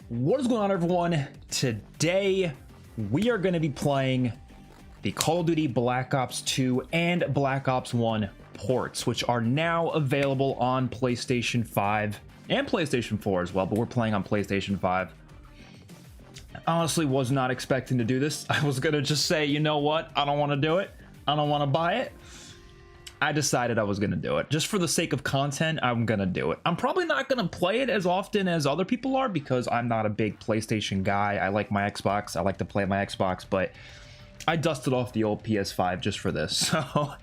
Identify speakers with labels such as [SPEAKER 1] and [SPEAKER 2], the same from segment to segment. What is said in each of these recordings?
[SPEAKER 1] What is going on, everyone? Today we are going to be playing the Call of Duty Black Ops 2 and Black Ops 1 ports, which are now available on PlayStation 5 and PlayStation 4 as well, but we're playing on PlayStation 5. Honestly, was not expecting to do this. I was going to just say, you know what? I don't want to do it. I don't want to buy it. I decided I was going to do it. Just for the sake of content, I'm going to do it. I'm probably not going to play it as often as other people are because I'm not a big PlayStation guy. I like my Xbox. I like to play my Xbox, but I dusted off the old PS5 just for this. So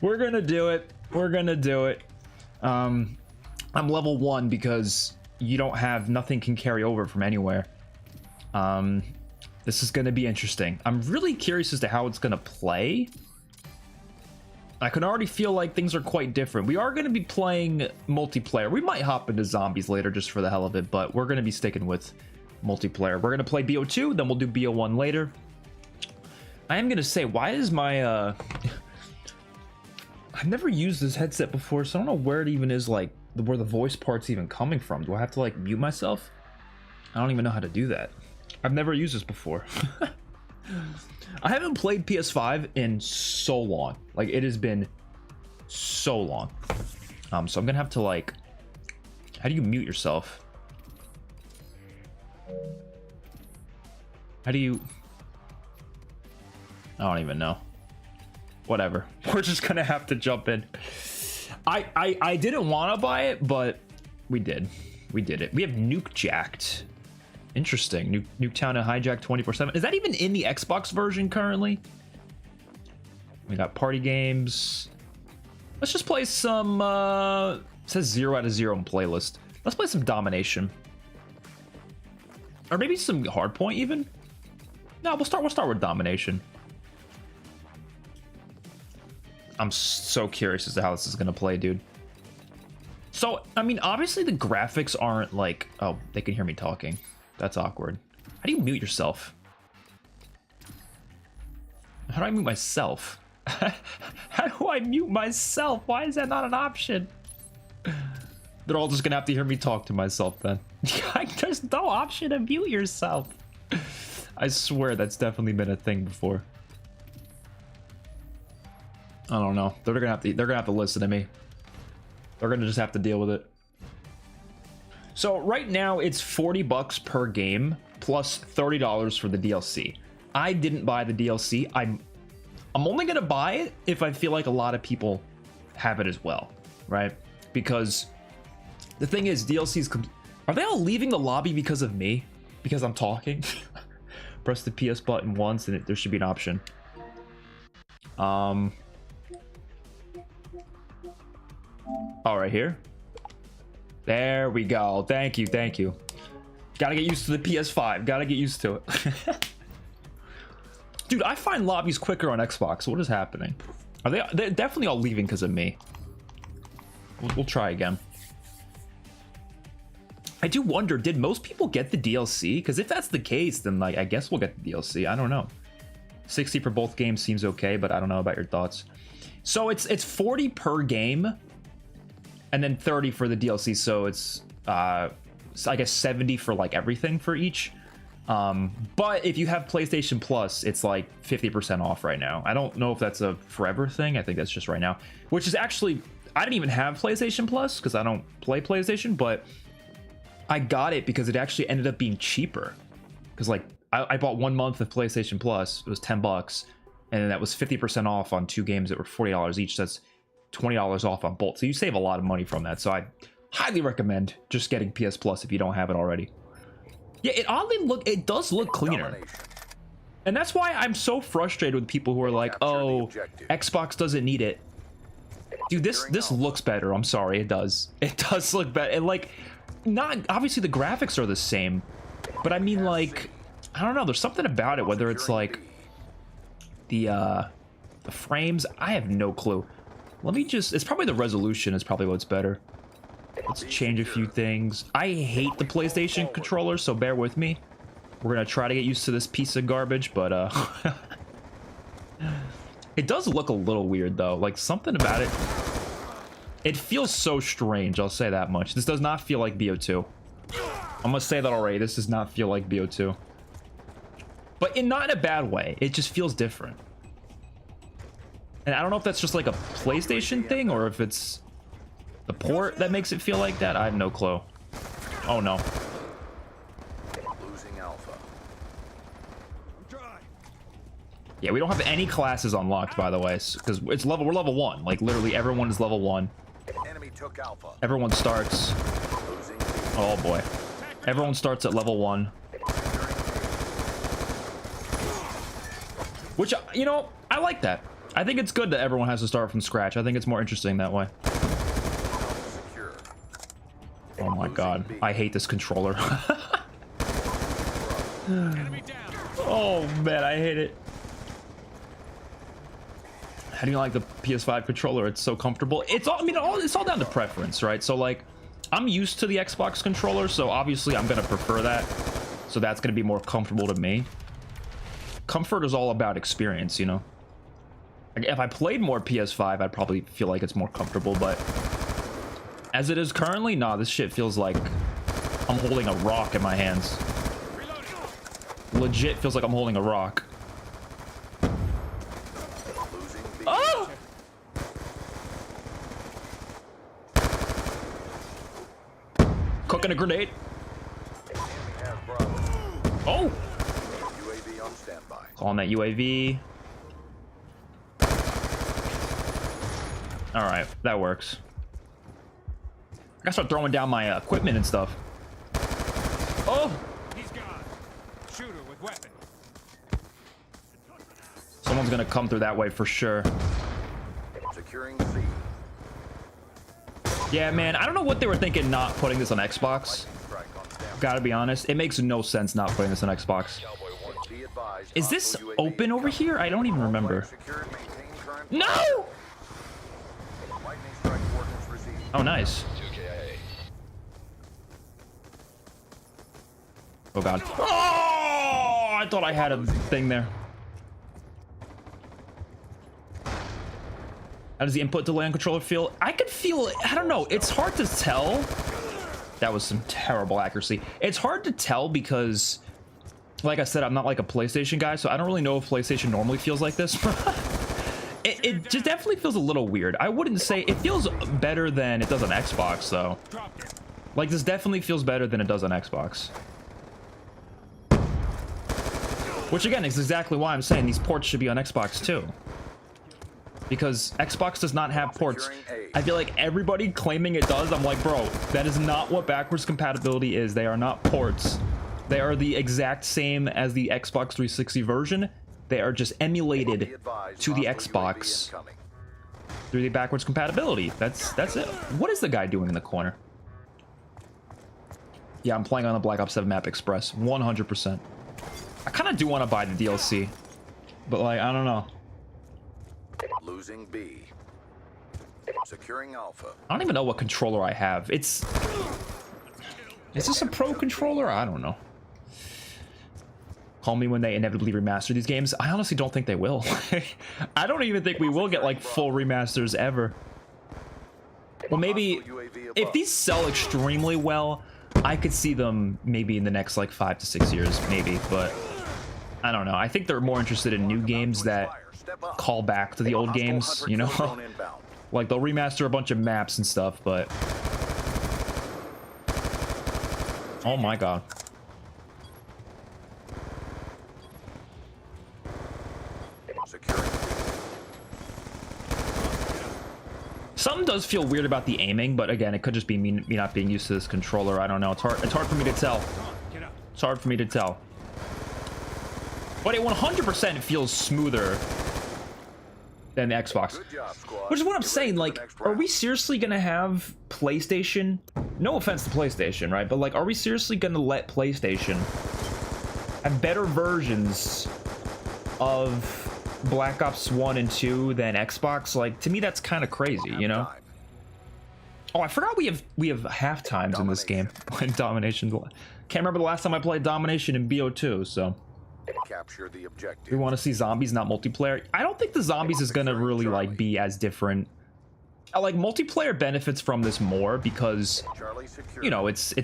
[SPEAKER 1] we're going to do it. We're going to do it. I'm level 1 because you don't have, nothing can carry over from anywhere. This is going to be interesting. I'm really curious as to how it's going to play. I can already feel like things are quite different. We are going to be playing multiplayer. We might hop into zombies later just for the hell of it, but we're going to be sticking with multiplayer. We're going to play BO2, then we'll do BO1 later. I am going to say, why is my... I've never used this headset before, so I don't know where it even is, like, where the voice part's even coming from. Do I have to, like, mute myself? I don't even know how to do that. I've never used this before. I haven't played PS5 in so long. Like, it has been so long. So I'm gonna have to, like, how do you mute yourself? How do you... I don't even know. Whatever. We're just gonna have to jump in. I didn't want to buy it, but we did. We did it. We have Nuke Jacked. Interesting. Nuketown and Hijack 24/7. Is that even in the Xbox version currently? We got party games. Let's just play some, it says 0 out of 0 in playlist. Let's play some Domination. Or maybe some Hardpoint even? No, we'll start with Domination. I'm so curious as to how this is gonna play, dude. So, I mean, obviously the graphics aren't like... Oh, they can hear me talking. That's awkward. How do you mute yourself? How do I mute myself? How do I mute myself? Why is that not an option? They're all just gonna have to hear me talk to myself then. There's no option to mute yourself. I swear that's definitely been a thing before. I don't know. They're gonna have to listen to me. They're gonna just have to deal with it. So right now it's $40 per game plus $30 for the DLC. I didn't buy the DLC. I'm only gonna buy it if I feel like a lot of people have it as well, right? Because the thing is, DLCs are they all leaving the lobby because of me? Because I'm talking? Press the PS button once and there should be an option. Oh, right here. There we go. Thank you. Thank you. Gotta get used to the PS5. Gotta get used to it. Dude, I find lobbies quicker on Xbox. What is happening? They're definitely all leaving because of me. We'll try again. I do wonder, did most people get the DLC? Because if that's the case, then like I guess we'll get the DLC. I don't know. 60 for both games seems okay, but I don't know about your thoughts. So it's 40 per game. And then 30 for the DLC, so it's I guess 70 for like everything for each. But if you have PlayStation Plus, it's like 50% off right now. I don't know if that's a forever thing. I think that's just right now, which is actually, I didn't even have PlayStation Plus because I don't play PlayStation, but I got it because it actually ended up being cheaper. Because like I bought 1 month of PlayStation Plus, it was $10, and then that was 50% off on 2 games that were $40 each. So that's $20 off on both, so you save a lot of money from that. So I highly recommend just getting PS Plus if you don't have it already. Yeah, it does look cleaner, and that's why I'm so frustrated with people who are like, oh, Xbox doesn't need it. Dude, this looks better. I'm sorry, it does look better. And like, not obviously the graphics are the same, but I mean, like, I don't know, there's something about it, whether it's like the frames, I have no clue. Let me just, it's probably the resolution is probably what's better. Let's change a few things. I hate the PlayStation controller, so bear with me. We're gonna try to get used to this piece of garbage, but it does look a little weird though. Like something about it. It feels so strange, I'll say that much. This does not feel like BO2. I'm gonna say that already. This does not feel like BO2. But not in a bad way. It just feels different. And I don't know if that's just like a PlayStation thing or if it's the port that makes it feel like that. I have no clue. Oh no.
[SPEAKER 2] Losing Alpha.
[SPEAKER 1] Yeah, we don't have any classes unlocked, by the way, because we're level 1. Like literally everyone is level 1.
[SPEAKER 2] Enemy took Alpha.
[SPEAKER 1] Everyone starts.
[SPEAKER 2] Losing
[SPEAKER 1] Oh boy. Everyone starts at level 1. Which, you know, I like that. I think it's good that everyone has to start from scratch. I think it's more interesting that way.
[SPEAKER 2] secure.
[SPEAKER 1] Oh my god. I hate this controller. Oh man, I hate it. How do you like the PS5 controller? It's so comfortable. It's all, I mean, it's all down to preference, right? So like, I'm used to the Xbox controller, so obviously I'm gonna prefer that. So that's gonna be more comfortable to me. Comfort is all about experience, you know? Like, if I played more PS5, I'd probably feel like it's more comfortable, but as it is currently, nah, this shit feels like I'm holding a rock in my hands. Legit feels like I'm holding a rock. Oh! Cooking a grenade. Oh!
[SPEAKER 2] UAV on standby.
[SPEAKER 1] Calling that UAV. All right, that works. I gotta start throwing down my equipment and stuff. Oh!
[SPEAKER 3] He's gone. Shooter with weapon.
[SPEAKER 1] Someone's gonna come through that way for sure.
[SPEAKER 2] Securing C.
[SPEAKER 1] Yeah, man, I don't know what they were thinking not putting this on Xbox.
[SPEAKER 2] Strike on standby.
[SPEAKER 1] Gotta be honest, it makes no sense not putting this on Xbox.
[SPEAKER 2] Be advised,
[SPEAKER 1] Is this
[SPEAKER 2] hostile UAV
[SPEAKER 1] open over here? I don't even remember.
[SPEAKER 2] Secure and maintain current.
[SPEAKER 1] No!
[SPEAKER 2] Lightning strike coordinates received.
[SPEAKER 1] Oh, nice. Oh, God. Oh! I thought I had a thing there. How does the input delay on controller feel? I could feel it. I don't know. It's hard to tell. That was some terrible accuracy. It's hard to tell because, like I said, I'm not like a PlayStation guy, so I don't really know if PlayStation normally feels like this. It just definitely feels a little weird. I wouldn't say it feels better than it does on Xbox, though. Like, this definitely feels better than it does on Xbox. Which, again, is exactly why I'm saying these ports should be on Xbox, too. Because Xbox does not have ports. I feel like everybody claiming it does, I'm like, bro, that is not what backwards compatibility is. They are not ports. They are the exact same as the Xbox 360 version. They are just emulated to the Xbox through the backwards compatibility. That's it. What is the guy doing in the corner? Yeah, I'm playing on the Black Ops 7 map Express, 100%. I kind of do want to buy the DLC, but like, I don't know.
[SPEAKER 2] Losing B. Securing Alpha.
[SPEAKER 1] I don't even know what controller I have. Is this a pro controller? I don't know. Call me when they inevitably remaster these games. I honestly don't think they will. I don't even think we will get like full remasters ever. Well, maybe if these sell extremely well, I could see them maybe in the next like 5 to 6 years, maybe, but I don't know. I think they're more interested in new games that call back to the old games, you know? Like, they'll remaster a bunch of maps and stuff, but... Oh my god. Something does feel weird about the aiming, but again, it could just be me not being used to this controller. I don't know. It's hard for me to tell. It's hard for me to tell. But it 100% feels smoother than the Xbox. Which is what I'm saying, like, are we seriously gonna have PlayStation? No offense to PlayStation, right? But like, are we seriously gonna let PlayStation have better versions of Black Ops 1 and 2 than Xbox? Like, to me, that's kind of crazy, you know? Oh, I forgot we have half times in this game. Playing Domination. Can't remember the last time I played Domination in BO2, so...
[SPEAKER 2] Capture the objective.
[SPEAKER 1] We want to see zombies, not multiplayer. I don't think the zombies is gonna really like be as different like multiplayer benefits from this more because,
[SPEAKER 2] Charlie secure.
[SPEAKER 1] you know, it's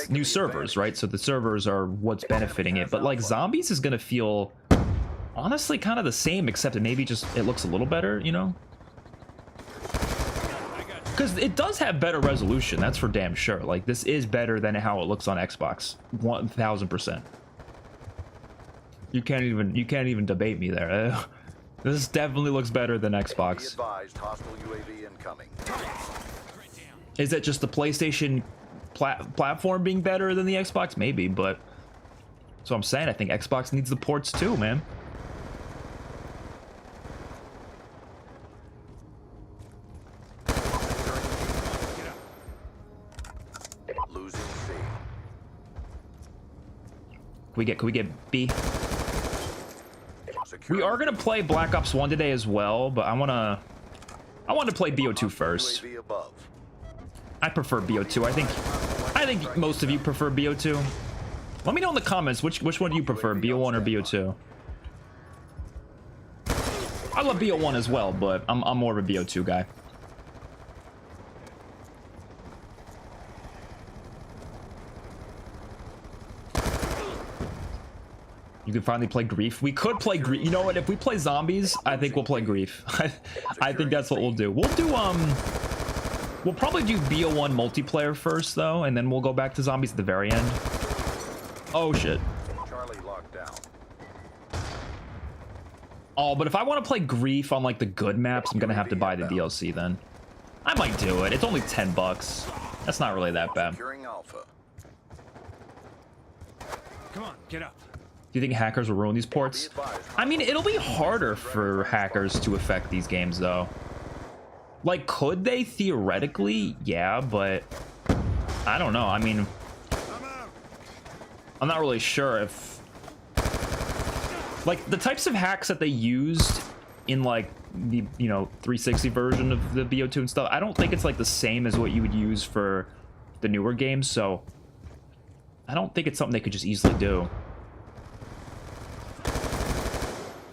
[SPEAKER 1] new servers, right? So the servers are what's benefiting it. But like zombies is gonna feel honestly kind of the same, except it maybe just it looks a little better, you know? Because it does have better resolution, that's for damn sure. Like this is better than how it looks on Xbox, 1000%. You can't even debate me there. This definitely looks better than
[SPEAKER 2] Be
[SPEAKER 1] Xbox.
[SPEAKER 2] advised, hostile UAV incoming.
[SPEAKER 1] Is it just the PlayStation platform being better than the Xbox? Maybe, but so I'm saying I think Xbox needs the ports too, man.
[SPEAKER 2] Losing C.
[SPEAKER 1] Can we get B?
[SPEAKER 2] Secure.
[SPEAKER 1] We are gonna play Black Ops 1 today as well, but I want to play BO2 first.
[SPEAKER 2] UAV above.
[SPEAKER 1] I prefer BO2. I think most of you prefer BO2. Let me know in the comments which one do you prefer, BO1 or BO2. I love BO1 as well, but I'm more of a BO2 guy. You can finally play Grief. We could play Grief. You know what? If we play zombies, I think we'll play Grief. I think that's what we'll do. We'll probably do BO1 multiplayer first though, and then we'll go back to zombies at the very end. Oh shit.
[SPEAKER 2] Charlie locked down.
[SPEAKER 1] Oh, but if I want to play Grief on like the good maps, I'm gonna have to buy the DLC then. I might do it. It's only $10. That's not really that bad.
[SPEAKER 2] Securing Alpha.
[SPEAKER 3] Come on, get up.
[SPEAKER 1] Do you think hackers will ruin these ports? I mean, it'll be harder for hackers to affect these games though. Like, could they theoretically? Yeah, but I don't know. I mean, I'm not really sure if like the types of hacks that they used in like the 360 version of the BO2 and stuff. I don't think it's like the same as what you would use for the newer games. So I don't think it's something they could just easily do.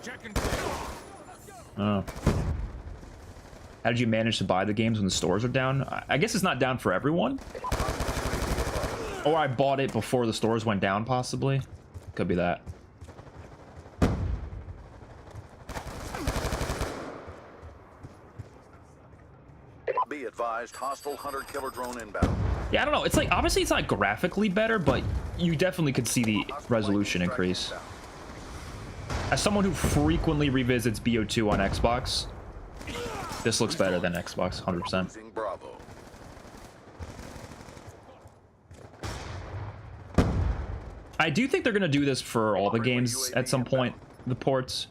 [SPEAKER 3] Check and clear.
[SPEAKER 1] Oh. How did you manage to buy the games when the stores are down? I guess it's not down for everyone. Or I bought it before the stores went down, possibly. Could be that.
[SPEAKER 2] Be advised, hostile hunter-killer drone inbound.
[SPEAKER 1] Yeah, I don't know. It's like, obviously it's not graphically better, but you definitely could see the resolution increase. As someone who frequently revisits BO2 on Xbox, this looks better than Xbox, 100%.
[SPEAKER 2] Losing Bravo.
[SPEAKER 1] I do think they're going to do this for all the games at some point, the ports.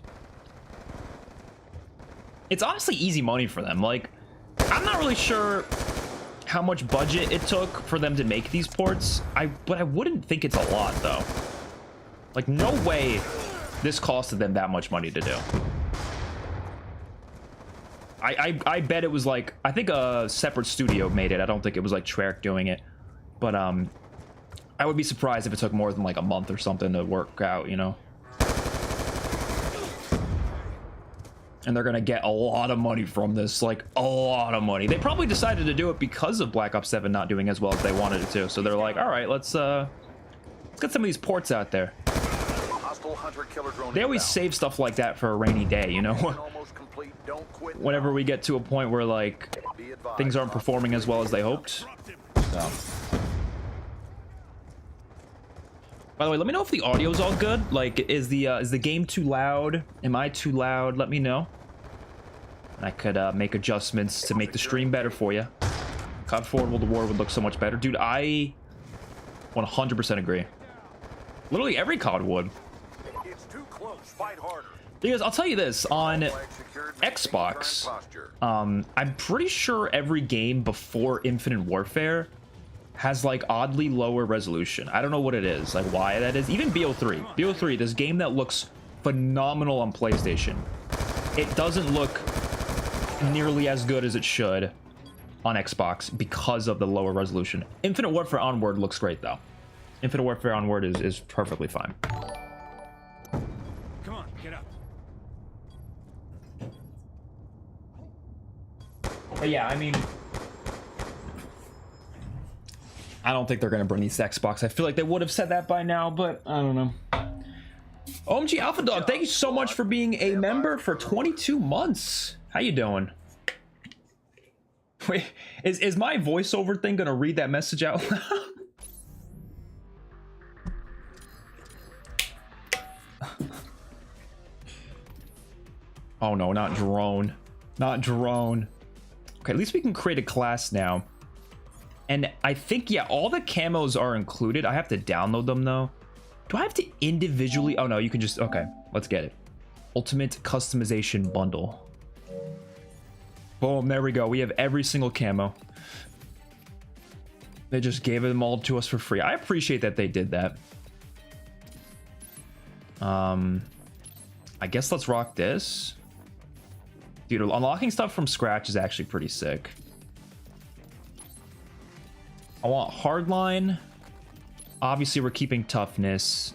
[SPEAKER 1] It's honestly easy money for them. Like, I'm not really sure how much budget it took for them to make these ports. But I wouldn't think it's a lot, though. Like, no way this costed them that much money to do. I bet it was like, I think a separate studio made it. I don't think it was like Treyarch doing it. But I would be surprised if it took more than like a month or something to work out, you know? And they're gonna get a lot of money from this, like a lot of money. They probably decided to do it because of Black Ops 7 not doing as well as they wanted it to. So they're like, all right, let's get some of these ports out there.
[SPEAKER 2] Hostile hunter-killer drone
[SPEAKER 1] They always
[SPEAKER 2] inbound.
[SPEAKER 1] save stuff like that for a rainy day, you know?
[SPEAKER 2] Almost complete. Don't quit.
[SPEAKER 1] Whenever we get to a point where like
[SPEAKER 2] Be advised,
[SPEAKER 1] things aren't performing as well as they hoped. So. By the way, let me know if the audio's all good. Like, is the game too loud? Am I too loud? Let me know. And I could make adjustments to make the stream better for you. COD 4 World of War would look so much better. Dude, I 100% agree. Literally every COD would.
[SPEAKER 2] It's too close. Fight harder.
[SPEAKER 1] Because I'll tell you this, on
[SPEAKER 2] Flag secured. Maintain
[SPEAKER 1] Xbox,
[SPEAKER 2] current posture.
[SPEAKER 1] I'm pretty sure every game before Infinite Warfare has like oddly lower resolution. I don't know what it is, like why that is. Even BO3. BO3, this game that looks phenomenal on PlayStation. It doesn't look nearly as good as it should on Xbox because of the lower resolution. Infinite Warfare Onward looks great though. Infinite Warfare Onward is perfectly fine.
[SPEAKER 3] Come on, get up.
[SPEAKER 1] But yeah, I mean, I don't think they're gonna bring these to Xbox. I feel like they would have said that by now, but I don't know. OMG Alpha Dog, thank you so much for being a member for 22 months. How you doing? Wait, is my voiceover thing gonna read that message out? Oh no, not drone. Not drone. Okay, at least we can create a class now. And I think, yeah, all the camos are included. I have to download them though. Do I have to individually? Oh no, you can just, okay, let's get it. Ultimate customization bundle. Boom, there we go. We have every single camo. They just gave them all to us for free. I appreciate that they did that. I guess let's rock this. Dude, unlocking stuff from scratch is actually pretty sick. I want hardline. Obviously, we're keeping toughness.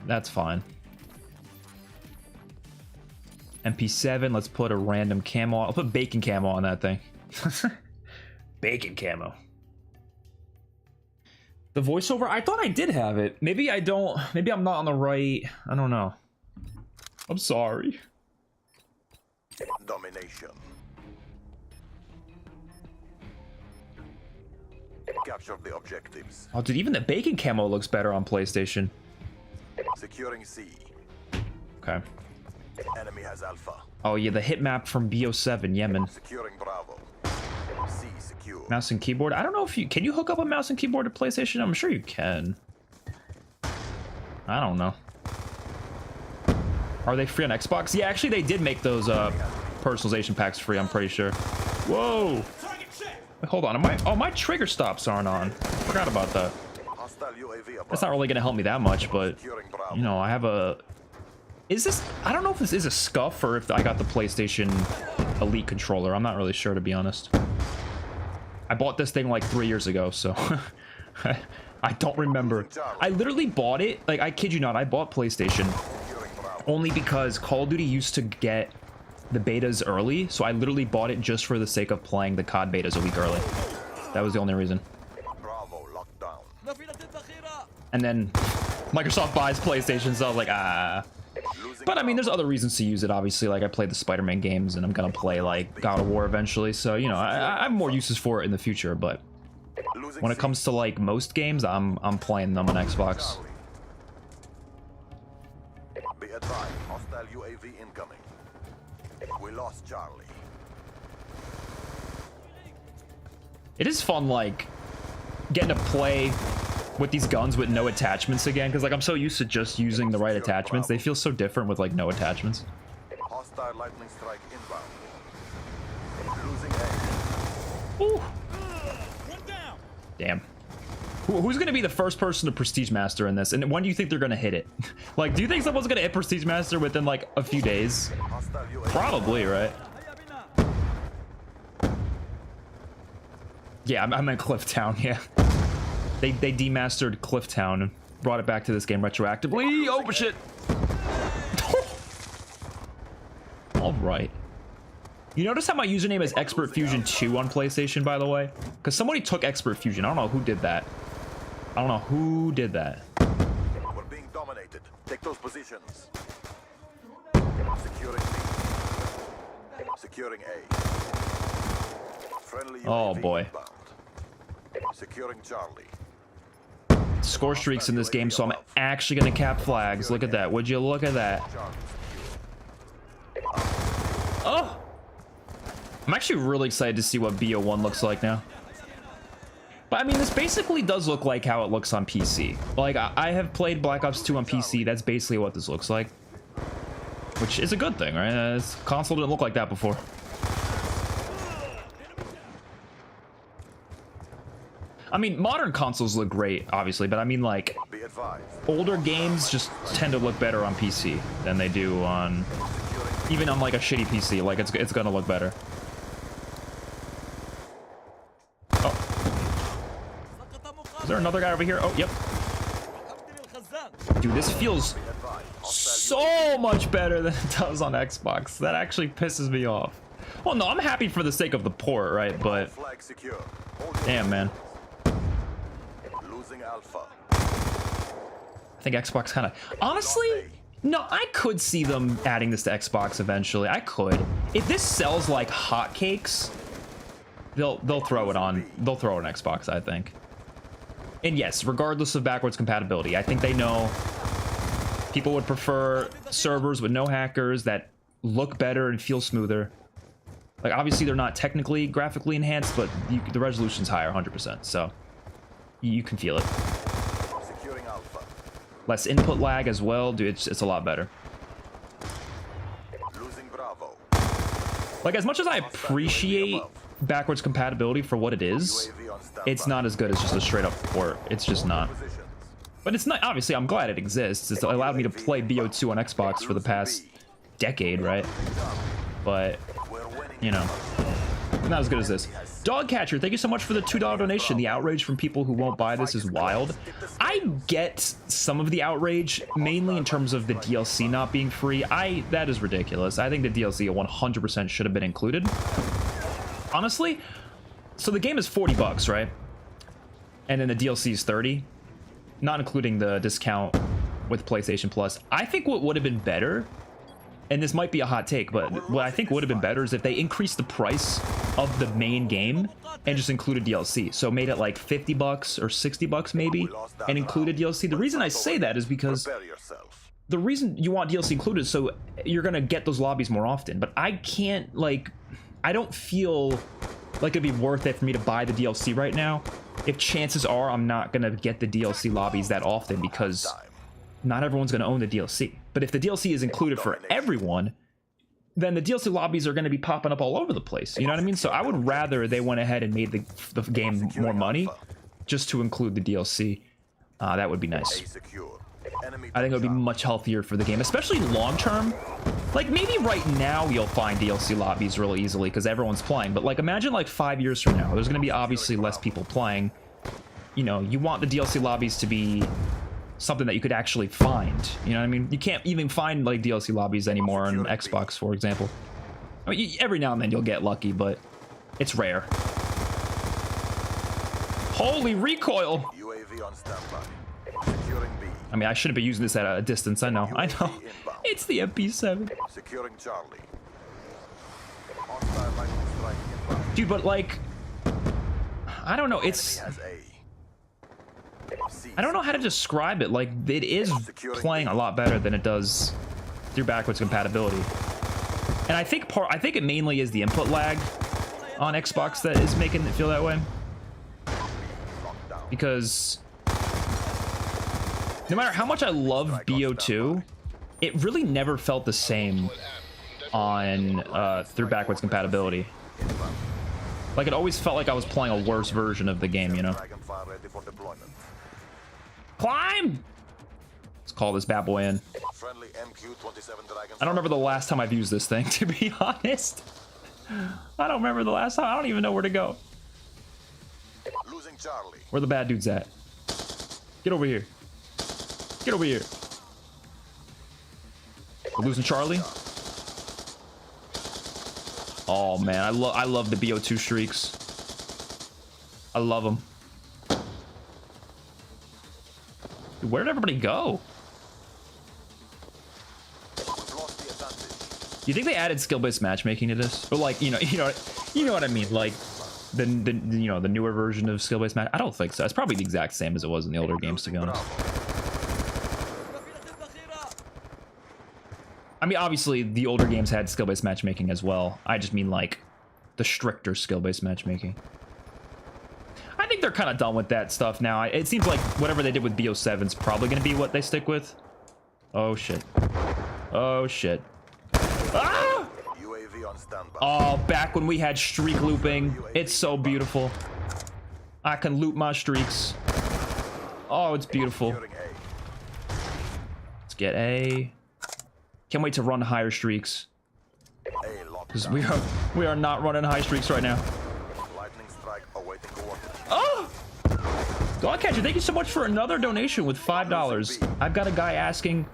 [SPEAKER 1] That's fine. MP7, let's put a random camo. I'll put bacon camo on that thing. Bacon camo. The voiceover, I thought I did have it. Maybe I don't. Maybe I'm not on the right. I don't know. I'm sorry.
[SPEAKER 2] Domination. Capture the objectives.
[SPEAKER 1] Oh, dude, even the bacon camo looks better on PlayStation.
[SPEAKER 2] Securing C.
[SPEAKER 1] Okay.
[SPEAKER 2] Enemy has Alpha.
[SPEAKER 1] Oh yeah, the hit map from BO7, Yemen.
[SPEAKER 2] Securing Bravo. C secure.
[SPEAKER 1] Mouse and keyboard. I don't know if you can you hook up a mouse and keyboard to PlayStation. I'm sure you can. I don't know. Are they free on Xbox? Yeah, actually they did make those personalization packs free, I'm pretty sure. Whoa. Wait, hold on. My trigger stops aren't on. Forgot about that. That's not really gonna help me that much, but you know, I have a. Is this? I don't know if this is a scuff or if I got the PlayStation Elite controller. I'm not really sure, to be honest. I bought this thing like 3 years ago, so I don't remember. I literally bought it. Like, I kid you not, I bought PlayStation only because Call of Duty used to get the betas early, so I literally bought it just for the sake of playing the COD betas a week early. That was the only reason. And then Microsoft buys PlayStation, so I was like, ah. But I mean, there's other reasons to use it, obviously. Like, I played the Spider-Man games, and I'm gonna play, like, God of War eventually, so, you know, I have more uses for it in the future, but when it comes to, like, most games, I'm playing them on Xbox.
[SPEAKER 2] Be advised, hostile UAV incoming. We lost Charlie.
[SPEAKER 1] It is fun, like, getting to play with these guns with no attachments again, because, like, I'm so used to just using the right attachments. They feel so different with, like, no attachments.
[SPEAKER 2] Hostile lightning strike inbound. Losing A.
[SPEAKER 1] Ooh. Damn. Who's going to be the first person to Prestige Master in this? And when do you think they're going to hit it? Like, do you think someone's going to hit Prestige Master within, like, a few days? Probably, right? Yeah, I'm in Clifftown, yeah. They demastered Clifftown and brought it back to this game retroactively. Oh, shit. All right. You notice how my username is XpertFusion 2 on PlayStation, by the way? Because somebody took XpertFusion. I don't know who did that. I don't know who did that.
[SPEAKER 2] We're being dominated. Take those positions. Securing B. Securing A. Friendly
[SPEAKER 1] Oh,
[SPEAKER 2] UAV
[SPEAKER 1] boy.
[SPEAKER 2] inbound. Securing Charlie.
[SPEAKER 1] Score streaks in this game, so I'm actually going to cap flags. Look at that. Would you look at that? Oh! I'm actually really excited to see what BO1 looks like now. But I mean, this basically does look like how it looks on PC. Like, I have played Black Ops 2 on PC. That's basically what this looks like. Which is a good thing, right? This console didn't look like that before. I mean, modern consoles look great, obviously, but I mean, like, older games just tend to look better on PC than they do on... Even on, like, a shitty PC. Like, it's gonna look better. Oh. Is there another guy over here? Oh, yep. Dude, this feels so much better than it does on Xbox. That actually pisses me off. Well, no, I'm happy for the sake of the port, right? But
[SPEAKER 2] Flag secure.
[SPEAKER 1] damn, man.
[SPEAKER 2] Losing Alpha.
[SPEAKER 1] I think Xbox kind of honestly, no, I could see them adding this to Xbox eventually. I could. If this sells like hotcakes, they'll throw it on. They'll throw it on Xbox, I think. And yes, regardless of backwards compatibility, I think they know people would prefer servers with no hackers that look better and feel smoother. Like, obviously, they're not technically graphically enhanced, but the resolution's higher, 100%. So you can feel it.
[SPEAKER 2] Securing Alpha.
[SPEAKER 1] Less input lag as well, dude. It's a lot better.
[SPEAKER 2] Losing Bravo.
[SPEAKER 1] Like, as much as I appreciate backwards compatibility for what it is,
[SPEAKER 2] UAV on standby.
[SPEAKER 1] it's not as good as just a straight up port. It's just not.
[SPEAKER 2] Positions.
[SPEAKER 1] But it's not, obviously, I'm glad it exists. It's allowed me to play BO2 on Xbox for the past decade, right? But,
[SPEAKER 2] We're winning.
[SPEAKER 1] you know, not as good as this. Dogcatcher, thank you so much for the $2 donation. The outrage from people who won't buy this is wild. I get some of the outrage, mainly in terms of the DLC not being free. That is ridiculous. I think the DLC 100% should have been included. Honestly, so the game is $40, right? And then the DLC is 30, not including the discount with PlayStation Plus. I think what would have been better, and this might be a hot take, but what I think would have been better is if they increased the price of the main game and just included DLC. So made it like $50 or $60 maybe, and included DLC. The reason I say that is because
[SPEAKER 2] Prepare yourself.
[SPEAKER 1] the reason you want DLC included is so you're gonna get those lobbies more often. But I can't, like, I don't feel like it'd be worth it for me to buy the DLC right now if chances are I'm not gonna get the DLC lobbies that often, because not everyone's gonna own the DLC. But if the DLC is included for everyone, then the DLC lobbies are gonna be popping up all over the place. You know what I mean? So I would rather they went ahead and made the game more money just to include the DLC. That would be nice.
[SPEAKER 2] A secure. Enemy
[SPEAKER 1] I think it would be much healthier for the game, especially long term. Like, maybe right now you'll find DLC lobbies real easily because everyone's playing, but like, imagine like 5 years from now, there's going to be obviously less people playing. You know, you want the DLC lobbies to be something that you could actually find. You know what I mean? You can't even find like DLC lobbies anymore on Xbox, for example. I mean, every now and then you'll get lucky, but it's rare. Holy recoil!
[SPEAKER 2] UAV on standby. Securing B.
[SPEAKER 1] I mean, I shouldn't be using this at a distance. I know. It's the MP7.
[SPEAKER 2] Securing Charlie. Hostile lightning strike inbound.
[SPEAKER 1] Dude, but like, I don't know. It's,
[SPEAKER 2] Enemy has A. C.
[SPEAKER 1] I don't know how to describe it. Like, it is playing a lot better than it does through backwards compatibility. And I think it mainly is the input lag on Xbox that is making it feel that way. Because no matter how much I love BO2, it really never felt the same on through backwards compatibility. Like, it always felt like I was playing a worse version of the game, you know?
[SPEAKER 2] Dragonfire ready for deployment.
[SPEAKER 1] Climb! Let's call this bad boy in.
[SPEAKER 2] Friendly MQ-27 Dragonfire.
[SPEAKER 1] I don't remember the last time I've used this thing, to be honest. I don't remember the last time. I don't even know where to go.
[SPEAKER 2] Losing Charlie.
[SPEAKER 1] Where the bad dudes at? Get over here. Get over here. We're losing Charlie. Oh man, I love the BO2 streaks. I love them. Dude, where did everybody go?
[SPEAKER 2] We've lost the advantage.
[SPEAKER 1] You think they added skill-based matchmaking to this, or like, you know what I mean, like the newer version of skill-based match? I don't think so. It's probably the exact same as it was in the older games, to be honest. I mean, obviously, the older games had skill-based matchmaking as well. I just mean, like, the stricter skill-based matchmaking. I think they're kind of done with that stuff now. It seems like whatever they did with BO7 is probably going to be what they stick with. Oh, shit. Oh, shit. Ah!
[SPEAKER 2] UAV on standby.
[SPEAKER 1] Oh, back when we had streak looping. It's so beautiful. I can loop my streaks. Oh, it's beautiful.
[SPEAKER 2] Securing A.
[SPEAKER 1] Let's get A. Can't wait to run higher streaks,
[SPEAKER 2] A locked
[SPEAKER 1] because
[SPEAKER 2] down.
[SPEAKER 1] we are not running high streaks right now.
[SPEAKER 2] Lightning strike awaiting coordinates.
[SPEAKER 1] Oh! Dogcatcher, thank you so much for another donation with $5. I've got a guy asking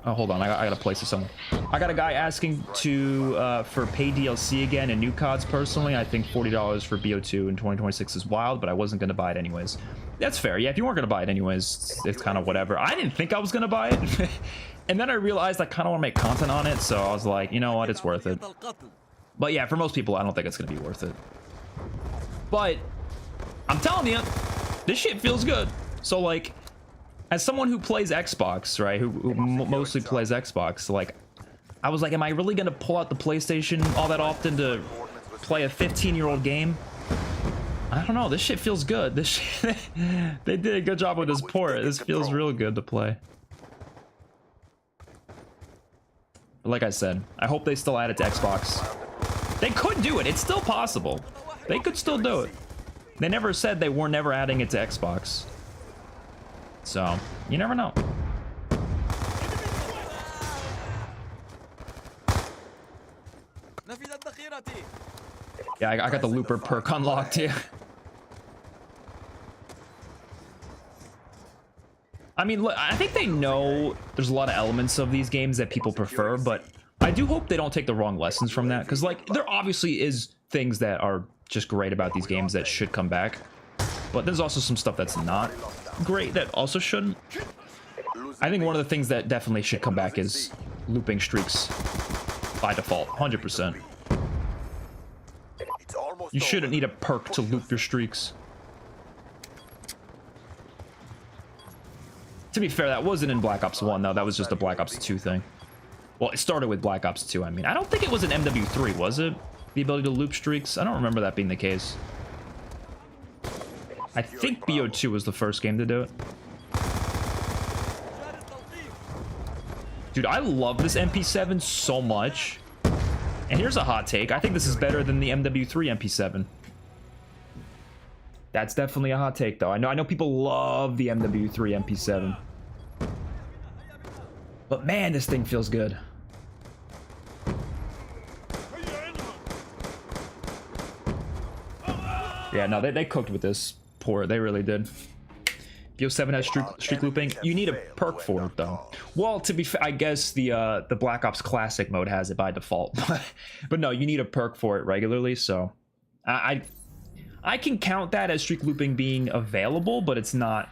[SPEAKER 1] Oh, hold on. I gotta place this somewhere. I got a guy asking to for paid DLC again and new CODs. Personally, I think $40 for BO2 in 2026 is wild, but I wasn't gonna buy it anyways. That's fair. Yeah, if you weren't gonna buy it anyways, it's kind of whatever. I didn't think I was gonna buy it, and then I realized I kind of want to make content on it, so I was like, you know what, it's worth it. But yeah, for most people, I don't think it's gonna be worth it. But I'm telling you, this shit feels good. So like, as someone who plays Xbox, right, who mostly plays Xbox, like, I was like, am I really gonna pull out the PlayStation all that often to play a 15-year-old game? I don't know. This shit feels good. This shit, they did a good job with this port. This feels real good to play. But like I said, I hope they still add it to Xbox. They could do it. It's still possible. They could still do it. They never said they were never adding it to Xbox. So, you never know. Yeah, I got the Looper perk unlocked here. I mean, look, I think they know there's a lot of elements of these games that people prefer, but I do hope they don't take the wrong lessons from that, because, like, there obviously is things that are just great about these games that should come back, but there's also some stuff that's not great that also shouldn't. I think one of the things that definitely should come back is looping streaks by default, 100%. You shouldn't need a perk to loop your streaks. To be fair, that wasn't in Black Ops 1, though. That was just a Black Ops 2 thing. Well, it started with Black Ops 2, I mean. I don't think it was in MW3, was it? The ability to loop streaks? I don't remember that being the case. I think BO2 was the first game to do it. Dude, I love this MP7 so much. And here's a hot take. I think this is better than the MW3 MP7. That's definitely a hot take, though. I know people love the MW3 MP7. But man, this thing feels good. Yeah, no, they cooked with this port. They really did. BO7 has streak looping. You need a perk for it, though. Well, to be fair, I guess the Black Ops Classic mode has it by default. But no, you need a perk for it regularly, so I can count that as streak looping being available, but it's not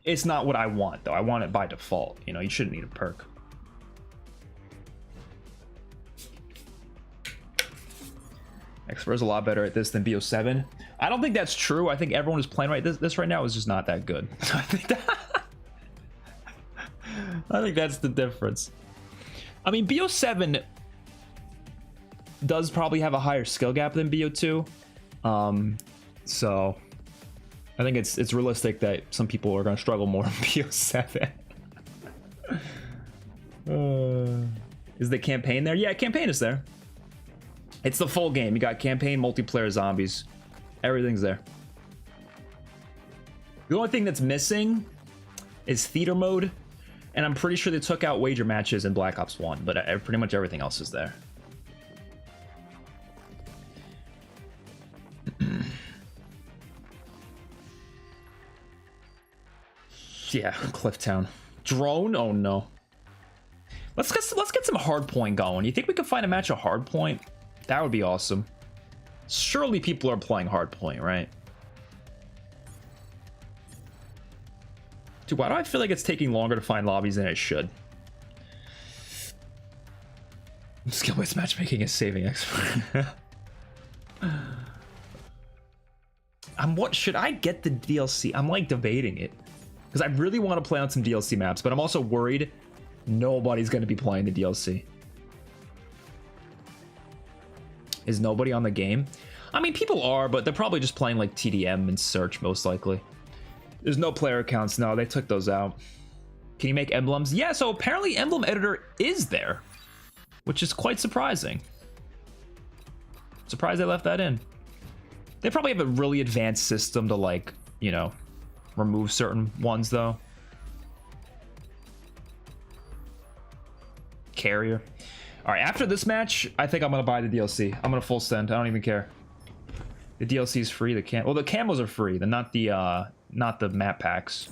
[SPEAKER 1] what I want, though. I want it by default. You know, you shouldn't need a perk. Xpert's a lot better at this than BO7. I don't think that's true. I think everyone who's playing this right now is just not that good. I think that's the difference. I mean, BO7 does probably have a higher skill gap than BO2. So I think it's realistic that some people are going to struggle more in BO7. Is the campaign there? Yeah, campaign is there. It's the full game. You got campaign, multiplayer, zombies. Everything's there. The only thing that's missing is theater mode, and I'm pretty sure they took out wager matches in Black Ops 1, but pretty much everything else is there. Yeah, Clifftown. Drone? Oh no. Let's get some hardpoint going. You think we could find a match of hardpoint? That would be awesome. Surely people are playing hardpoint, right? Dude, why do I feel like it's taking longer to find lobbies than it should? Skill-based matchmaking is saving expert. What should I get the DLC? I'm like debating it. Because I really want to play on some DLC maps, but I'm also worried nobody's going to be playing the DLC. Is nobody on the game? I mean, people are, but they're probably just playing like TDM and search most likely. There's no player accounts. No, they took those out. Can you make emblems? Yeah, so apparently emblem editor is there, which is quite surprising. Surprised they left that in. They probably have a really advanced system to, like, you know, remove certain ones though. Carrier. All right, after this match, I think I'm gonna buy the DLC. I'm gonna full send. I don't even care. The DLC is free. The camos are free. They're not the map packs.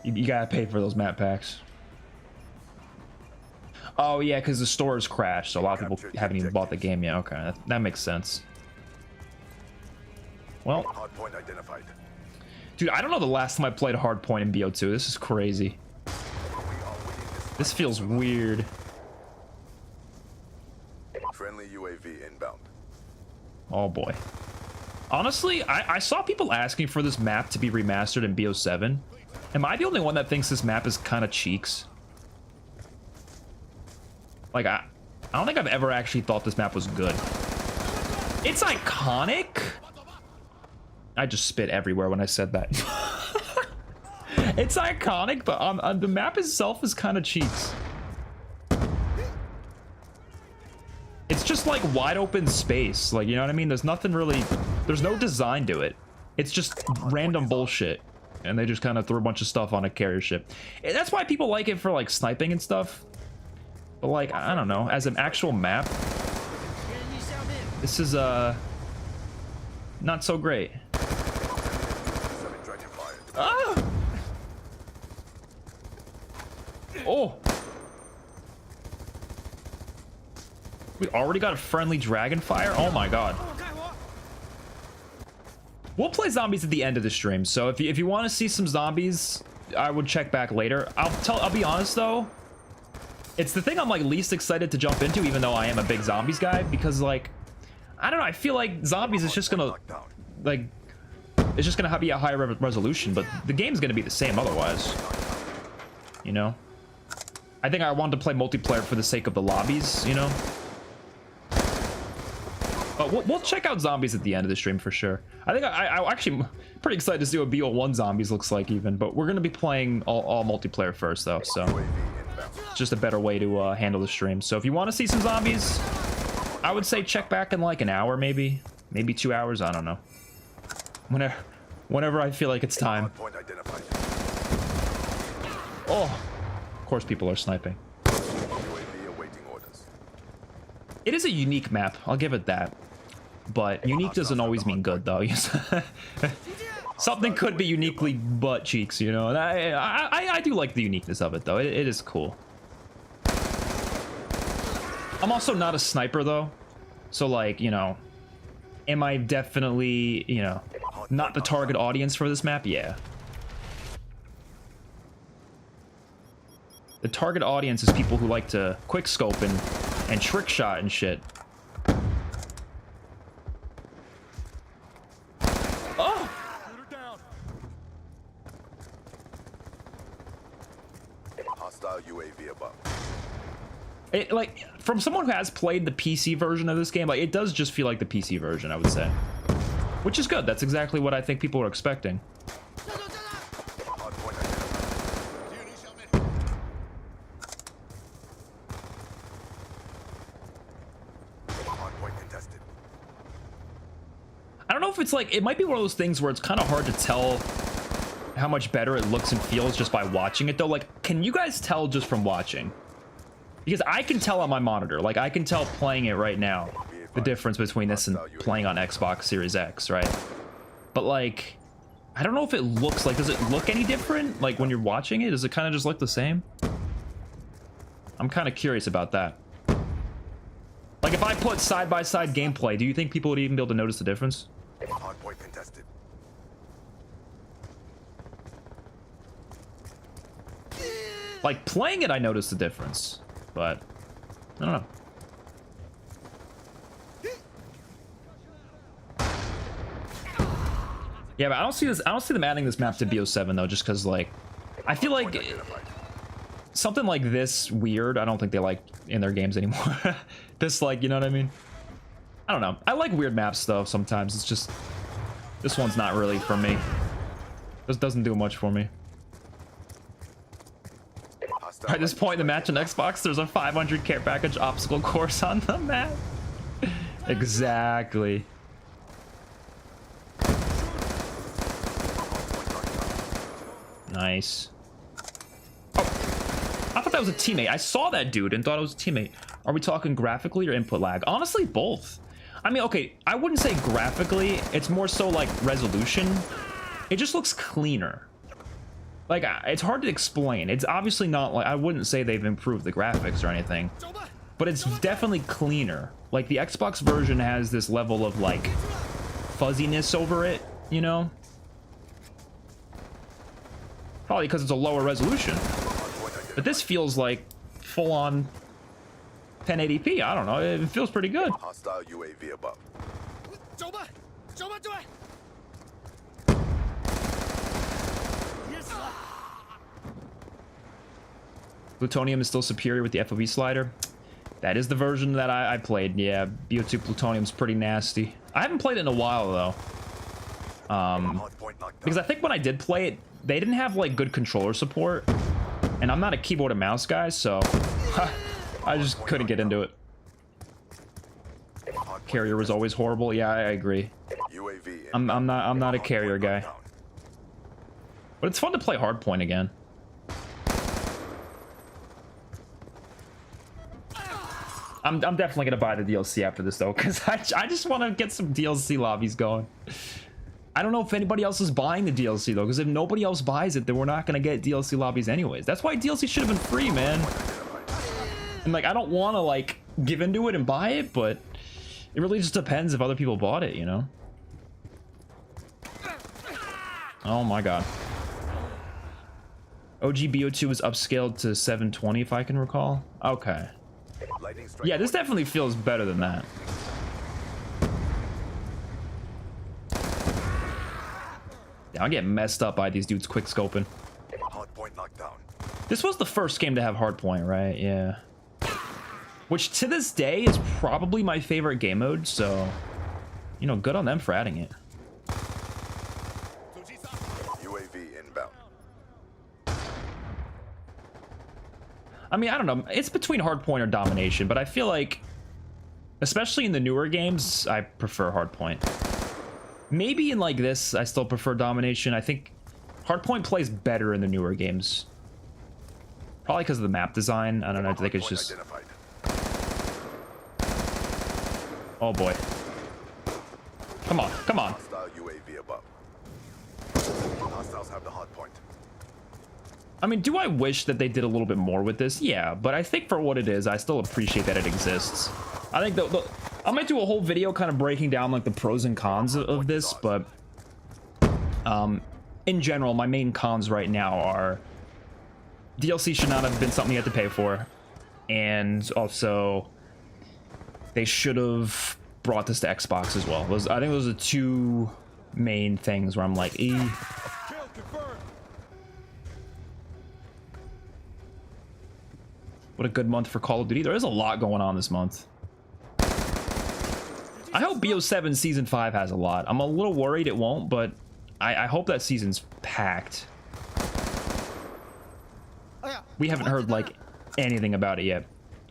[SPEAKER 1] You gotta pay for those map packs. Oh yeah, because the stores crashed, so a lot of people haven't even bought the game yet. Okay, that makes sense. Well,
[SPEAKER 2] Hardpoint identified.
[SPEAKER 1] dude, I don't know the last time I played Hardpoint in BO2. This is crazy.
[SPEAKER 2] We are winning this.
[SPEAKER 1] This feels weird.
[SPEAKER 2] Friendly UAV inbound.
[SPEAKER 1] Oh boy. Honestly, I saw people asking for this map to be remastered in BO7. Am I the only one that thinks this map is kind of cheeks? Like, I don't think I've ever actually thought this map was good. It's iconic. I just spit everywhere when I said that. It's iconic, but the map itself is kind of cheeks. It's just like wide open space, like, you know what I mean? There's nothing really, there's no design to it. It's just random bullshit, and they just kind of threw a bunch of stuff on a carrier ship. And that's why people like it for like sniping and stuff. But like, I don't know, as an actual map, this is not so great. Ah! Oh! We already got a friendly dragon fire? Oh my god. We'll play zombies at the end of the stream, so if you want to see some zombies, I would check back later. I'll be honest though, it's the thing I'm like least excited to jump into, even though I am a big zombies guy, because like, I don't know, I feel like zombies is just gonna like, it's just gonna be a higher resolution, but the game's gonna be the same otherwise, you know? I think I wanted to play multiplayer for the sake of the lobbies, you know? But we'll check out zombies at the end of the stream for sure. I think I actually pretty excited to see what BO1 zombies looks like even, but we're gonna be playing all multiplayer first though, so it's just a better way to handle the stream. So if you want to see some zombies, I would say check back in like an hour, maybe 2 hours. I don't know. Whenever I feel like it's time. Oh, of course people are sniping. It is a unique map, I'll give it that. But unique doesn't always mean good, though. Something could be uniquely butt cheeks, you know. And I do like the uniqueness of it, though. It is cool. I'm also not a sniper, though. So, like, you know, am I definitely, you know, not the target audience for this map? Yeah. The target audience is people who like to quick scope and trick shot and shit. Oh!
[SPEAKER 2] Hostile UAV above.
[SPEAKER 1] It, like, from someone who has played the PC version of this game, like, it does just feel like the PC version, I would say. Which is good. That's exactly what I think people are expecting. I don't know if it's like, it might be one of those things where it's kind of hard to tell how much better it looks and feels just by watching it though. Like, can you guys tell just from watching? Because I can tell on my monitor, like I can tell playing it right now, the difference between this and playing on Xbox Series X, right? But like, I don't know if it looks like, does it look any different? Like when you're watching it, does it kind of just look the same? I'm kind of curious about that. Like if I put side-by-side gameplay, do you think people would even be able to notice the difference?
[SPEAKER 2] Hardpoint contested.
[SPEAKER 1] Like playing it, I noticed the difference, but I don't know. Yeah, but I don't see this. I don't see them adding this map to BO7 though, just because like, I feel like something like this weird. I don't think they like in their games anymore. This like, you know what I mean? I don't know. I like weird maps though. Sometimes it's just this one's not really for me. This doesn't do much for me. At this point in the match on Xbox, there's a 500 care package obstacle course on the map. Exactly. Nice. Oh, I thought that was a teammate. I saw that dude and thought it was a teammate. Are we talking graphically or input lag? Honestly, both. I mean, okay, I wouldn't say graphically. It's more so like resolution. It just looks cleaner. like it's hard to explain. It's obviously not like, I wouldn't say they've improved the graphics or anything, but it's definitely cleaner. Like the Xbox version has this level of like fuzziness over it, you know? Probably because it's a lower resolution. But this feels like full on 1080p. I don't know. It feels pretty good.
[SPEAKER 2] Hostile UAV above.
[SPEAKER 1] Plutonium is still superior with the FOV slider. That is the version that I played. Yeah, BO2 Plutonium's pretty nasty. I haven't played it in a while though. Because I think when I did play it, they didn't have like good controller support. And I'm not a keyboard and mouse guy, so I just couldn't get into it. Carrier was always horrible. Yeah, I agree. I'm not a carrier guy. But it's fun to play Hardpoint again. I'm definitely gonna buy the DLC after this though, because I just want to get some DLC lobbies going. I don't know if anybody else is buying the DLC though, because if nobody else buys it, then we're not gonna get DLC lobbies anyways. That's why DLC should have been free, man. And like, I don't want to like give into it and buy it, but it really just depends if other people bought it, you know? Oh my god. OG BO2 is upscaled to 720 if I can recall. Okay. Yeah, this definitely feels better than that. Yeah, I'll get messed up by these dudes quick scoping. This was the first game to have hardpoint, right? Yeah. Which to this day is probably my favorite game mode, so you know, good on them for adding it.
[SPEAKER 2] UAV inbound.
[SPEAKER 1] I mean, I don't know. It's between hardpoint or domination, but I feel like, especially in the newer games, I prefer hardpoint. Maybe in like this, I still prefer domination. I think hardpoint plays better in the newer games. Probably because of the map design. I don't know. I think it's just... Oh boy. Come on, come on.
[SPEAKER 2] Hostile UAV above. Hostiles have the hard point.
[SPEAKER 1] I mean, do I wish that they did a little bit more with this? Yeah, but I think for what it is, I still appreciate that it exists. I think I might do a whole video kind of breaking down like the pros and cons of this, but in general, my main cons right now are DLC should not have been something you had to pay for, and also they should have brought this to Xbox as well. I think those are two main things where I'm like, What a good month for Call of Duty. There is a lot going on this month. I hope BO7 Season 5 has a lot. I'm a little worried it won't, but I hope that season's packed. We haven't heard, like, anything about it yet.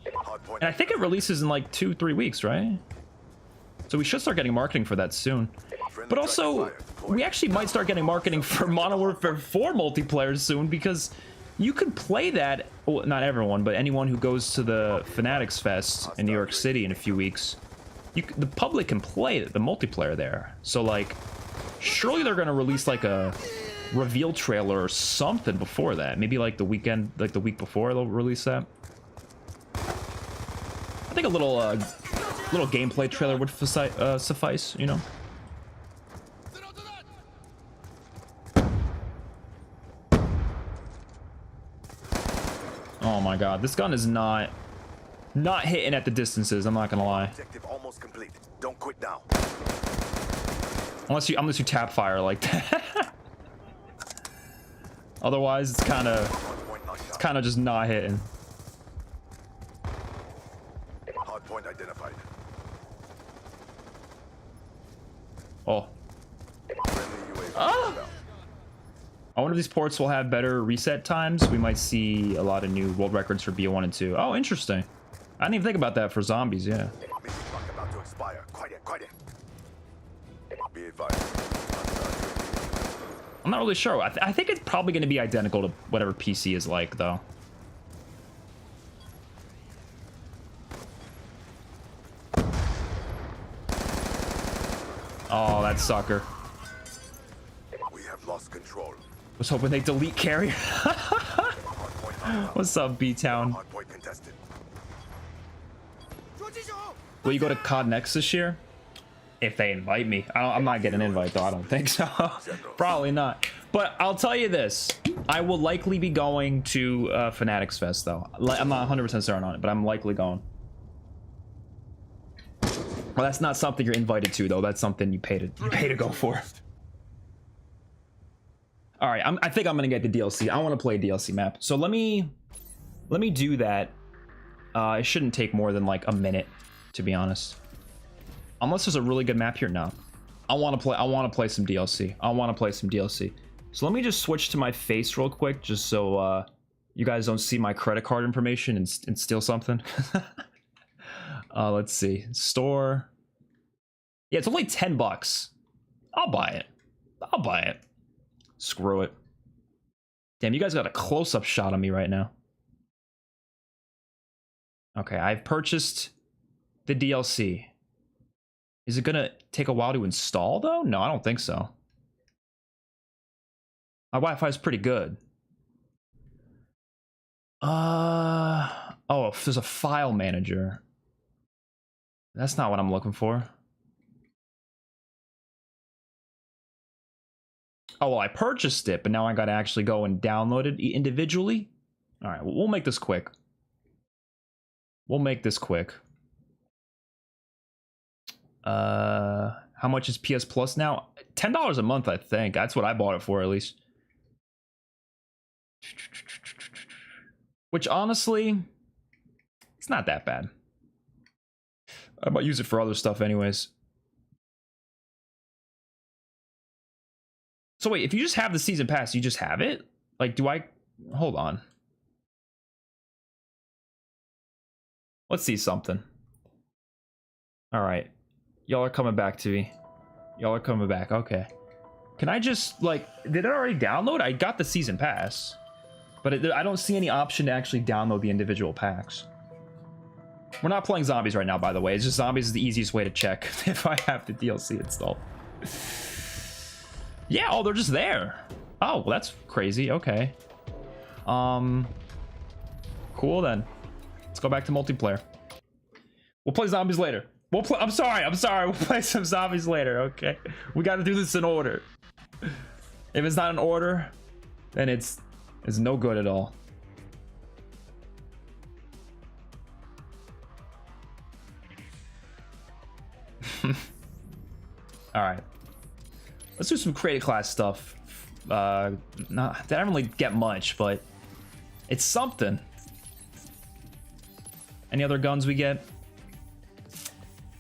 [SPEAKER 1] And I think it releases in, like, 2-3 weeks, right? So we should start getting marketing for that soon. But also, we actually might start getting marketing for Modern Warfare 4 multiplayer soon, because you could play that, well, not everyone, but anyone who goes to the Fanatics Fest in New York City in a few weeks, the public can play the multiplayer there. So, like, surely they're going to release, like, a reveal trailer or something before that. Maybe, like, the weekend, like, the week before they'll release that. I think a little gameplay trailer would suffice, you know? Oh my god, this gun is not hitting at the distances, I'm not gonna lie.
[SPEAKER 2] Objective almost complete. Don't quit now.
[SPEAKER 1] Unless you tap fire like that. Otherwise, it's kind of just not hitting.
[SPEAKER 2] Hard point identified.
[SPEAKER 1] Oh. Ah! I wonder if these ports will have better reset times. We might see a lot of new world records for BO1 and 2. Oh, interesting. I didn't even think about that for zombies, yeah.
[SPEAKER 2] About to expire. Quiet. Be advised.
[SPEAKER 1] I'm not really sure. I think it's probably going to be identical to whatever PC is like, though. Oh, that sucker.
[SPEAKER 2] We have lost control.
[SPEAKER 1] Was hoping they delete carrier. What's up, B-Town?
[SPEAKER 2] Hardpoint contested.
[SPEAKER 1] Will you go to COD Next this year? If they invite me. I'm not getting an invite though, I don't think so. Probably not. But I'll tell you this. I will likely be going to Fanatics Fest though. I'm not 100% certain on it, but I'm likely going. Well, that's not something you're invited to though. That's something you pay to go for. All right, I think I'm gonna get the DLC. I want to play a DLC map. So let me do that. It shouldn't take more than like a minute, to be honest. Unless there's a really good map here. No, I want to play some DLC. I want to play some DLC. So let me just switch to my face real quick, just so you guys don't see my credit card information and steal something. Let's see, store. Yeah, it's only $10. I'll buy it. I'll buy it. Screw it. Damn, you guys got a close-up shot of me right now. Okay, I've purchased the DLC. Is it gonna take a while to install though? No, I don't think so. My Wi-Fi is pretty good. Oh, there's a file manager. That's not what I'm looking for. Oh, well, I purchased it, but now I gotta actually go and download it individually. All right, we'll make this quick. We'll make this quick. How much is PS Plus now? $10 a month, I think. That's what I bought it for, at least. Which, honestly, it's not that bad. I might use it for other stuff anyways. So wait, if you just have the season pass, you just have it? Like, do I... Hold on. Let's see something. All right. Y'all are coming back to me. Y'all are coming back. Okay. Can I just, like... Did it already download? I got the season pass. But I don't see any option to actually download the individual packs. We're not playing zombies right now, by the way. It's just zombies is the easiest way to check if I have the DLC installed. Yeah, oh, they're just there. Oh, well, that's crazy. Okay. Cool then. Let's go back to multiplayer. We'll play zombies later. We'll play. I'm sorry. We'll play some zombies later. Okay. We got to do this in order. If it's not in order, then it's no good at all. All right. Let's do some creative class stuff. They don't really get much, but it's something. Any other guns we get?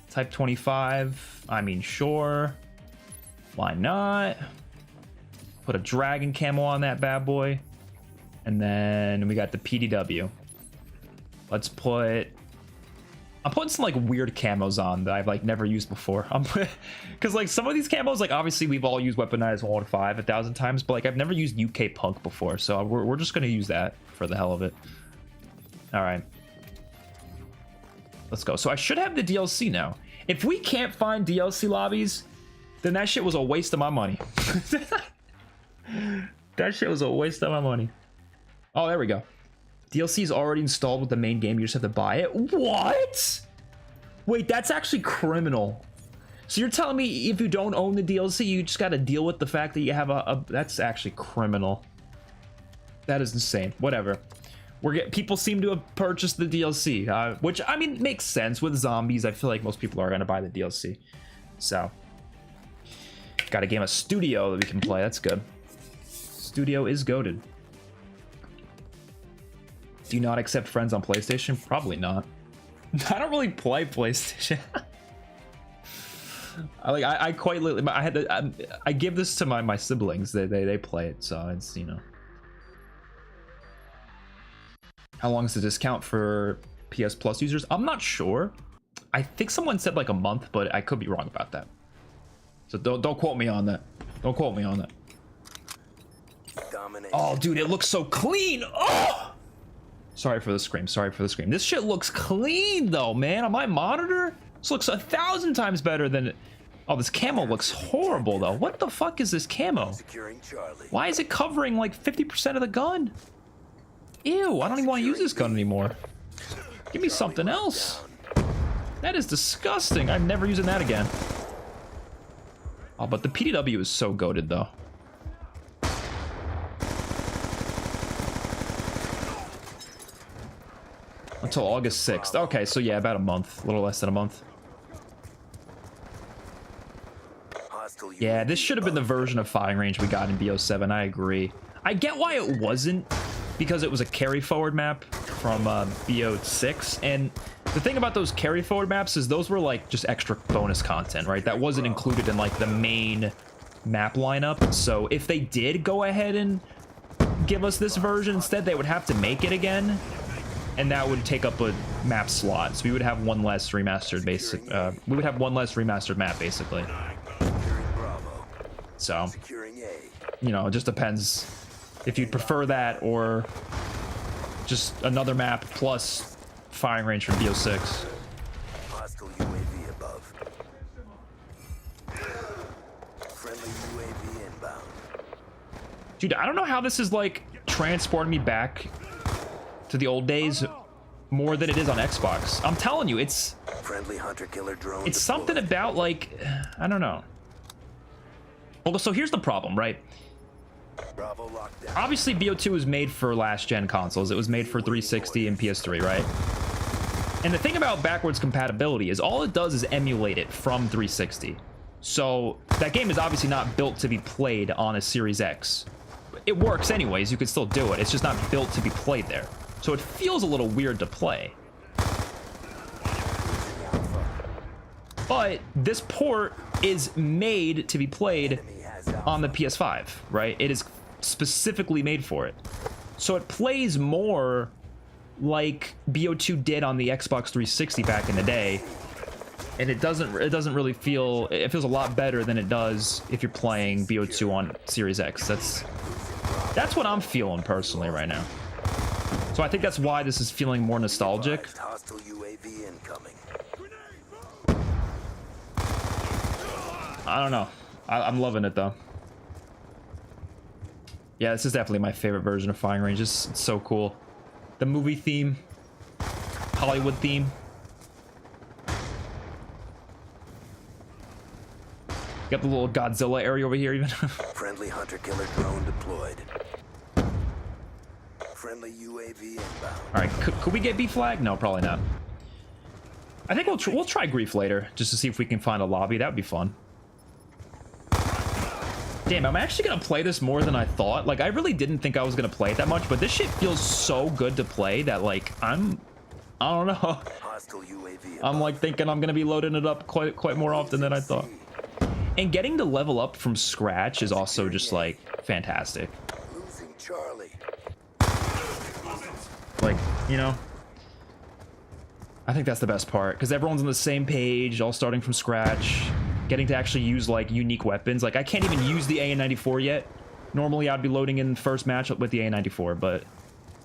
[SPEAKER 1] Type 25. I mean, sure. Why not? Put a dragon camo on that bad boy. And then we got the PDW. Let's put... I'm putting some like weird camos on that I've like never used before. Because like some of these camos, like obviously we've all used weaponized 1.5 1,000 times, but like I've never used UK punk before, so we're just gonna use that for the hell of it. All right, let's go. So I should have the DLC now. If we can't find DLC lobbies, then that shit was a waste of my money. That shit was a waste of my money. Oh, there we go. DLC is already installed with the main game. You just have to buy it. What? Wait, that's actually criminal. So you're telling me if you don't own the DLC, you just got to deal with the fact that you have a... That's actually criminal. That is insane. Whatever. People seem to have purchased the DLC, which, I mean, makes sense. With zombies, I feel like most people are going to buy the DLC. So, got a game of Studio that we can play. That's good. Studio is goated. Do you not accept friends on PlayStation? Probably not. I don't really play PlayStation. I quite literally, I give this to my siblings. They play it, so it's, you know. How long is the discount for PS Plus users? I'm not sure. I think someone said like a month, but I could be wrong about that. So don't quote me on that. Don't quote me on that. Oh, dude, it looks so clean. Oh! Sorry for the scream. Sorry for the scream. This shit looks clean though, man. On my monitor, this looks 1,000 times better than... Oh, this camo looks horrible, though. What the fuck is this camo?
[SPEAKER 2] Securing Charlie.
[SPEAKER 1] Why is it covering like 50% of the gun? Ew, I don't even want to use this gun anymore. Give me something else. That is disgusting. I'm never using that again. Oh, but the PDW is so goated, though. Until August 6th. Okay, so yeah, about a month. A little less than a month. Yeah, this should have been the version of firing range we got in BO7. I agree. I get why it wasn't, because it was a carry forward map from BO6. And the thing about those carry forward maps is those were like just extra bonus content, right? That wasn't included in like the main map lineup. So if they did go ahead and give us this version instead, they would have to make it again. And that would take up a map slot. So we would have one less remastered basic. We would have one less remastered map, basically. So, you know, it just depends if you'd prefer that or just another map plus firing range from BO6.
[SPEAKER 2] Hostile UAV above. Friendly UAV inbound.
[SPEAKER 1] Dude, I don't know how this is like transporting me back to the old days more than it is on Xbox. I'm telling you, it's
[SPEAKER 2] Friendly hunter killer drone.
[SPEAKER 1] it's something about like, I don't know. Well, so here's the problem, right?
[SPEAKER 2] Bravo lockdown.
[SPEAKER 1] Obviously, BO2 was made for last-gen consoles. It was made for 360 and PS3, right? And the thing about backwards compatibility is all it does is emulate it from 360. So that game is obviously not built to be played on a Series X. It works anyways. You could still do it. It's just not built to be played there. So it feels a little weird to play. But this port is made to be played on the PS5, right? It is specifically made for it. So it plays more like BO2 did on the Xbox 360 back in the day. And it doesn't really feel, it feels a lot better than it does if you're playing BO2 on Series X. That's what I'm feeling personally right now. So I think that's why this is feeling more nostalgic.
[SPEAKER 2] Hostile UAV incoming.
[SPEAKER 1] I don't know. I'm loving it though. Yeah, this is definitely my favorite version of firing range. It's so cool. The movie theme, Hollywood theme. Got the little Godzilla area over here even.
[SPEAKER 2] Friendly hunter killer drone deployed. Friendly UAV inbound.
[SPEAKER 1] All right, could we get B flag? No, probably not. I think we'll try grief later just to see if we can find a lobby. That would be fun. Damn, I'm actually gonna play this more than I thought. Like, I really didn't think I was gonna play it that much, but this shit feels so good to play that, like, I don't know.
[SPEAKER 2] Hostile UAV
[SPEAKER 1] I'm like thinking I'm gonna be loading it up quite more often than I thought. And getting to level up from scratch is also just like fantastic.
[SPEAKER 2] losing Charlie.
[SPEAKER 1] Like, you know, I think that's the best part because everyone's on the same page, all starting from scratch. Getting to actually use like unique weapons. Like I can't even use the AN-94 yet. Normally I'd be loading in the first match with the AN-94, but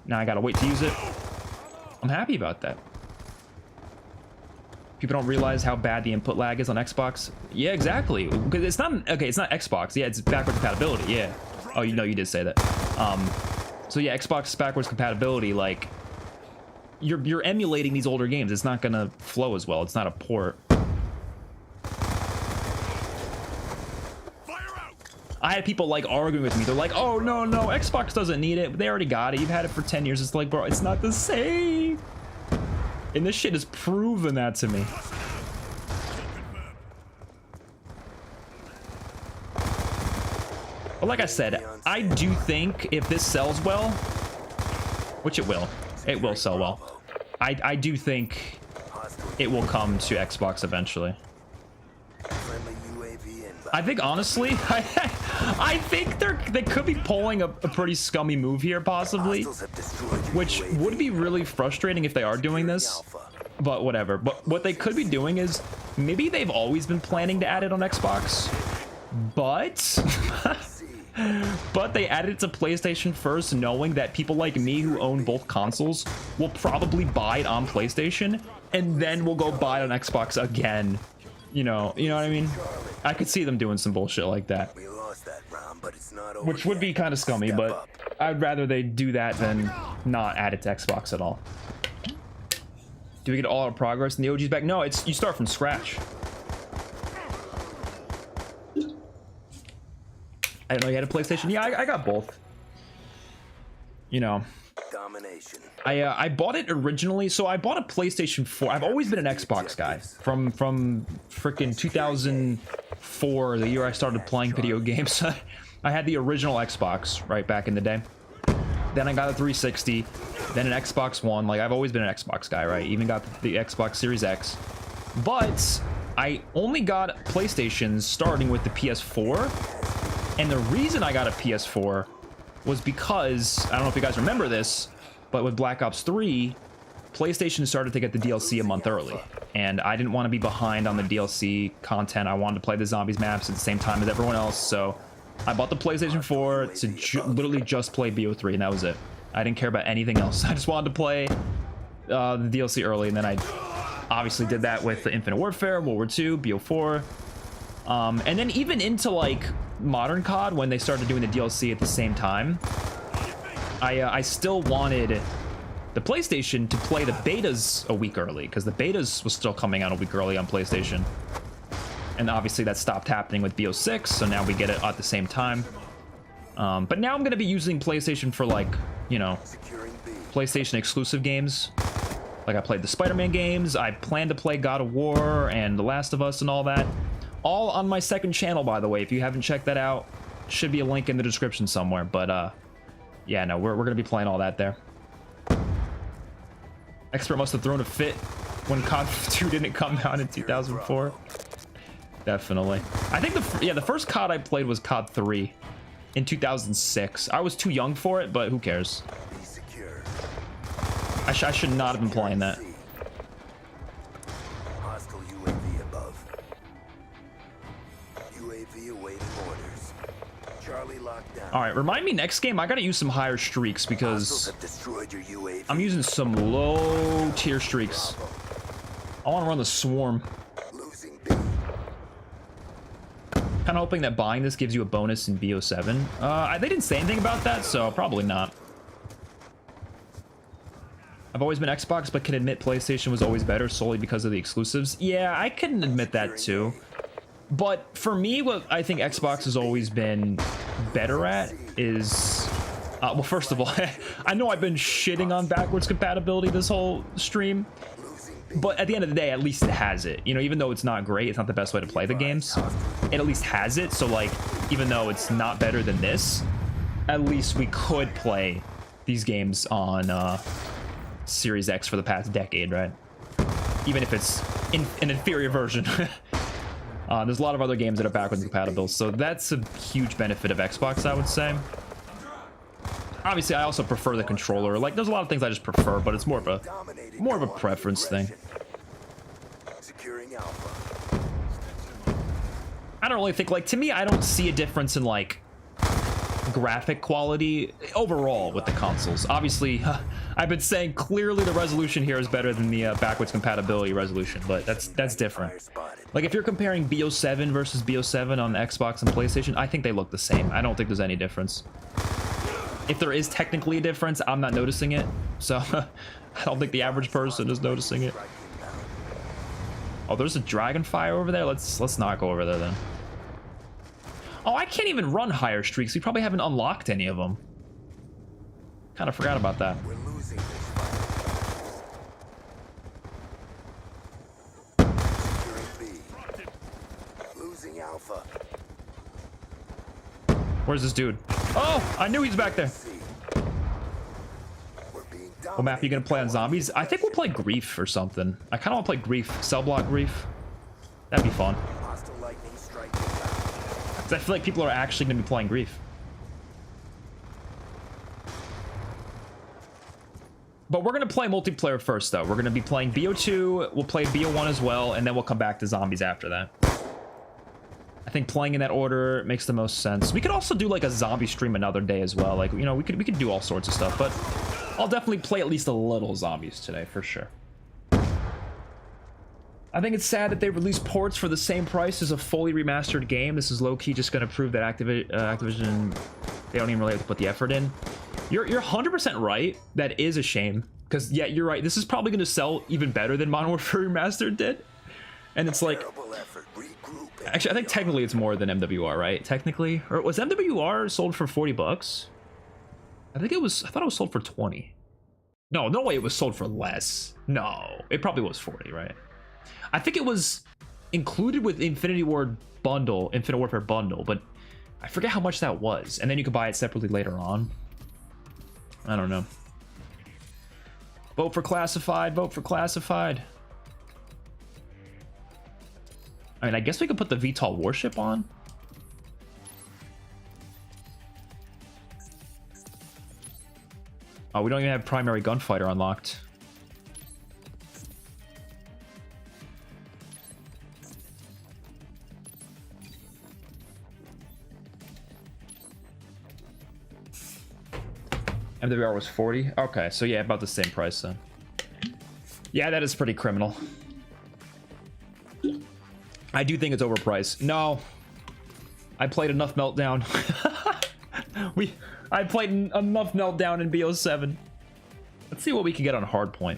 [SPEAKER 1] now I gotta wait to use it. I'm happy about that. People don't realize how bad the input lag is on Xbox. Yeah, exactly. Because it's not, okay, it's not Xbox. Yeah, it's backward compatibility. Yeah. Oh, you know, you did say that. So yeah, Xbox backwards compatibility, like you're emulating these older games. It's not gonna flow as well. It's not a port. I had people like arguing with me. They're like, oh, no, Xbox doesn't need it. They already got it. You've had it for 10 years. It's like, bro, it's not the same. And this shit has proven that to me. But like I said, I do think if this sells well, which it will sell well. I do think it will come to Xbox eventually. I think honestly, I think they could be pulling a pretty scummy move here, possibly, which would be really frustrating if they are doing this. But whatever. But what they could be doing is maybe they've always been planning to add it on Xbox, but but they added it to PlayStation first, knowing that people like me who own both consoles will probably buy it on PlayStation and then we'll go buy it on Xbox again you know what I mean? I could see them doing some bullshit like that,
[SPEAKER 4] We lost that round, but it's not over
[SPEAKER 1] which would
[SPEAKER 4] yet.
[SPEAKER 1] be kind of scummy,
[SPEAKER 4] Step
[SPEAKER 1] but
[SPEAKER 4] up.
[SPEAKER 1] I'd rather they do that than not add it to Xbox at all. Do we get all our progress and the OG's back? No, it's you start from scratch. I didn't know you had a PlayStation. Yeah, I got both. You know,
[SPEAKER 4] Domination.
[SPEAKER 1] I bought it originally, so I bought a PlayStation 4. I've always been an Xbox guy from freaking 2004, the year I started playing video games. I had the original Xbox right back in the day. Then I got a 360, then an Xbox One. Like, I've always been an Xbox guy, right? Even got the Xbox Series X. But I only got PlayStations starting with the PS4. And the reason I got a PS4 was because, I don't know if you guys remember this, but with Black Ops 3, PlayStation started to get the DLC a month early. And I didn't want to be behind on the DLC content. I wanted to play the zombies maps at the same time as everyone else, so I bought the PlayStation 4 to literally just play BO3, and that was it. I didn't care about anything else. I just wanted to play the DLC early, and then I obviously did that with the Infinite Warfare, World War II, BO4, and then even into like Modern COD when they started doing the DLC at the same time. I still wanted the PlayStation to play the betas a week early, because the betas was still coming out a week early on PlayStation. And obviously that stopped happening with BO6, so now we get it at the same time. But now I'm going to be using PlayStation for, like, you know,
[SPEAKER 4] Securing B.
[SPEAKER 1] PlayStation exclusive games. Like, I played the Spider-Man games, I plan to play God of War and The Last of Us and all that. All on my second channel, by the way. If you haven't checked that out, should be a link in the description somewhere. But, yeah, no, we're going to be playing all that there. Expert must have thrown a fit when COD 2 didn't come out in 2004. Definitely. I think the first COD I played was COD 3 in 2006. I was too young for it, but who cares?
[SPEAKER 4] Be secure.
[SPEAKER 1] I should not have been playing that.
[SPEAKER 4] C. Hostile UAV above. UAV awaiting orders. Charlie locked down.
[SPEAKER 1] All right, remind me next game. I gotta use some higher streaks
[SPEAKER 4] Hostiles
[SPEAKER 1] because
[SPEAKER 4] have destroyed your UAV.
[SPEAKER 1] I'm using some low tier streaks. I want to run the swarm.
[SPEAKER 4] Losing B.
[SPEAKER 1] Kind of hoping that buying this gives you a bonus in BO7. They didn't say anything about that, so probably not. I've always been Xbox, but can admit PlayStation was always better solely because of the exclusives. Yeah, I can admit that too. But for me, what I think Xbox has always been better at is... well, first of all, I know I've been shitting on backwards compatibility this whole stream. But at the end of the day, at least it has it. You know, even though it's not great, it's not the best way to play the games. It at least has it. So, like, even though it's not better than this, at least we could play these games on Series X for the past decade, right? Even if it's in an inferior version. There's a lot of other games that are backwards compatible. So that's a huge benefit of Xbox, I would say. Obviously, I also prefer the controller. Like, there's a lot of things I just prefer, but it's more of a preference thing.
[SPEAKER 4] Securing Alpha.
[SPEAKER 1] I don't really think, like, to me, I don't see a difference in, like, graphic quality overall with the consoles. Obviously, I've been saying clearly the resolution here is better than the backwards compatibility resolution, but that's different. Like, if you're comparing BO7 versus BO7 on the Xbox and PlayStation, I think they look the same. I don't think there's any difference. If there is technically a difference, I'm not noticing it. So, I don't think the average person is noticing it. Oh, there's a Dragonfire over there? Let's not go over there then. Oh, I can't even run higher streaks. We probably haven't unlocked any of them. Kind of forgot about that.
[SPEAKER 4] We're losing this fight. Securing B. Losing Alpha.
[SPEAKER 1] Where's this dude? Oh, I knew he's back there.
[SPEAKER 4] C. We're being
[SPEAKER 1] What map are you gonna play on zombies? I think we'll play Grief or something. I kind of want to play Grief, Cell Block Grief. That'd be fun.
[SPEAKER 4] Hostile lightning strike.
[SPEAKER 1] 'Cause I feel like people are actually gonna be playing Grief. But we're gonna play multiplayer first, though. We're gonna be playing BO2. We'll play BO1 as well, and then we'll come back to zombies after that. I think playing in that order makes the most sense. We could also do like a zombie stream another day as well. Like, you know, we could do all sorts of stuff, but I'll definitely play at least a little zombies today for sure. I think it's sad that they release ports for the same price as a fully remastered game. This is low-key just going to prove that Activision, they don't even really have to put the effort in. You're 100% right. That is a shame. Because, yeah, you're right. This is probably going to sell even better than Modern Warfare Remastered did. And it's like... Actually, I think technically it's more than MWR, right? Technically. Or was MWR sold for 40 bucks? I think it was... I thought it was sold for 20. No way it was sold for less. No. It probably was 40, right? I think it was included with Infinite Warfare bundle, but I forget how much that was. And then you could buy it separately later on. I don't know. Vote for classified. Vote for classified. I mean, I guess we could put the VTOL warship on. Oh, we don't even have primary gunfighter unlocked. MWR was 40. Okay, so yeah, about the same price then. Yeah, that is pretty criminal. I do think it's overpriced. No, I played enough Meltdown. I played enough Meltdown in BO7. Let's see what we can get on Hardpoint.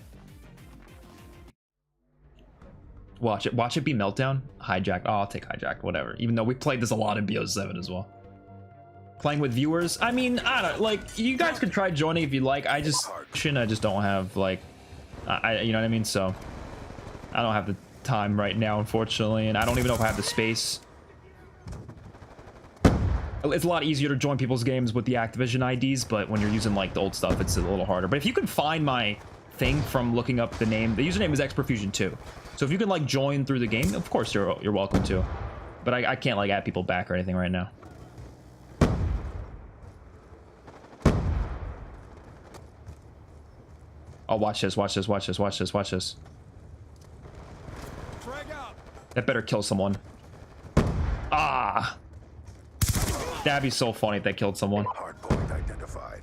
[SPEAKER 1] Watch it be Meltdown. Hijacked. Oh, I'll take Hijacked. Whatever. Even though we played this a lot in BO7 as well. Playing with viewers. I mean, I don't like. You guys could try joining if you like. I just don't have like, you know what I mean. So I don't have the time right now, unfortunately, and I don't even know if I have the space. It's a lot easier to join people's games with the Activision IDs, but when you're using like the old stuff, it's a little harder. But if you can find my thing from looking up the name, the username is XpertFusion 2. So if you can like join through the game, of course you're welcome to. But I can't like add people back or anything right now. Oh, watch this, watch this, watch this, watch this, watch this. That better kill someone. Ah! That'd be so funny if that killed someone.
[SPEAKER 4] Hardpoint identified.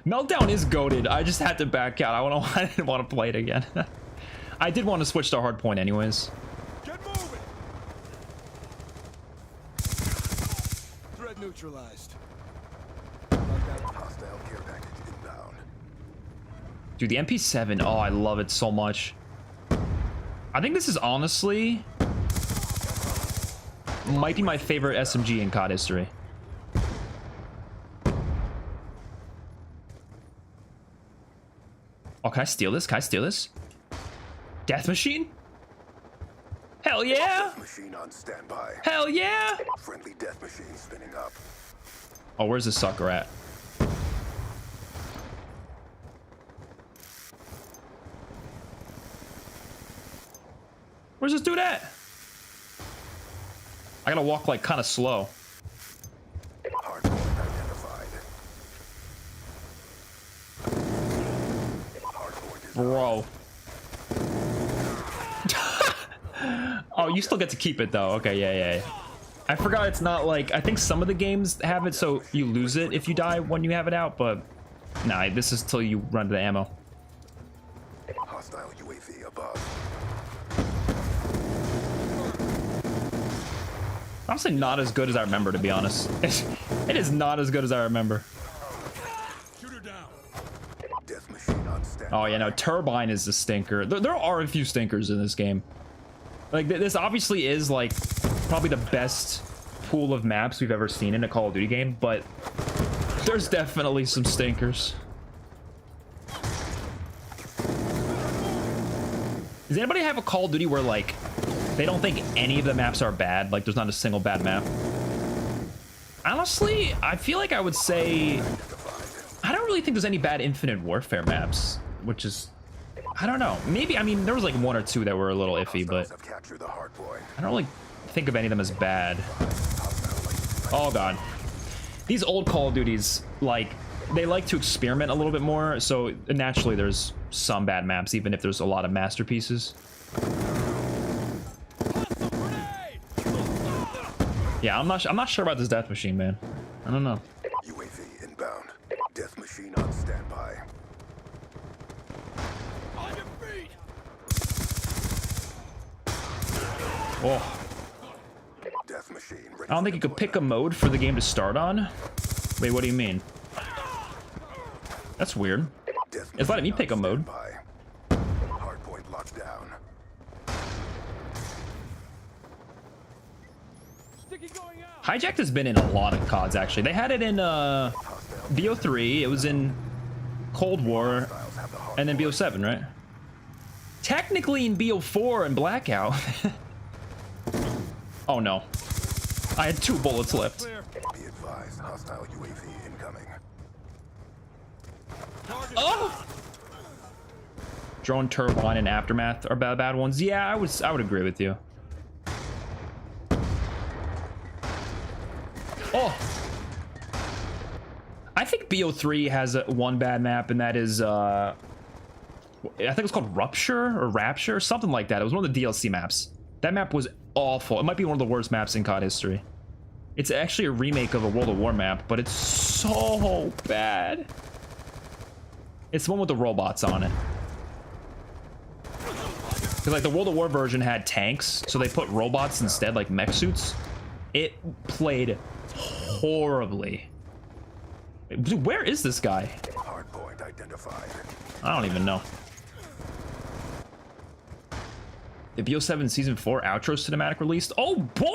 [SPEAKER 1] Meltdown is goated. I just had to back out. I didn't want to play it again. I did want to switch to Hardpoint anyways.
[SPEAKER 3] Get moving. Threat neutralized.
[SPEAKER 4] Hostile care package inbound.
[SPEAKER 1] Dude, the MP7. Oh, I love it so much. I think this is honestly might be my favorite SMG in COD history. Oh, can I steal this? Can I steal this? Death Machine? Hell yeah!
[SPEAKER 4] Death machine on standby.
[SPEAKER 1] Hell yeah!
[SPEAKER 4] Friendly death machine spinning up.
[SPEAKER 1] Oh, where's this sucker at? Where's this dude at? I gotta walk like kind of slow.
[SPEAKER 4] Hardpoint identified. Hardpoint is
[SPEAKER 1] Bro. Oh, you still get to keep it though. Okay, yeah. I forgot it's not like, I think some of the games have it so you lose it if you die when you have it out, but nah, this is till you run to the ammo.
[SPEAKER 4] hostile UAV above.
[SPEAKER 1] Honestly, not as good as I remember, to be honest. It is not as good as I remember.
[SPEAKER 3] Shoot her down.
[SPEAKER 4] Death machine on standby.
[SPEAKER 1] Oh, yeah, no, Turbine is the stinker. There are a few stinkers in this game. Like, this obviously is, like, probably the best pool of maps we've ever seen in a Call of Duty game, but there's definitely some stinkers. Does anybody have a Call of Duty where, like, they don't think any of the maps are bad? Like, there's not a single bad map? Honestly, I feel like I would say... I don't really think there's any bad Infinite Warfare maps, which is... I don't know. Maybe, I mean, there was like one or two that were a little iffy, but... I don't really think of any of them as bad. Oh, God. These old Call of Duties, like, they like to experiment a little bit more, so naturally there's some bad maps, even if there's a lot of masterpieces. Yeah, I'm not sure about this Death Machine, man. I don't know.
[SPEAKER 4] UAV inbound. Death machine on standby.
[SPEAKER 3] On your feet.
[SPEAKER 1] Oh,
[SPEAKER 2] Death machine ready
[SPEAKER 1] I don't
[SPEAKER 2] for
[SPEAKER 1] think you could pick a
[SPEAKER 2] deployment.
[SPEAKER 1] mode for the game to start on. Wait, what do you mean? That's weird.
[SPEAKER 2] Death
[SPEAKER 1] It's letting me
[SPEAKER 2] machine
[SPEAKER 1] pick a
[SPEAKER 2] on
[SPEAKER 1] mode.
[SPEAKER 2] standby. Hardpoint locked down.
[SPEAKER 3] Sticky going out.
[SPEAKER 1] Hijacked has been in a lot of CODs, actually. They had it in BO3, it was in Cold War,
[SPEAKER 2] Styles have the hard
[SPEAKER 1] and then
[SPEAKER 2] point.
[SPEAKER 1] BO7, right? Technically in BO4 and Blackout. Oh no. I had 2 bullets left.
[SPEAKER 3] Clear.
[SPEAKER 2] Be advised, hostile UAV incoming.
[SPEAKER 1] Oh! Drone Turbine and Aftermath are bad ones. Yeah, I would agree with you. Oh! I think BO3 has one bad map, and that is, I think it's called Rupture or Rapture, something like that. It was one of the DLC maps. That map was awful. It might be one of the worst maps in COD history. It's actually a remake of a World of War map, but it's so bad. It's the one with the robots on it. Because like the World of War version had tanks, so they put robots instead, like mech suits. It played horribly. Dude, where is this guy?
[SPEAKER 2] Hardpoint identified.
[SPEAKER 1] I don't even know. The BO7 Season 4 outro cinematic released. Oh boy!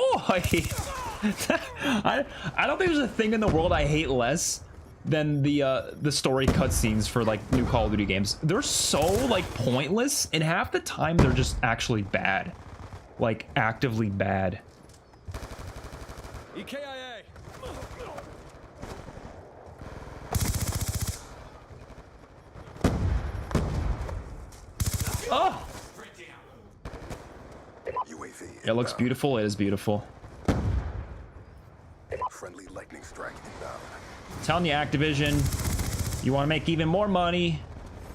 [SPEAKER 1] I don't think there's a thing in the world I hate less than the story cutscenes for like new Call of Duty games. They're so like pointless, and half the time they're just actually bad. Like actively bad.
[SPEAKER 3] EKIA.
[SPEAKER 1] Oh!
[SPEAKER 2] UAV.
[SPEAKER 1] It looks
[SPEAKER 2] inbound.
[SPEAKER 1] beautiful. It is beautiful.
[SPEAKER 2] Friendly lightning strike inbound.
[SPEAKER 1] Telling you, Activision, you want to make even more money,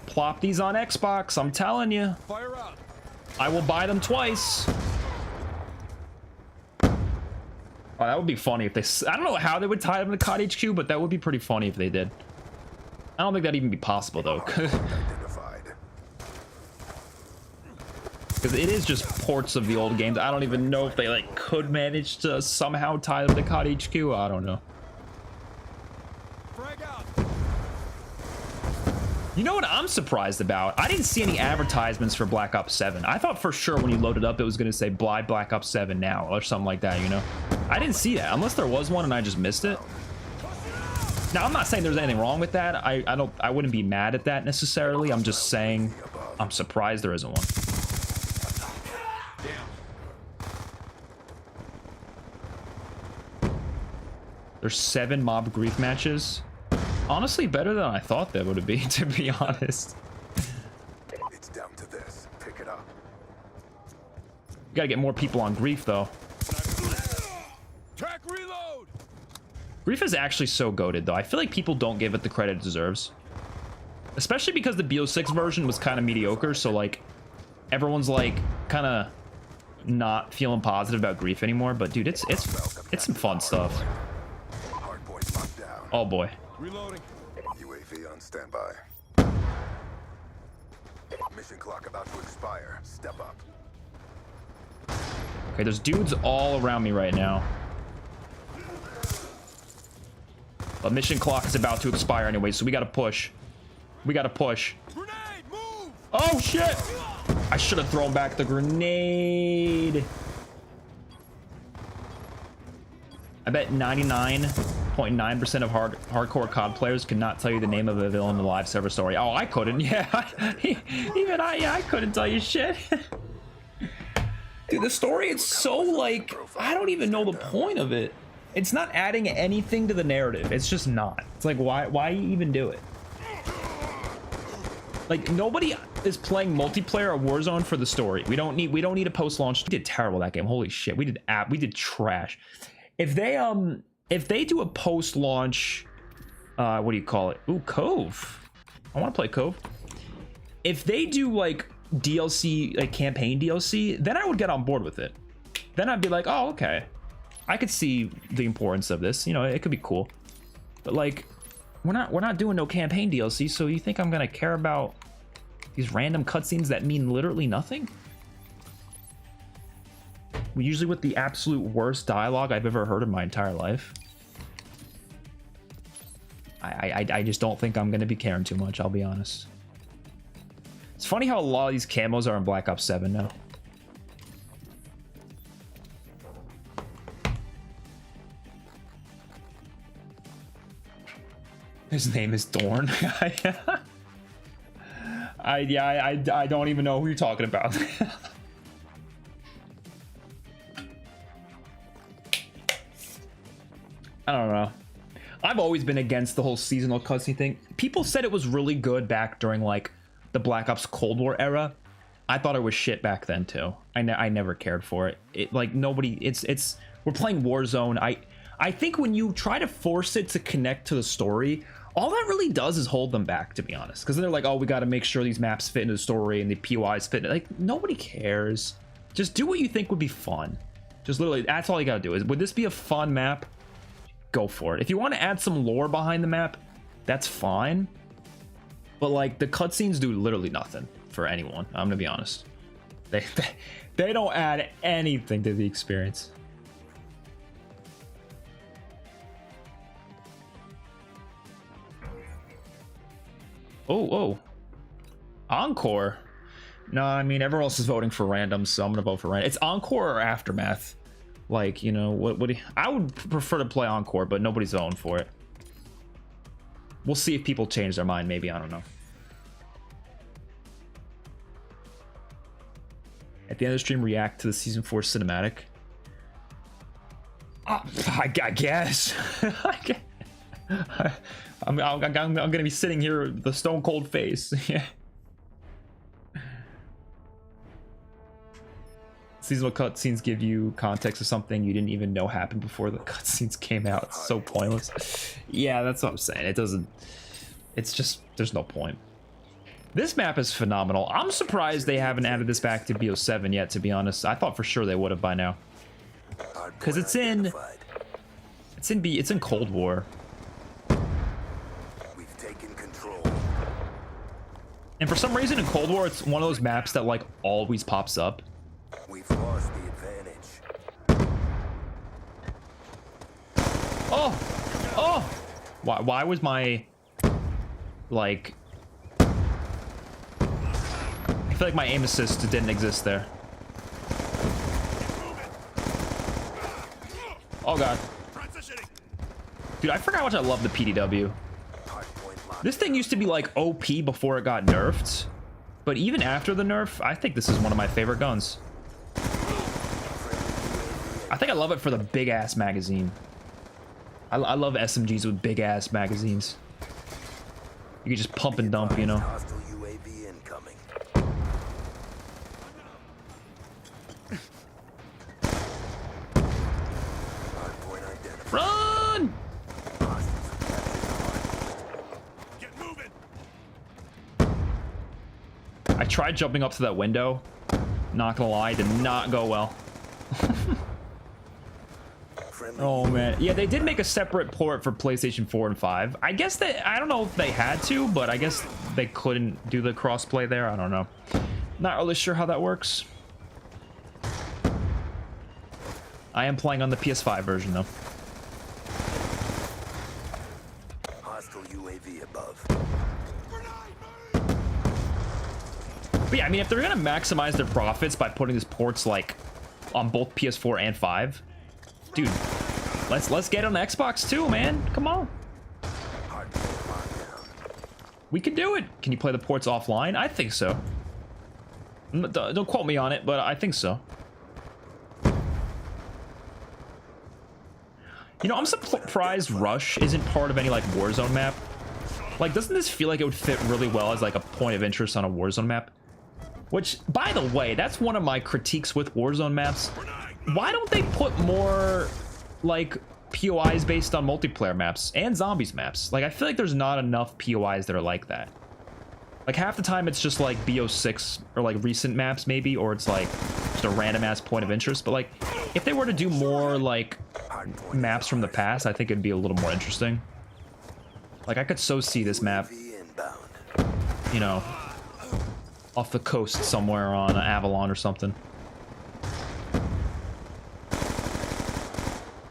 [SPEAKER 1] plop these on Xbox. I'm telling you,
[SPEAKER 3] Fire up.
[SPEAKER 1] I will buy them twice. Oh, that would be funny if they... I don't know how they would tie them to COD HQ, but that would be pretty funny if they did. I don't think that'd even be possible, though.
[SPEAKER 2] Identified.
[SPEAKER 1] Because it is just ports of the old games. I don't even know if they, like, could manage to somehow tie them to COD HQ. I don't know.
[SPEAKER 3] Frag out.
[SPEAKER 1] You know what I'm surprised about? I didn't see any advertisements for Black Ops 7. I thought for sure when you loaded up, it was going to say buy Black Ops 7 now or something like that, you know? I didn't see that, unless there was one and I just missed it. Now, I'm not saying there's anything wrong with that. I wouldn't be mad at that necessarily. I'm just saying I'm surprised there isn't one. There's 7 mob grief matches. Honestly, better than I thought that would be, to be honest.
[SPEAKER 2] It's down to this. Pick it up.
[SPEAKER 1] You gotta get more people on grief, though.
[SPEAKER 3] Track reload.
[SPEAKER 1] Grief is actually so goated, though. I feel like people don't give it the credit it deserves. Especially because the BO6 version was kind of mediocre, so, like, everyone's, like, kind of not feeling positive about grief anymore. But, dude, it's some fun stuff.
[SPEAKER 2] Hardpoint locked down.
[SPEAKER 1] Oh, boy.
[SPEAKER 3] Reloading.
[SPEAKER 2] UAV on standby. Mission clock about to expire. Step up.
[SPEAKER 1] Okay, there's dudes all around me right now. But mission clock is about to expire anyway, so we gotta push. We gotta push.
[SPEAKER 3] Grenade. Move.
[SPEAKER 1] Oh, shit! I should have thrown back the grenade. I bet 99.9% of hardcore COD players could not tell you the name of a villain in the live server story. Oh, I couldn't. Yeah, even I couldn't tell you shit. Dude, the story, it's so, like, I don't even know the point of it. It's not adding anything to the narrative. It's just not. It's like, why even do it? Like, nobody is playing multiplayer or Warzone for the story. We don't need a post-launch. We did terrible that game. Holy shit. We did trash. If they do a post-launch, what do you call it? Ooh, Cove. I want to play Cove. If they do like DLC, like campaign DLC, then I would get on board with it. Then I'd be like, oh, okay. I could see the importance of this. You know, it could be cool. But like, we're not doing no campaign DLC, so you think I'm gonna care about these random cutscenes that mean literally nothing? usually with the absolute worst dialogue I've ever heard in my entire life. I just don't think I'm gonna be caring too much, I'll be honest. It's funny how a lot of these camos are in Black Ops 7 now. His name is Dorn. I don't even know who you're talking about. I don't know. I've always been against the whole seasonal cutscene thing. People said it was really good back during like the Black Ops Cold War era. I thought it was shit back then too. I never cared for it. It like nobody. It's we're playing Warzone. I think when you try to force it to connect to the story, all that really does is hold them back, to be honest. Because they're like, oh, we got to make sure these maps fit into the story and the POIs fit. Like nobody cares. Just do what you think would be fun. Just literally, that's all you gotta do. Is would this be a fun map? Go for it. If you want to add some lore behind the map, that's fine. But like the cutscenes do literally nothing for anyone. I'm gonna be honest. They don't add anything to the experience. Oh, Encore. No, I mean everyone else is voting for random, so I'm gonna vote for random. It's Encore or Aftermath. Like, you know, what do you, I would prefer to play Encore, but nobody's voting for it. We'll see if people change their mind, maybe, I don't know. At the end of the stream, react to the Season 4 cinematic. I guess. I'm gonna be sitting here with the stone cold face. Yeah. Seasonal cutscenes give you context of something you didn't even know happened before the cutscenes came out. It's so pointless. Yeah, that's what I'm saying. It doesn't. It's just there's no point. This map is phenomenal. I'm surprised they haven't added this back to BO7 yet. To be honest, I thought for sure they would have by now. Because it's in Cold War.
[SPEAKER 4] We've taken control.
[SPEAKER 1] And for some reason in Cold War, it's one of those maps that like always pops up.
[SPEAKER 4] We've lost the advantage.
[SPEAKER 1] Oh! Why was my like? I feel like my aim assist didn't exist there. Oh god. Dude, I forgot how much I love the PDW. This thing used to be like OP before it got nerfed, but even after the nerf, I think this is one of my favorite guns. I think I love it for the big ass magazine. I love SMGs with big ass magazines. You can just pump and dump, you know.
[SPEAKER 4] Hostile UAV incoming. Hardpoint identified.
[SPEAKER 1] Run!
[SPEAKER 3] Get moving.
[SPEAKER 1] I tried jumping up to that window. Not gonna lie, did not go well. Oh man, yeah, they did make a separate port for PlayStation 4 and 5. I guess I don't know if they had to, but I guess they couldn't do the crossplay there. I don't know. Not really sure how that works. I am playing on the PS5 version though.
[SPEAKER 4] Hostile UAV above.
[SPEAKER 1] But yeah, I mean, if they're gonna maximize their profits by putting these ports like on both PS4 and 5, dude, let's get on the Xbox too, man. Come on. We can do it. Can you play the ports offline? I think so. Don't quote me on it, but I think so. You know, I'm surprised Rush isn't part of any like Warzone map. Like, doesn't this feel like it would fit really well as like a point of interest on a Warzone map? Which, by the way, that's one of my critiques with Warzone maps. Why don't they put more like POIs based on multiplayer maps and zombies maps? Like, I feel like there's not enough POIs that are like that. Like half the time it's just like BO6 or like recent maps maybe, or it's like just a random ass point of interest. But like if they were to do more like maps from the past, I think it'd be a little more interesting. Like I could so see this map, you know, off the coast somewhere on Avalon or something.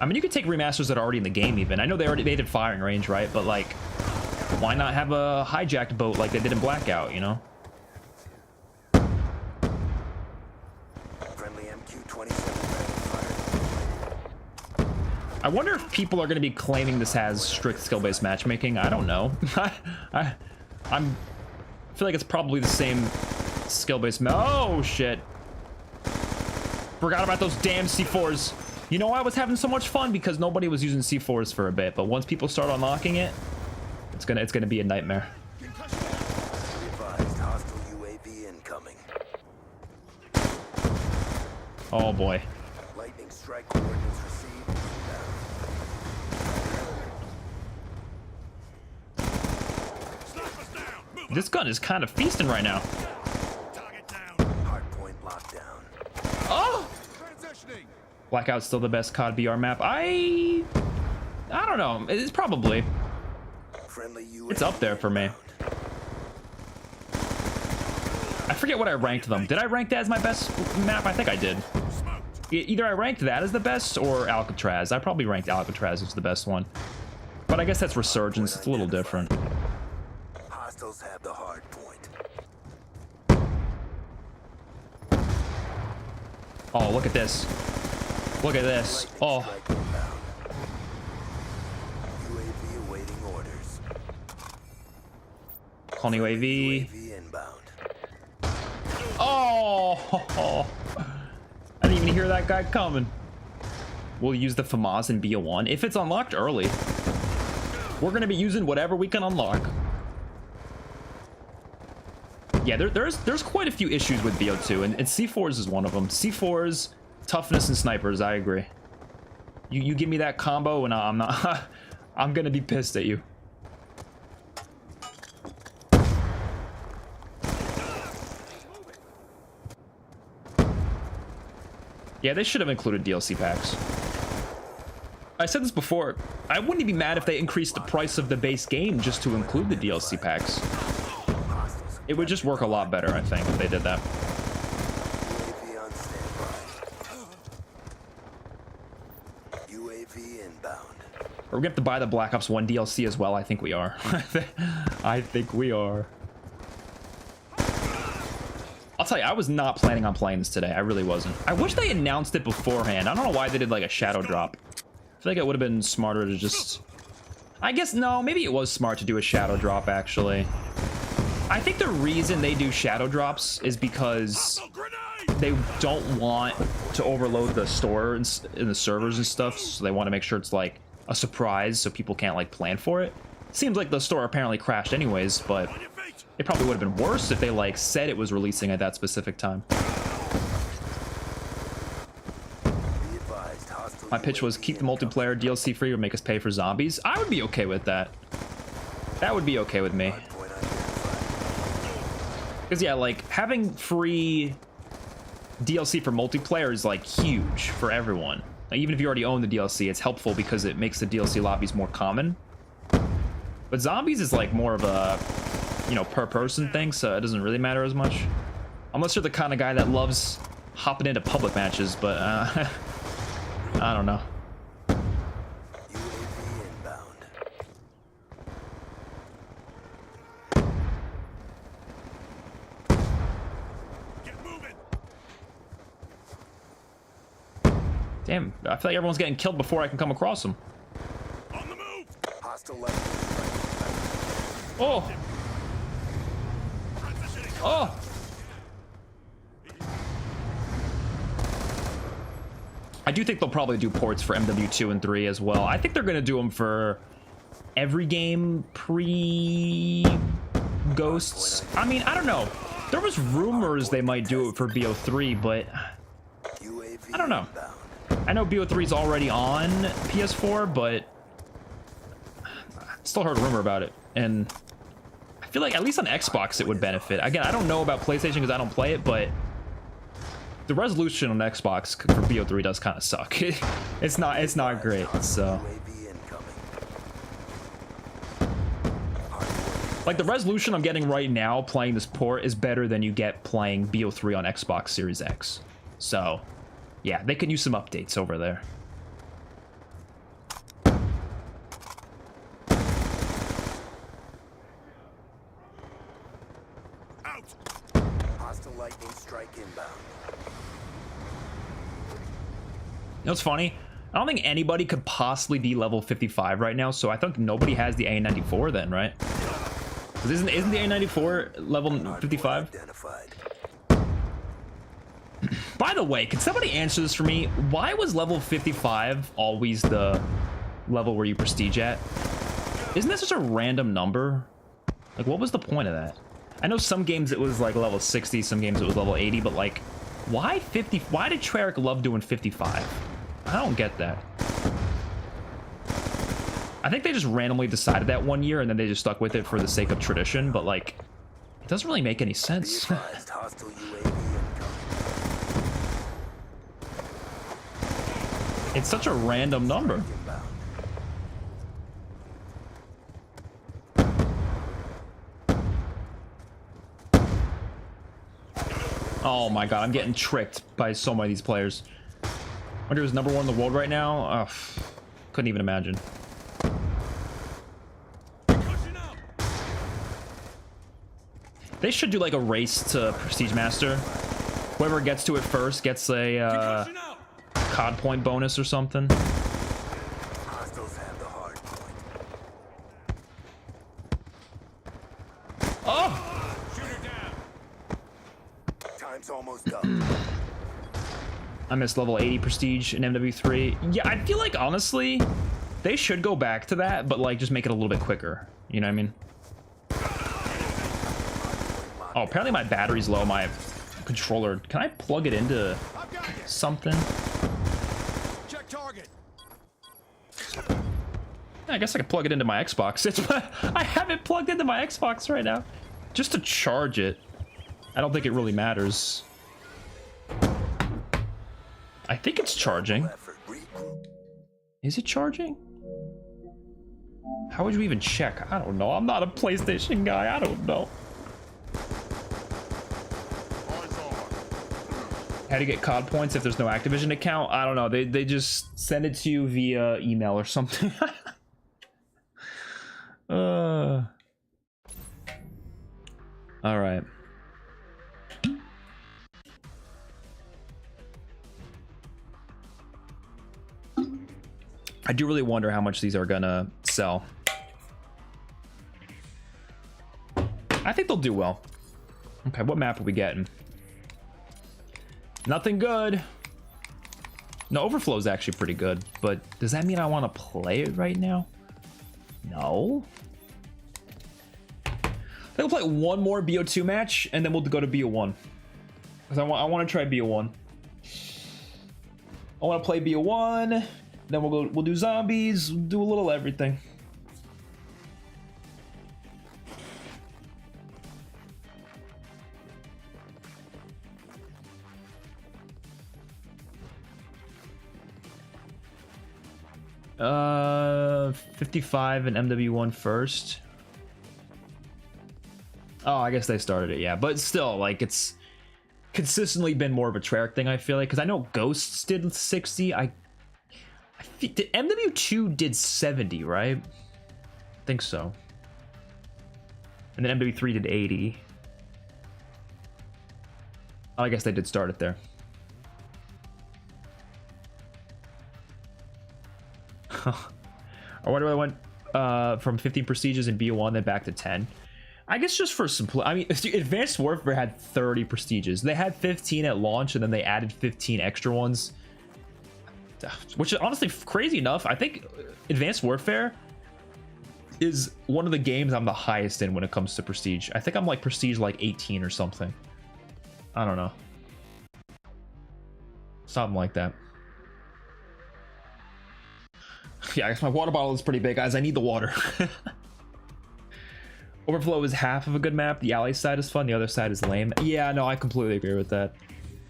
[SPEAKER 1] I mean, you could take remasters that are already in the game even. I know they did firing range, right? But like, why not have a hijacked boat like they did in Blackout, you know?
[SPEAKER 4] Friendly MQ-27 fired.
[SPEAKER 1] I wonder if people are going to be claiming this has strict skill-based matchmaking. I don't know. I feel like it's probably the same skill-based. Oh shit! Forgot about those damn C4s. You know, I was having so much fun because nobody was using C4s for a bit, but once people start unlocking it, it's gonna be a nightmare.
[SPEAKER 4] Advised, hostile UAV incoming.
[SPEAKER 1] Oh boy.
[SPEAKER 4] Lightning strike coordinates received.
[SPEAKER 3] Snipers down. Move
[SPEAKER 1] This gun is kind of feasting right now.
[SPEAKER 3] up. Target down.
[SPEAKER 4] Hardpoint lockdown.
[SPEAKER 1] Oh!
[SPEAKER 3] Transitioning.
[SPEAKER 1] Blackout's still the best COD BR map. I don't know. It's probably.
[SPEAKER 4] Friendly UAV.
[SPEAKER 1] It's up there for me. I forget what I ranked them. Did I rank that as my best map? I think I did.
[SPEAKER 3] Smoked.
[SPEAKER 1] Either I ranked that as the best or Alcatraz. I probably ranked Alcatraz as the best one. But I guess that's Resurgence. It's a little different.
[SPEAKER 4] Hostiles have the hard point.
[SPEAKER 1] Oh, look at this. Look at this. Oh,
[SPEAKER 4] Strike inbound. UAV awaiting orders.
[SPEAKER 1] call new UAV.
[SPEAKER 4] UAV inbound.
[SPEAKER 1] Oh, I didn't even hear that guy coming. We'll use the FAMAS in BO1 if it's unlocked early. We're gonna be using whatever we can unlock. Yeah, there's quite a few issues with BO2, and C4s is one of them. C4s, toughness, and snipers. I agree. You give me that combo, and I'm not. I'm gonna be pissed at you. Yeah, they should have included DLC packs. I said this before. I wouldn't be mad if they increased the price of the base game just to include the DLC packs. It would just work a lot better, I think, if they did that.
[SPEAKER 4] UAV on standby. UAV inbound.
[SPEAKER 1] We're gonna have to buy the Black Ops 1 DLC as well. I think we are. I think we are. I'll tell you, I was not planning on playing this today. I really wasn't. I wish they announced it beforehand. I don't know why they did like a shadow drop. I feel like it would have been smarter to just... I guess, no, maybe it was smart to do a shadow drop, actually. I think the reason they do shadow drops is because
[SPEAKER 3] Oh, grenade.
[SPEAKER 1] they don't want to overload the store and the servers and stuff, so they want to make sure it's like a surprise so people can't like plan for it. Seems like the store apparently crashed anyways, but
[SPEAKER 3] On your feet.
[SPEAKER 1] it probably would have been worse if they like said it was releasing at that specific time.
[SPEAKER 4] Be advised, hostile
[SPEAKER 1] My pitch was
[SPEAKER 4] UAV
[SPEAKER 1] keep the multiplayer DLC free or make us pay for zombies. I would be okay with that. That would be okay with me.
[SPEAKER 4] Point identified.
[SPEAKER 1] Because yeah, like having free DLC for multiplayer is like huge for everyone. Like, even if you already own the DLC, it's helpful because it makes the DLC lobbies more common. But zombies is like more of a, you know, per person thing, so it doesn't really matter as much. Unless you're the kind of guy that loves hopping into public matches, but I don't know.
[SPEAKER 4] UAV inbound.
[SPEAKER 3] Get moving.
[SPEAKER 1] Damn, I feel like everyone's getting killed before I can come across them.
[SPEAKER 3] On the move.
[SPEAKER 4] Hostile lightning strike inbound.
[SPEAKER 1] Oh,
[SPEAKER 3] Transitioning.
[SPEAKER 1] oh. I do think they'll probably do ports for MW2 and 3 as well. I think they're going to do them for every game pre-Ghosts. I mean, I don't know. There was rumors they might do it for BO3, but
[SPEAKER 4] UAV
[SPEAKER 1] I don't know.
[SPEAKER 4] inbound.
[SPEAKER 1] I know BO3 is already on PS4, but I still heard a rumor about it. And I feel like at least on Xbox it would benefit. Again, I don't know about PlayStation because I don't play it, but the resolution on Xbox for BO3 does kind of suck. It's not great. So
[SPEAKER 4] UAV incoming.
[SPEAKER 1] like the resolution I'm getting right now playing this port is better than you get playing BO3 on Xbox Series X. So yeah, they can use some updates over there.
[SPEAKER 4] Hostile lightning strike inbound.
[SPEAKER 1] You know what's funny? I don't think anybody could possibly be level 55 right now, so I think nobody has the A94 then, right? 'Cause isn't the A94 level 55?
[SPEAKER 4] Identified.
[SPEAKER 1] By the way, can somebody answer this for me? Why was level 55 always the level where you prestige at? Isn't that such a random number? Like, what was the point of that? I know some games it was like level 60, some games it was level 80, but like, why 50? Why did Treyarch love doing 55? I don't get that. I think they just randomly decided that one year and then they just stuck with it for the sake of tradition, but like, it doesn't really make any sense.
[SPEAKER 4] Be advised, hostile UAV incoming.
[SPEAKER 1] It's such a random number.
[SPEAKER 4] Inbound.
[SPEAKER 1] Oh my god, I'm getting tricked by so many of these players. I wonder who's number 1 in the world right now? Ugh, couldn't even imagine.
[SPEAKER 3] Pushing up.
[SPEAKER 1] They should do like a race to Prestige Master. Whoever gets to it first gets a
[SPEAKER 3] Pushing up.
[SPEAKER 1] COD point bonus or something.
[SPEAKER 4] Hostiles have the hard point.
[SPEAKER 1] Oh!
[SPEAKER 3] Shoot her down.
[SPEAKER 4] Time's almost up.
[SPEAKER 1] I missed level 80 Prestige in MW3. Yeah, I feel like honestly, they should go back to that, but like just make it a little bit quicker. You know what I mean? Oh, apparently my battery's low. My controller. Can I plug it into
[SPEAKER 3] I've got you.
[SPEAKER 1] something?
[SPEAKER 3] Check target.
[SPEAKER 1] I guess I could plug it into my Xbox. I have it plugged into my Xbox right now. Just to charge it. I don't think it really matters. I think it's charging.
[SPEAKER 4] Effort. Regroup.
[SPEAKER 1] Is it charging? How would you even check? I don't know. I'm not a PlayStation guy. I don't know.
[SPEAKER 3] Eyes on.
[SPEAKER 1] How do you get COD points if there's no Activision account? I don't know. They just send it to you via email or something. All right. I do really wonder how much these are gonna sell. I think they'll do well. Okay, what map are we getting? Nothing good. No, Overflow is actually pretty good, but does that mean I want to play it right now? No. I think we'll play one more BO2 match, and then we'll go to BO1. Because I want to try BO1. I want to play BO1. Then we'll do zombies, do a little everything. Uh, 55 and MW1 first. Oh, I guess they started it, yeah. But still, like, it's consistently been more of a Treyarch thing, I feel like. Because I know Ghosts did 60. Did MW2 did 70, right? I think so. And then MW3 did 80. Oh, I guess they did start it there. Or why do I went from 15 prestiges in BO1 then back to 10? I guess just for simplicity. I mean, Advanced Warfare had 30 prestiges. They had 15 at launch, and then they added 15 extra ones. Which is honestly crazy enough. I think Advanced Warfare is one of the games I'm the highest in when it comes to prestige. I think I'm like prestige like 18 or something. I don't know. Something like that. Yeah, I guess my water bottle is pretty big, guys. I need the water. Overflow is half of a good map. The alley side is fun. The other side is lame. Yeah, no, I completely agree with that.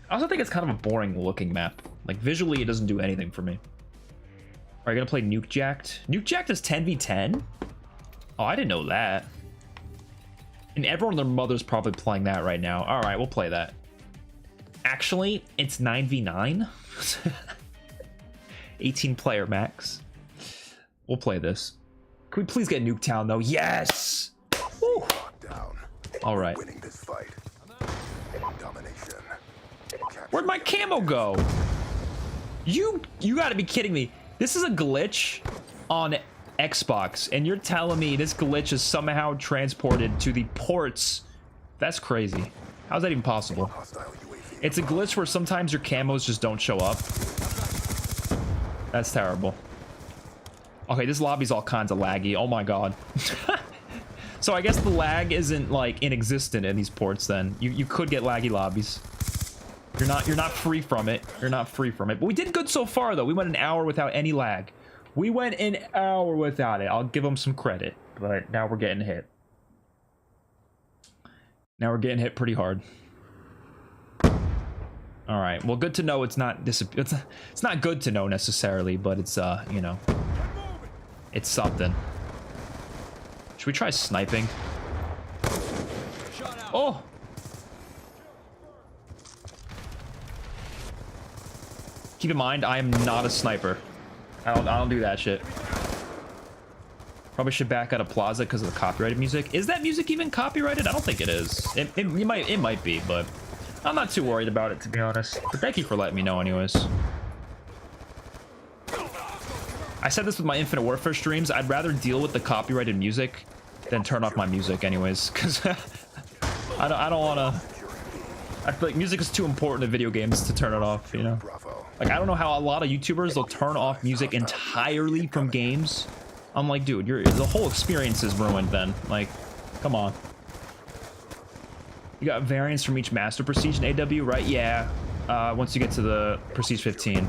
[SPEAKER 1] I also think it's kind of a boring looking map. Like, visually, it doesn't do anything for me. Are you gonna play Nuke Jacked? Nuke Jacked is 10v10? Oh, I didn't know that. And everyone and their mother's probably playing that right now. All right, we'll play that. Actually, it's 9v9. 18 player max. We'll play this. Can we please get Nuketown, though? Yes! Woo!
[SPEAKER 4] Down.
[SPEAKER 1] All right.
[SPEAKER 4] Winning this fight. Dumb
[SPEAKER 1] Where'd my camo go? You gotta be kidding me. This is a glitch on Xbox, and you're telling me this glitch is somehow transported to the ports? That's crazy. How's that even possible? It's a glitch where sometimes your camos just don't show up. That's terrible. Okay, this lobby's all kinds of laggy. Oh my god. So I guess the lag isn't like inexistent in these ports then. You could get laggy lobbies. You're not free from it. You're not free from it. But we did good so far though. We went an hour without any lag. We went an hour without it. I'll give them some credit. But now we're getting hit. Now we're getting hit pretty hard. All right. Well, good to know it's not it's not good to know necessarily, but it's you know, it's something. Should we try sniping? Oh. Keep in mind, I am not a sniper. I don't do that shit. Probably should back out of Plaza because of the copyrighted music. Is that music even copyrighted? I don't think it is. It might be, but I'm not too worried about it, to be honest. But thank you for letting me know anyways. I said this with my Infinite Warfare streams. I'd rather deal with the copyrighted music than turn off my music anyways, because I don't want to. I feel like music is too important to video games to turn it off, you know? Like, I don't know how a lot of YouTubers, they'll turn off music entirely from games. I'm like, dude, the whole experience is ruined then. Like, come on. You got variants from each master prestige in AW, right? Yeah. Once you get to the prestige 15.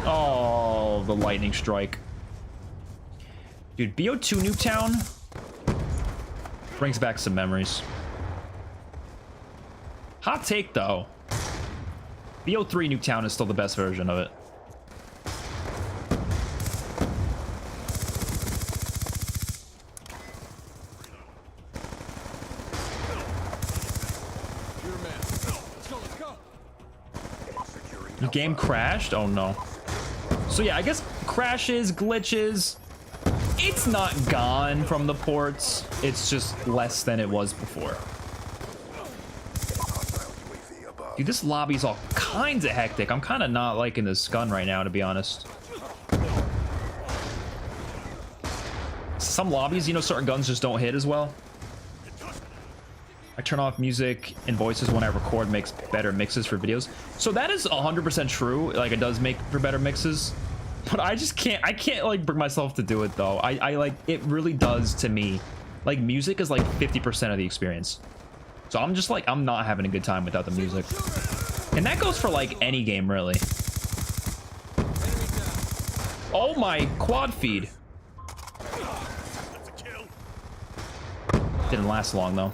[SPEAKER 1] Oh, the lightning strike. Dude, BO2 Nuketown brings back some memories. Hot take, though. BO3 Nuketown is still the best version of it. The game crashed? Oh no. So yeah, I guess crashes, glitches. It's not gone from the ports. It's just less than it was before. Dude, this lobby's all kinds of hectic. I'm kind of not liking this gun right now, to be honest. Some lobbies, you know, certain guns just don't hit as well. I turn off music and voices when I record, makes better mixes for videos. So that is 100% true. Like, it does make for better mixes. But I just can't, like bring myself to do it though. I like, it really does to me. Like, music is like 50% of the experience. So I'm just like, I'm not having a good time without the music. And that goes for like any game, really. Oh my quad feed. Didn't last long though.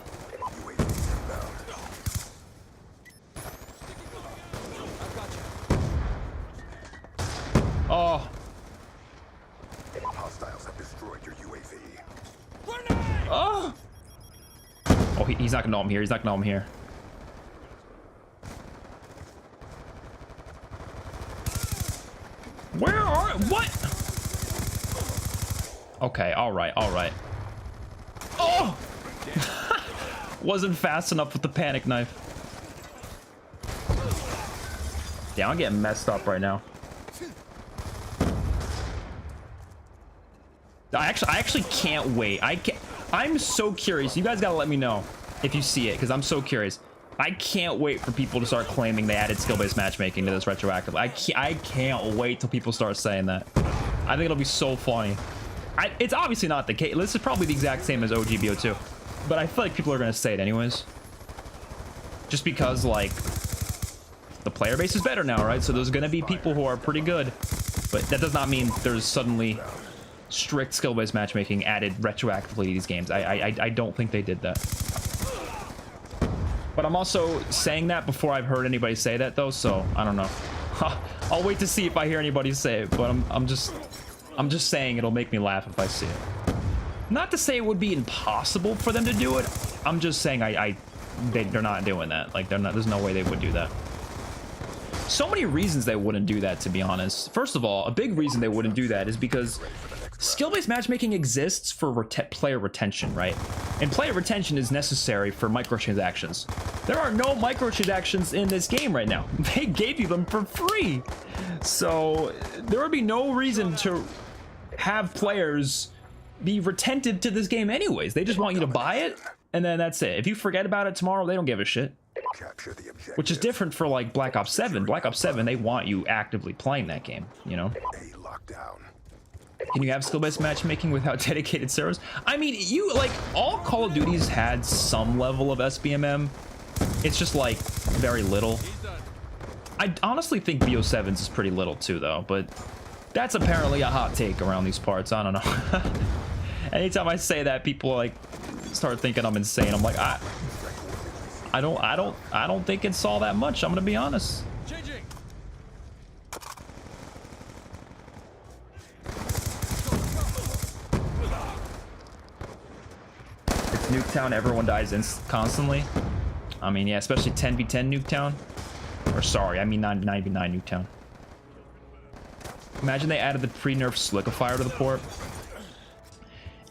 [SPEAKER 1] Oh.
[SPEAKER 2] Hostiles have destroyed your UAV.
[SPEAKER 1] Oh. Oh, he's not gonna know I'm here. He's not gonna know I'm here. Where are... What? Okay, alright, alright. Oh! Wasn't fast enough with the panic knife. Yeah, I'm getting messed up right now. I actually can't wait. I'm so curious. You guys gotta let me know if you see it, because I'm so curious. I can't wait for people to start claiming they added skill-based matchmaking to this retroactively. I can't wait till people start saying that. I think it'll be so funny. It's obviously not the case. This is probably the exact same as OGBO2, but I feel like people are gonna say it anyways. Just because, like, the player base is better now, right? So there's gonna be people who are pretty good, but that does not mean there's suddenly strict skill-based matchmaking added retroactively to these games. I don't think they did that. But I'm also saying that before I've heard anybody say that though, so I don't know. I'll wait to see if I hear anybody say it, but I'm just saying it'll make me laugh if I see it. Not to say it would be impossible for them to do it. I'm just saying they're not doing that. Like, there's no way they would do that. So many reasons they wouldn't do that, to be honest. First of all, a big reason they wouldn't do that is because skill-based matchmaking exists for player retention, right? And player retention is necessary for microtransactions. There are no microtransactions in this game right now. They gave you them for free. So there would be no reason to have players be retentive to this game anyways. They just want you to buy it, and then that's it. If you forget about it tomorrow, they don't give a shit.
[SPEAKER 4] Capture the objective.
[SPEAKER 1] Which is different for like Black Ops 7. Black Ops 7, they want you actively playing that game, you know?
[SPEAKER 4] A lockdown.
[SPEAKER 1] Can you have skill-based matchmaking without dedicated servers? I mean, you like all Call of Duties had some level of SBMM. It's just like very little. I honestly think BO7's is pretty little too, though, but that's apparently a hot take around these parts. I don't know. Anytime I say that, people like start thinking I'm insane. I'm like, I don't think it's all that much. I'm gonna be honest.
[SPEAKER 3] Changing.
[SPEAKER 1] It's Nuketown. Everyone dies constantly. I mean, yeah, especially 10v10 Nuketown. Or sorry, I mean 9v9 Nuketown. Imagine they added the pre-nerf Sliquifier to the port.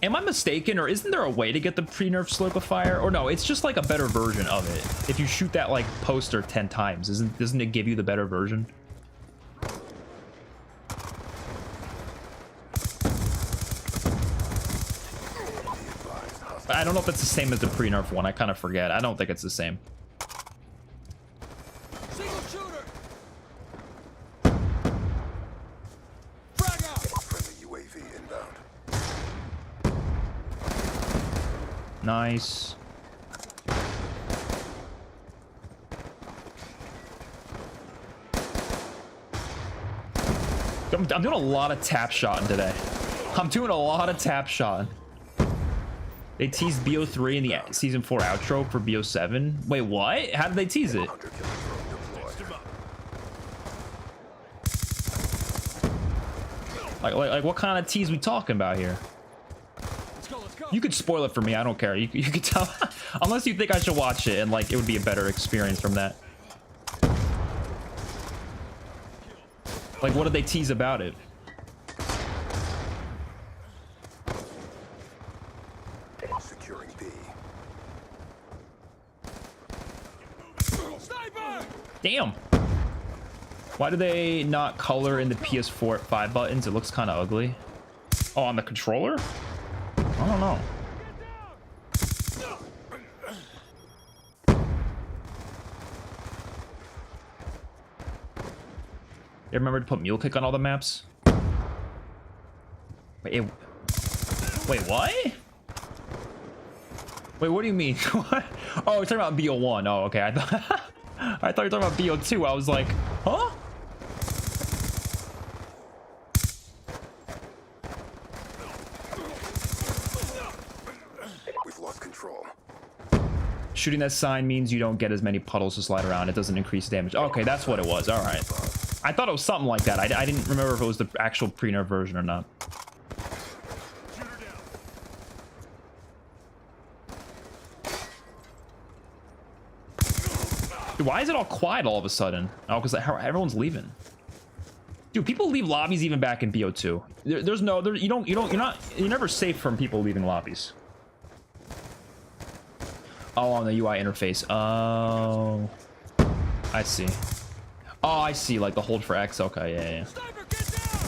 [SPEAKER 1] Am I mistaken, or isn't there a way to get the pre-nerf Sliquifier? Or no, it's just like a better version of it. If you shoot that like poster 10 times, doesn't it give you the better version? I don't know if it's the same as the pre-nerf one. I kind of forget. I don't think it's the same.
[SPEAKER 3] Single shooter. Frag out.
[SPEAKER 4] Friendly UAV inbound.
[SPEAKER 1] Nice. I'm doing a lot of tap shotting today. I'm doing a lot of tap shotting. They teased BO3 in the season 4 outro for BO7. Wait, what? How did they tease it? Like what kind of tease we talking about here?
[SPEAKER 3] Let's go. Let's go.
[SPEAKER 1] You could spoil it for me. I don't care. You could tell, unless you think I should watch it and like it would be a better experience from that. Like, what did they tease about it?
[SPEAKER 4] Securing B.
[SPEAKER 3] Sniper.
[SPEAKER 1] Damn. Why do they not color in the PS4 5 buttons? It looks kind of ugly. Oh, on the controller? I don't know. You remember to put mule kick on all the maps? Wait, wait, what? Wait, what do you mean? What? Oh, you're talking about BO1. Oh, okay. I thought I thought you were talking about BO2. I was like, huh?
[SPEAKER 4] We've lost control.
[SPEAKER 1] Shooting that sign means you don't get as many puddles to slide around. It doesn't increase damage. Okay, that's what it was. All right. I thought it was something like that. I didn't remember if it was the actual pre-nerf version or not.
[SPEAKER 3] Shooter down.
[SPEAKER 1] Dude, why is it all quiet all of a sudden? Oh, because everyone's leaving. Dude, people leave lobbies even back in BO2. You're never safe from people leaving lobbies. Oh, on the UI interface. Oh, I see. Oh, I see. Like the hold for X. Okay, yeah.
[SPEAKER 3] Sniper, get down.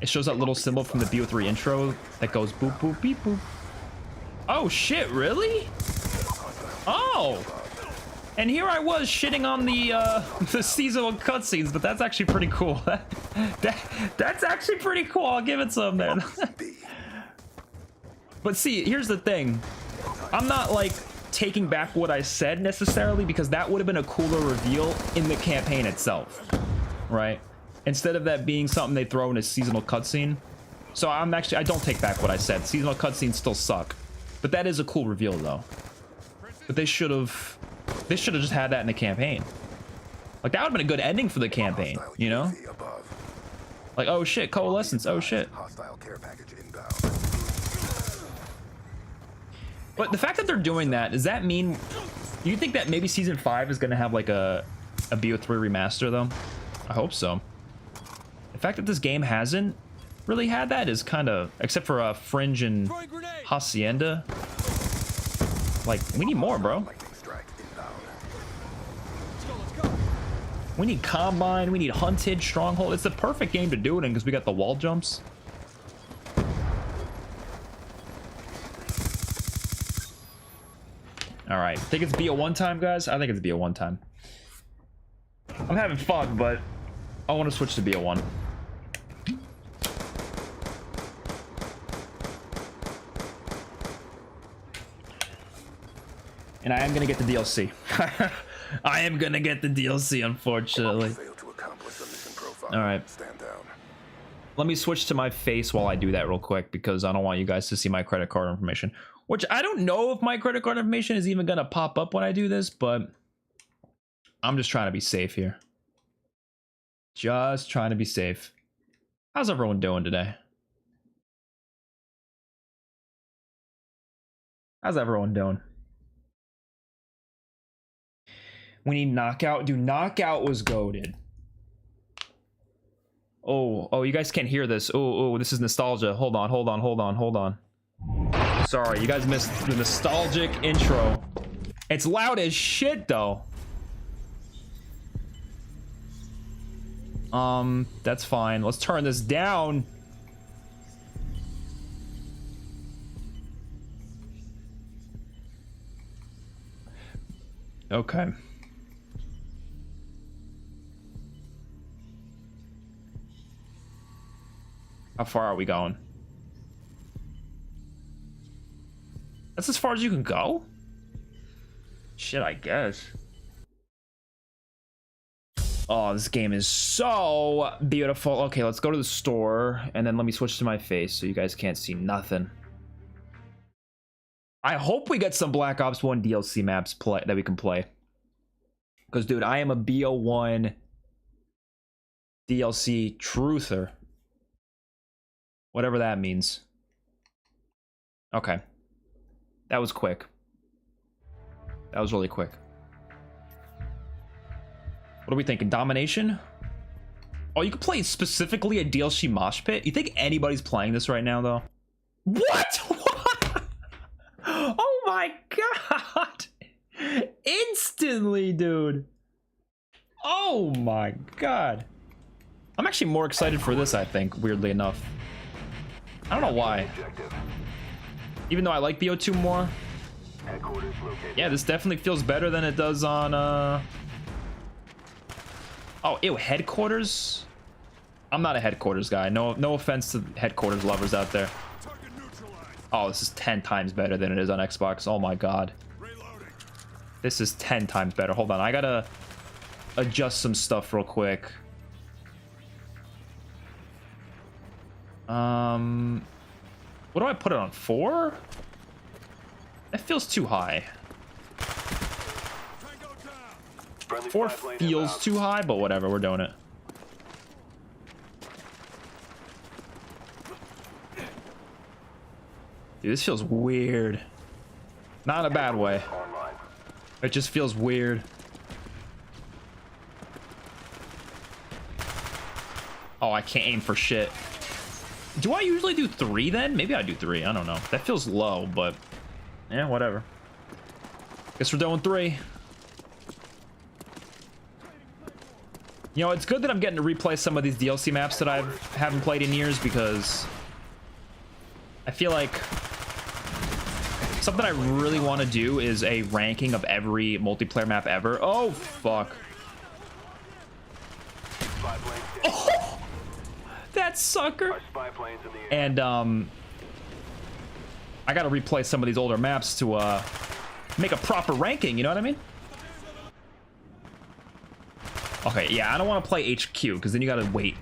[SPEAKER 1] It shows that little symbol from the BO3 intro that goes boop boop beep boop. Oh shit! Really? Oh. And here I was shitting on the seasonal cutscenes, but that's actually pretty cool. That's actually pretty cool. I'll give it some there. But see, here's the thing. I'm not like taking back what I said necessarily, because that would have been a cooler reveal in the campaign itself, right? Instead of that being something they throw in a seasonal cutscene. So I don't take back what I said. Seasonal cutscenes still suck, but that is a cool reveal though. But they should have just had that in the campaign. Like that would have been a good ending for the campaign, you know? Like, oh shit, coalescence, oh shit.
[SPEAKER 4] Hostile care package inbound.
[SPEAKER 1] But the fact that they're doing that, does that mean, do you think that maybe season 5 is gonna have like a BO3 remaster though? I hope so. The fact that this game hasn't really had that is kind of, except for Fringe and
[SPEAKER 3] Throwing grenade.
[SPEAKER 1] Hacienda. Like, we need more, bro.
[SPEAKER 4] Lightning strike inbound.
[SPEAKER 3] Let's go.
[SPEAKER 1] We need Combine, we need Hunted, Stronghold. It's the perfect game to do it in because we got the wall jumps. All right, think it's BO1 time, guys? I think it's BO1 time. I'm having fun, but I want to switch to BO1. And I am gonna get the DLC. I am gonna get the DLC, unfortunately.
[SPEAKER 4] Failed to accomplish the mission profile.
[SPEAKER 1] All right.
[SPEAKER 4] Stand down.
[SPEAKER 1] Let me switch to my face while I do that real quick because I don't want you guys to see my credit card information. Which I don't know if my credit card information is even gonna pop up when I do this, but I'm just trying to be safe here. Just trying to be safe. How's everyone doing today? How's everyone doing? We need Knockout. Dude, Knockout was goated. Oh, you guys can't hear this. Oh, this is nostalgia. Hold on. Sorry, you guys missed the nostalgic intro. It's loud as shit, though. That's fine. Let's turn this down. Okay. How far are we going? That's as far as you can go? Shit, I guess. Oh, this game is so beautiful. Okay, let's go to the store, and then let me switch to my face so you guys can't see nothing. I hope we get some Black Ops 1 DLC maps that we can play. Because, dude, I am a BO1 DLC truther. Whatever that means. Okay. That was quick. That was really quick. What are we thinking? Domination? Oh, you can play specifically a DLC mosh pit? You think anybody's playing this right now, though? What? What? Oh my god! Instantly, dude. Oh my god. I'm actually more excited for this, I think, weirdly enough. I don't know why. Even though I like BO2 more. Yeah, this definitely feels better than it does on, Oh, ew, headquarters? I'm not a headquarters guy. No offense to headquarters lovers out there. Oh, this is 10 times better than it is on Xbox. Oh my god. This is 10 times better. Hold on, I gotta adjust some stuff real quick. What do I put it on? 4? That feels too high. 4 feels too high, but whatever, we're doing it. Dude, this feels weird. Not in a bad way. It just feels weird. Oh, I can't aim for shit. Do I usually do 3 then? Maybe I do 3. I don't know. That feels low, but yeah, whatever. Guess we're doing 3. You know, it's good that I'm getting to replay some of these DLC maps that I haven't played in years because I feel like something I really want to do is a ranking of every multiplayer map ever. Oh, fuck. Oh, that sucker. And, I gotta replay some of these older maps to, make a proper ranking, you know what I mean? Okay, yeah, I don't want to play HQ, because then you gotta wait.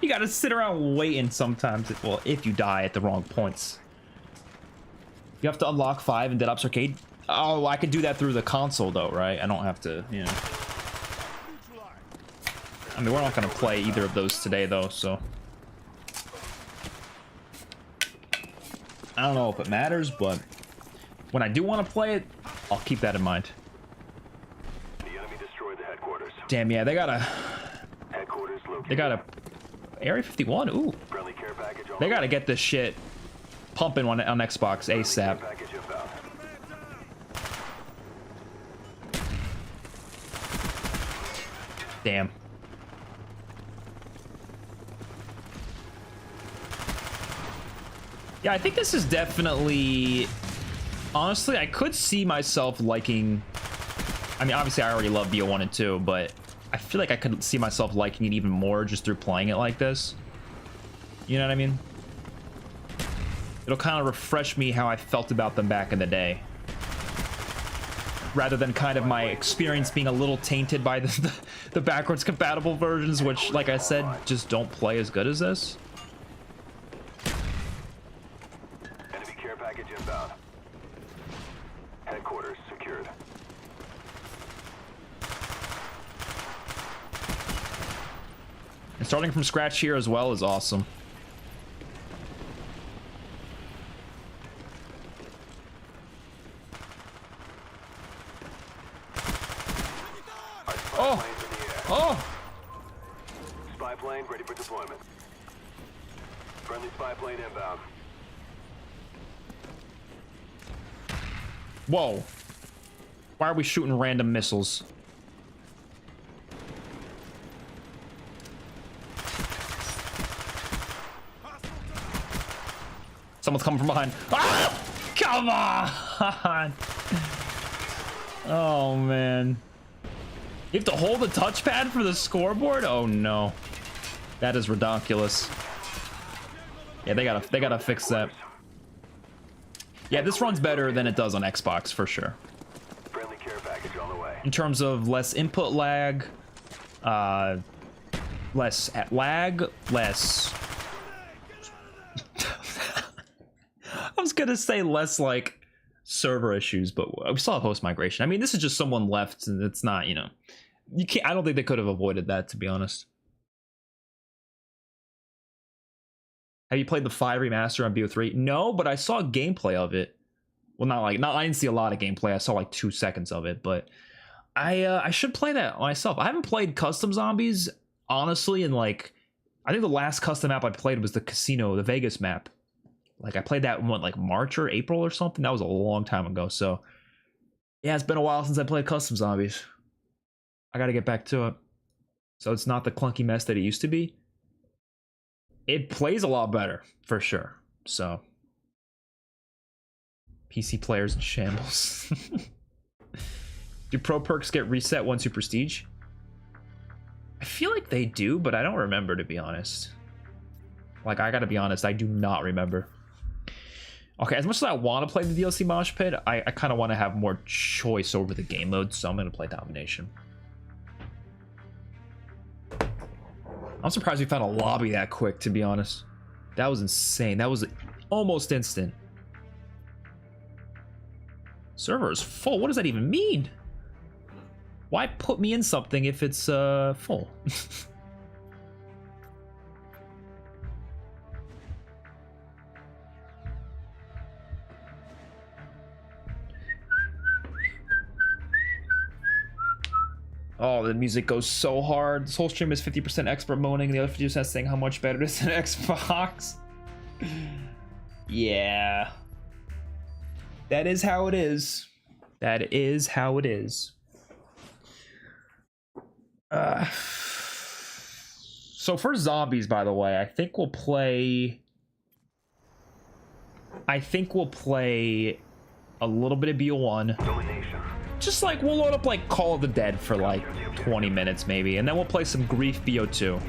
[SPEAKER 1] You gotta sit around waiting sometimes. Well, if you die at the wrong points. You have to unlock 5 in Dead Ops Arcade. Oh, I could do that through the console, though, right? I don't have to, you know. I mean, we're not gonna play either of those today, though, so. I don't know if it matters, but when I do want to play it, I'll keep that in mind.
[SPEAKER 5] The enemy destroyed the headquarters.
[SPEAKER 1] Damn, yeah, they got a They got a Area 51. Ooh.
[SPEAKER 5] Friendly care package on
[SPEAKER 1] They gotta get this shit pumping on Xbox ASAP.
[SPEAKER 5] package inbound.
[SPEAKER 1] Damn. Yeah, I think this is definitely... Honestly, I could see myself liking... I mean, obviously, I already love BO1 and 2, but I feel like I could see myself liking it even more just through playing it like this. You know what I mean? It'll kind of refresh me how I felt about them back in the day. Rather than kind of my experience being a little tainted by the backwards compatible versions, which, like I said, just don't play as good as this.
[SPEAKER 5] Enemy care package inbound. Headquarters secured.
[SPEAKER 1] And starting from scratch here as well is awesome. Oh!
[SPEAKER 5] Planes in the air.
[SPEAKER 1] Oh!
[SPEAKER 5] Spy plane ready for deployment. Friendly spy plane inbound.
[SPEAKER 1] Whoa. Why are we shooting random missiles? Someone's coming from behind. Ah! Come on! Oh, man. You have to hold the touchpad for the scoreboard? Oh, no. That is ridiculous. Yeah, they gotta fix that. Yeah, this runs better than it does on Xbox, for sure.
[SPEAKER 5] Friendly care package on the way.
[SPEAKER 1] In terms of less input lag, less lag, less... I was gonna say less, like, server issues, but we still have host migration. I mean, this is just someone left, and it's not, you know... You can't... I don't think they could have avoided that, to be honest. Have you played the 5 remaster on BO3? No, but I saw gameplay of it. Well, I didn't see a lot of gameplay. I saw like 2 seconds of it, but I should play that myself. I haven't played custom zombies, honestly, and like, I think the last custom map I played was the casino, the Vegas map. Like, I played that in what, like March or April or something? That was a long time ago, so yeah, it's been a while since I played custom zombies. I gotta get back to it. So it's not the clunky mess that it used to be. It plays a lot better, for sure. So, PC players in shambles. Do pro perks get reset once you prestige? I feel like they do, but I don't remember, to be honest. Like, I gotta be honest, I do not remember. Okay, as much as I want to play the DLC Mosh Pit, I kind of want to have more choice over the game mode, so I'm going to play Domination. I'm surprised we found a lobby that quick, to be honest. That was insane. That was almost instant. Server is full. What does that even mean? Why put me in something if it's full? Oh, the music goes so hard. This whole stream is 50% expert moaning, the other 50% saying how much better it is than Xbox. Yeah. That is how it is. That is how it is. So for zombies, by the way, I think we'll play a little bit of BO1.
[SPEAKER 5] Domination.
[SPEAKER 1] Just like, we'll load up like Call of the Dead for like 20 minutes maybe, and then we'll play some Grief BO2.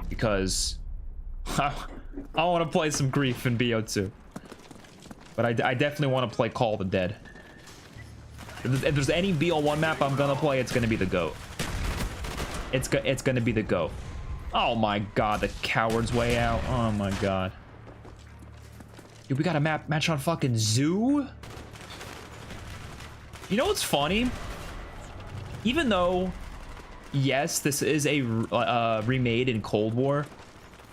[SPEAKER 1] Because I want to play some Grief in BO2. But I definitely want to play Call of the Dead. If there's any BO1 map I'm gonna play, it's gonna be the GOAT. It's gonna be the GOAT. Oh my god, the coward's way out. Oh my god. Dude, we got a match on fucking Zoo? You know what's funny? Even though, yes, this is a remade in Cold War,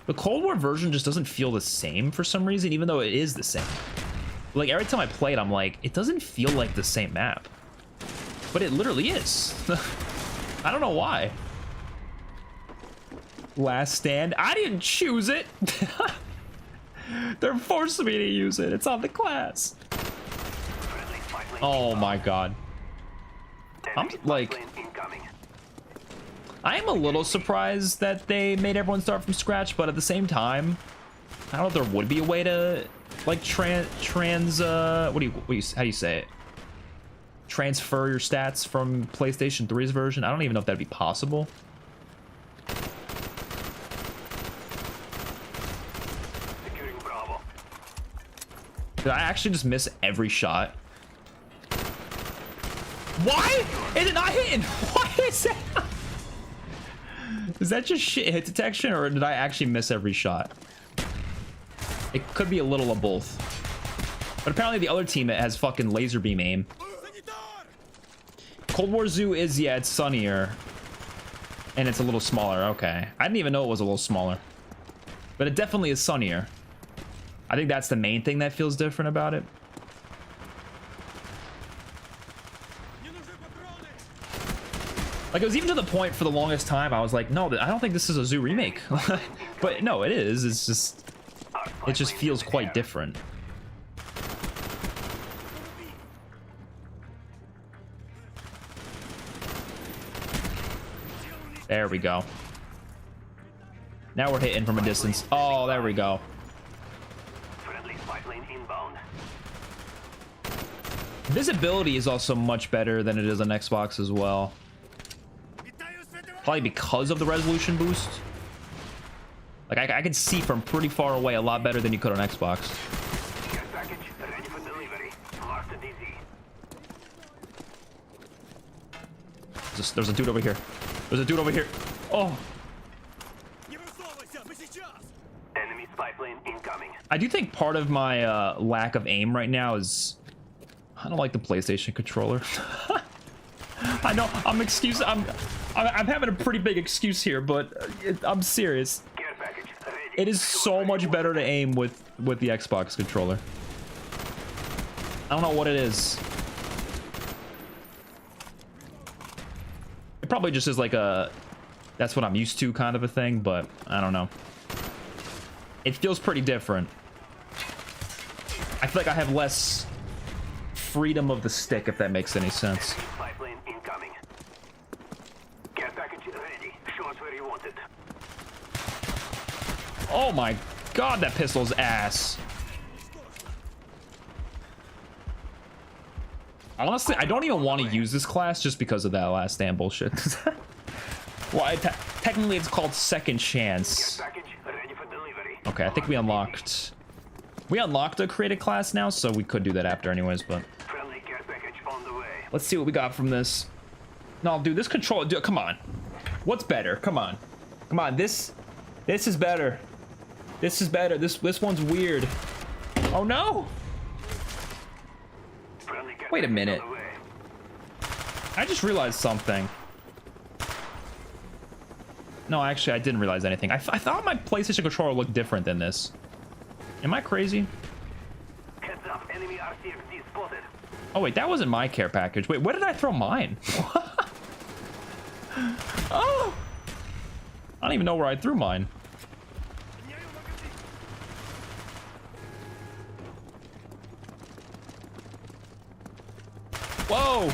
[SPEAKER 1] the Cold War version just doesn't feel the same for some reason, even though it is the same. Like, every time I play it, I'm like, it doesn't feel like the same map. But it literally is. I don't know why. Last Stand. I didn't choose it. They're forcing me to use it. It's on the class. Oh my god. I'm like, I am a little surprised that they made everyone start from scratch, but at the same time, I don't know if there would be a way to like how do you say it? Transfer your stats from PlayStation 3's version. I don't even know if that'd be possible. Did I actually just miss every shot? Why is it not hitting? Why is it? Is that just shit hit detection, or did I actually miss every shot? It could be a little of both. But apparently the other team has fucking laser beam aim. Cold War Zoo is, yeah, it's sunnier. And it's a little smaller, okay. I didn't even know it was a little smaller. But it definitely is sunnier. I think that's the main thing that feels different about it. Like, it was even to the point for the longest time I was like, no, I don't think this is a Zoo remake. But no, it is. It's just, it just feels quite different. There we go. Now we're hitting from a distance. Oh, there we go. Visibility is also much better than it is on Xbox as well. Probably because of the resolution boost. Like, I can see from pretty far away a lot better than you could on Xbox. There's a dude over here. There's a dude over here. Oh.
[SPEAKER 5] Enemy spy plane incoming.
[SPEAKER 1] I do think part of my lack of aim right now is I don't like the PlayStation controller. I know I'm having a pretty big excuse here, but I'm serious. It is so much better to aim with the Xbox controller. I don't know what it is. It probably just is like a that's what I'm used to kind of a thing, but I don't know. It feels pretty different. I feel like I have less freedom of the stick, if that makes any sense. Oh my god, that pistol's ass. Honestly, I don't even want to use this class just because of that Last Stand bullshit. Well, technically it's called Second Chance. Okay, I think we unlocked a created class now, so we could do that after anyways, but let's see what we got from this. No, dude, this control, dude, come on. What's better? Come on. Come on, this is better. This is better. This one's weird. Oh no! Wait a minute. I just realized something. No, actually, I didn't realize anything. I thought my PlayStation controller looked different than this. Am I crazy? Oh wait, that wasn't my care package. Wait, where did I throw mine? Oh! I don't even know where I threw mine. Whoa!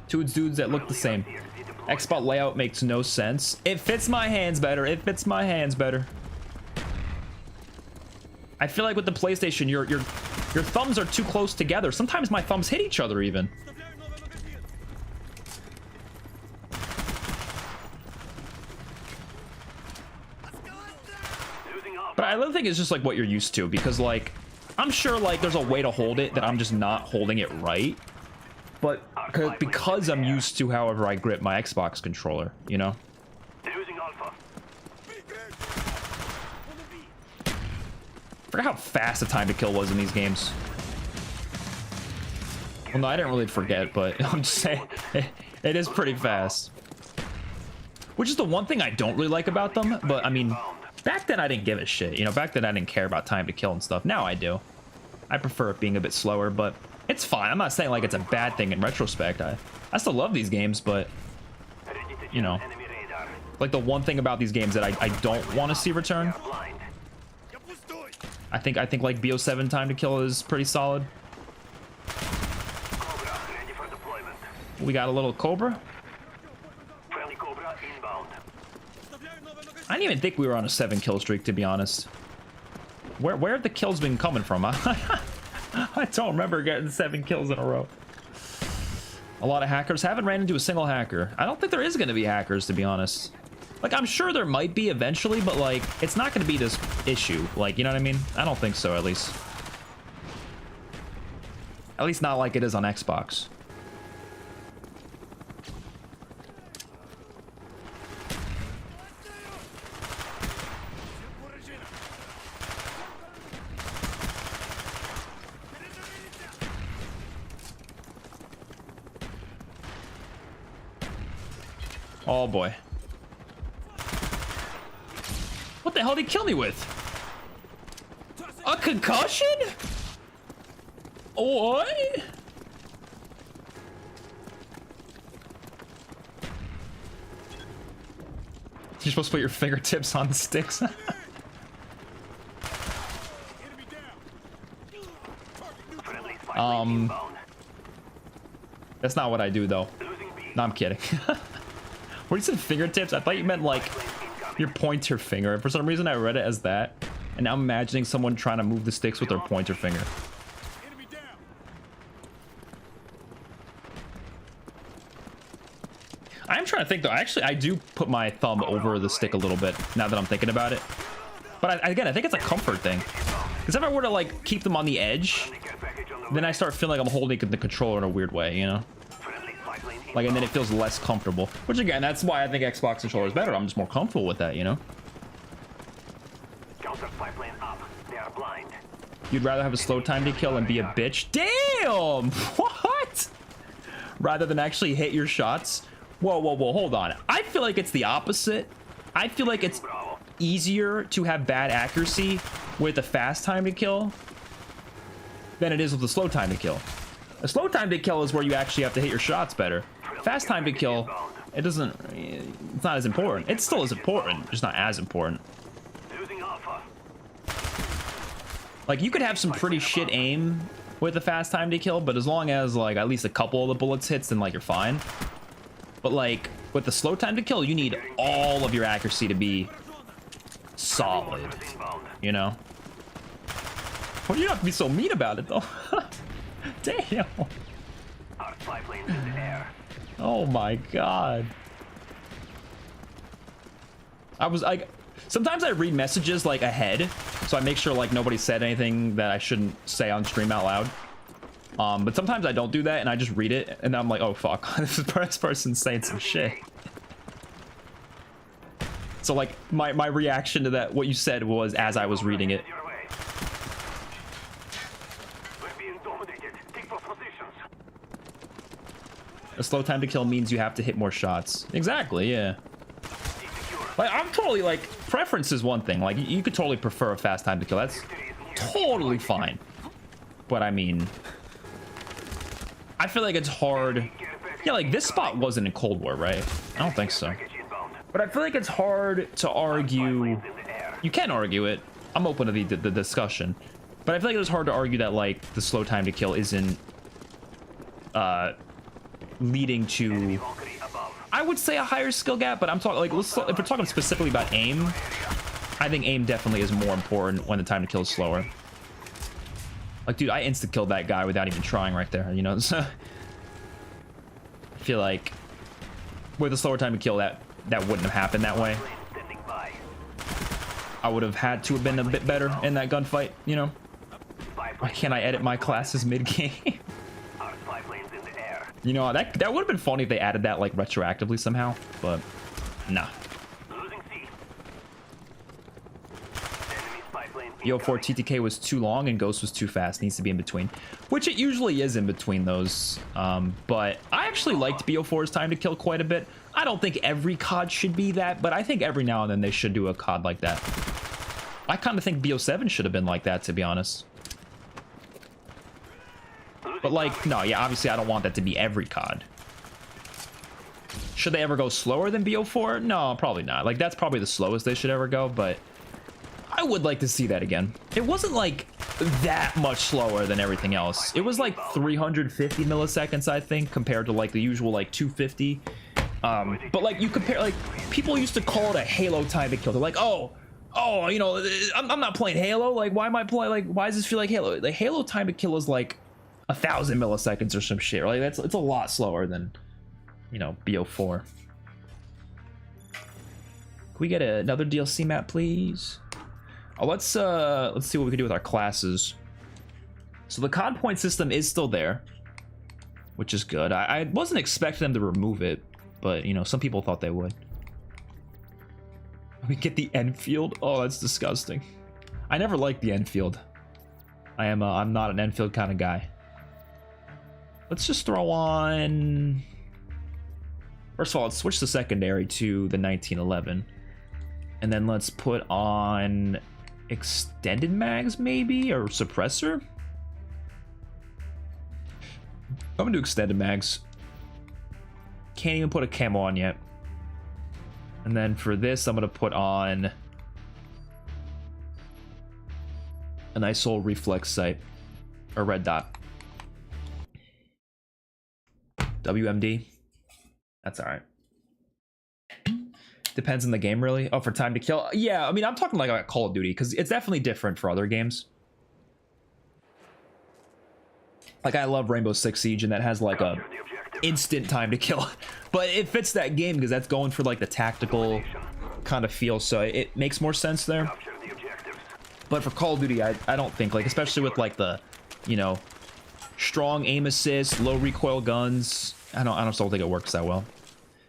[SPEAKER 1] Two dudes that look the same. Xbox layout makes no sense. It fits my hands better. It fits my hands better. I feel like with the PlayStation, your thumbs are too close together. Sometimes my thumbs hit each other even. But I don't think it's just like what you're used to, because like I'm sure like there's a way to hold it that I'm just not holding it right. But because I'm used to however I grip my Xbox controller, you know? I forgot how fast the time to kill was in these games. Well, no, I didn't really forget, but I'm just saying it is pretty fast. Which is the one thing I don't really like about them, but I mean, back then I didn't give a shit. You know, back then I didn't care about time to kill and stuff. Now I do. I prefer it being a bit slower, but it's fine. I'm not saying like it's a bad thing in retrospect. I still love these games, but you know, Like the one thing about these games that I don't want to see return.
[SPEAKER 5] Blind.
[SPEAKER 1] I think like BO7 time to kill is pretty solid.
[SPEAKER 5] Cobra ready for deployment.
[SPEAKER 1] We got a little Cobra.
[SPEAKER 5] Friendly Cobra inbound.
[SPEAKER 1] I didn't even think we were on a 7 kill streak, to be honest. Where have the kills been coming from? I don't remember getting 7 kills in a row. A lot of hackers. Haven't ran into a single hacker. I don't think there is going to be hackers, to be honest. Like, I'm sure there might be eventually, but like, it's not going to be this issue. Like, you know what I mean? I don't think so, at least. At least not like it is on Xbox. Oh boy. What the hell did he kill me with? A concussion? What? You're supposed to put your fingertips on the sticks.
[SPEAKER 5] Friendly spy plane inbound.
[SPEAKER 1] That's not what I do though.
[SPEAKER 5] Losing B.
[SPEAKER 1] No, I'm kidding. What you said fingertips? I thought you meant like your pointer finger. And for some reason I read it as that. And now I'm imagining someone trying to move the sticks with their pointer finger. I'm trying to think though. Actually, I do put my thumb over the stick a little bit now that I'm thinking about it. But again, I think it's a comfort thing. Because if I were to like keep them on the edge,
[SPEAKER 5] Care package on the
[SPEAKER 1] then I start feeling like I'm holding the controller in a weird way, you know?
[SPEAKER 5] friendly spy plane
[SPEAKER 1] Like, and then it feels less comfortable. Which again, that's why I think Xbox controller is better. I'm just more comfortable with that, you know?
[SPEAKER 5] Counter spy plane up. They are blind.
[SPEAKER 1] You'd rather have a slow time to kill and be a bitch? Damn! What? Rather than actually hit your shots? Whoa, whoa, whoa, hold on. I feel like it's the opposite. I feel like it's
[SPEAKER 5] Bravo.
[SPEAKER 1] easier to have bad accuracy with a fast time to kill than it is with a slow time to kill. A slow time to kill is where you actually have to hit your shots better. Fast time to kill, it's not as important. It still is important, just not as important.
[SPEAKER 5] Losing Alpha.
[SPEAKER 1] Like, you could have some pretty shit aim with a fast time to kill, but as long as like at least a couple of the bullets hits, then like you're fine. But like with the slow time to kill, you need all of your accuracy to be solid,
[SPEAKER 5] Inbound.
[SPEAKER 1] you know? Well, you don't have to be so mean about it though. Damn.
[SPEAKER 5] Our spy planes in the air.
[SPEAKER 1] Oh my god. I was like, sometimes I read messages like ahead, so I make sure like nobody said anything that I shouldn't say on stream out loud. But sometimes I don't do that and I just read it and I'm like, oh fuck, this person's saying some shit. So like my reaction to that, what you said was as I was reading it.
[SPEAKER 5] Your way. We're being dominated. Take for positions.
[SPEAKER 1] A slow time to kill means you have to hit more shots. Exactly, yeah.
[SPEAKER 5] Secure.
[SPEAKER 1] Like I'm totally like, preference is one thing. Like you could totally prefer a fast time to kill. That's totally fine. But I mean, I feel like it's hard. Yeah, like this spot wasn't in Cold War, right? I don't think so.
[SPEAKER 5] Package inbound.
[SPEAKER 1] But I feel like it's hard to argue.
[SPEAKER 5] Planes in the air.
[SPEAKER 1] You can argue it. I'm open to the discussion. But I feel like it was hard to argue that like the slow time to kill isn't leading to,
[SPEAKER 5] Valkyrie above.
[SPEAKER 1] I would say, a higher skill gap. But I'm talking like, if we're talking specifically about aim, I think aim definitely is more important when the time to kill is slower. Like, dude, I insta-killed that guy without even trying right there, you know? So, I feel like with a slower time to kill, that wouldn't have happened that way.
[SPEAKER 5] Plane standing by.
[SPEAKER 1] I would have had to have been a bit better in that gunfight, you know?
[SPEAKER 5] Spy
[SPEAKER 1] Why
[SPEAKER 5] plane.
[SPEAKER 1] can't I edit my classes mid-game?
[SPEAKER 5] Our spy planes in the air.
[SPEAKER 1] You know, that would have been funny if they added that, like, retroactively somehow, but nah.
[SPEAKER 5] Losing C. Enemy spy plane
[SPEAKER 1] BO4
[SPEAKER 5] incoming.
[SPEAKER 1] TTK was too long and Ghost was too fast. Needs to be in between, which it usually is in between those. But I actually liked BO4's time to kill quite a bit. I don't think every COD should be that, but I think every now and then they should do a COD like that. I kind of think BO7 should have been like that, to be honest. But like, no, yeah, obviously I don't want that to be every COD. Should they ever go slower than BO4? No, probably not. Like, that's probably the slowest they should ever go, but I would like to see that again. It wasn't like that much slower than everything else. It was like 350 milliseconds, I think, compared to like the usual like 250. But like you compare, like people used to call it a Halo time to kill. They're like, oh, you know, I'm not playing Halo. Like, why am I playing? Like, why does this feel like Halo? Like, Halo time to kill is like 1,000 milliseconds or some shit. Like, it's a lot slower than, you know, BO4. Can we get another DLC map, please? Oh, let's see what we can do with our classes. So the COD point system is still there, which is good. I wasn't expecting them to remove it, but you know, some people thought they would. We get the Enfield. Oh, that's disgusting. I never liked the Enfield. I'm not an Enfield kind of guy. Let's just throw on. First of all, let's switch the secondary to the 1911, and then let's put on extended mags maybe, or suppressor. I'm gonna do extended mags. Can't even put a camo on yet. And then for this, I'm gonna put on a nice old reflex sight or red dot. WMD. That's all right. Depends on the game, really. Oh, for time to kill. Yeah, I mean, I'm talking like Call of Duty, because it's definitely different for other games. Like, I love Rainbow Six Siege, and that has like a instant time to kill. But it fits that game because that's going for like the tactical kind of feel, so it makes more sense there. But for Call of Duty, I don't think, like, especially with like the, you know, strong aim assist, low recoil guns, I don't still think it works that well.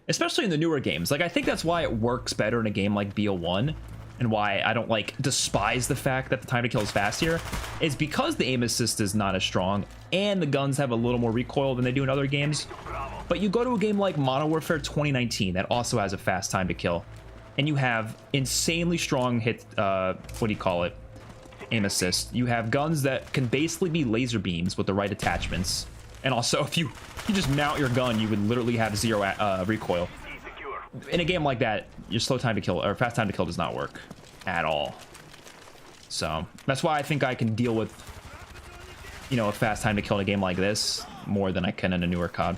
[SPEAKER 1] Especially in the newer games. Like, I think that's why it works better in a game like BO1, and why I don't like despise the fact that the time to kill is fast here, is because the aim assist is not as strong and the guns have a little more recoil than they do in other games. But you go to a game like Modern Warfare 2019 that also has a fast time to kill, and you have insanely strong hit, what do you call it, aim assist. You have guns that can basically be laser beams with the right attachments, and also if you just mount your gun, you would literally have zero recoil. In a game like that, your slow time to kill or fast time to kill does not work at all. So that's why I think I can deal with, you know, a fast time to kill in a game like this more than I can in a newer COD.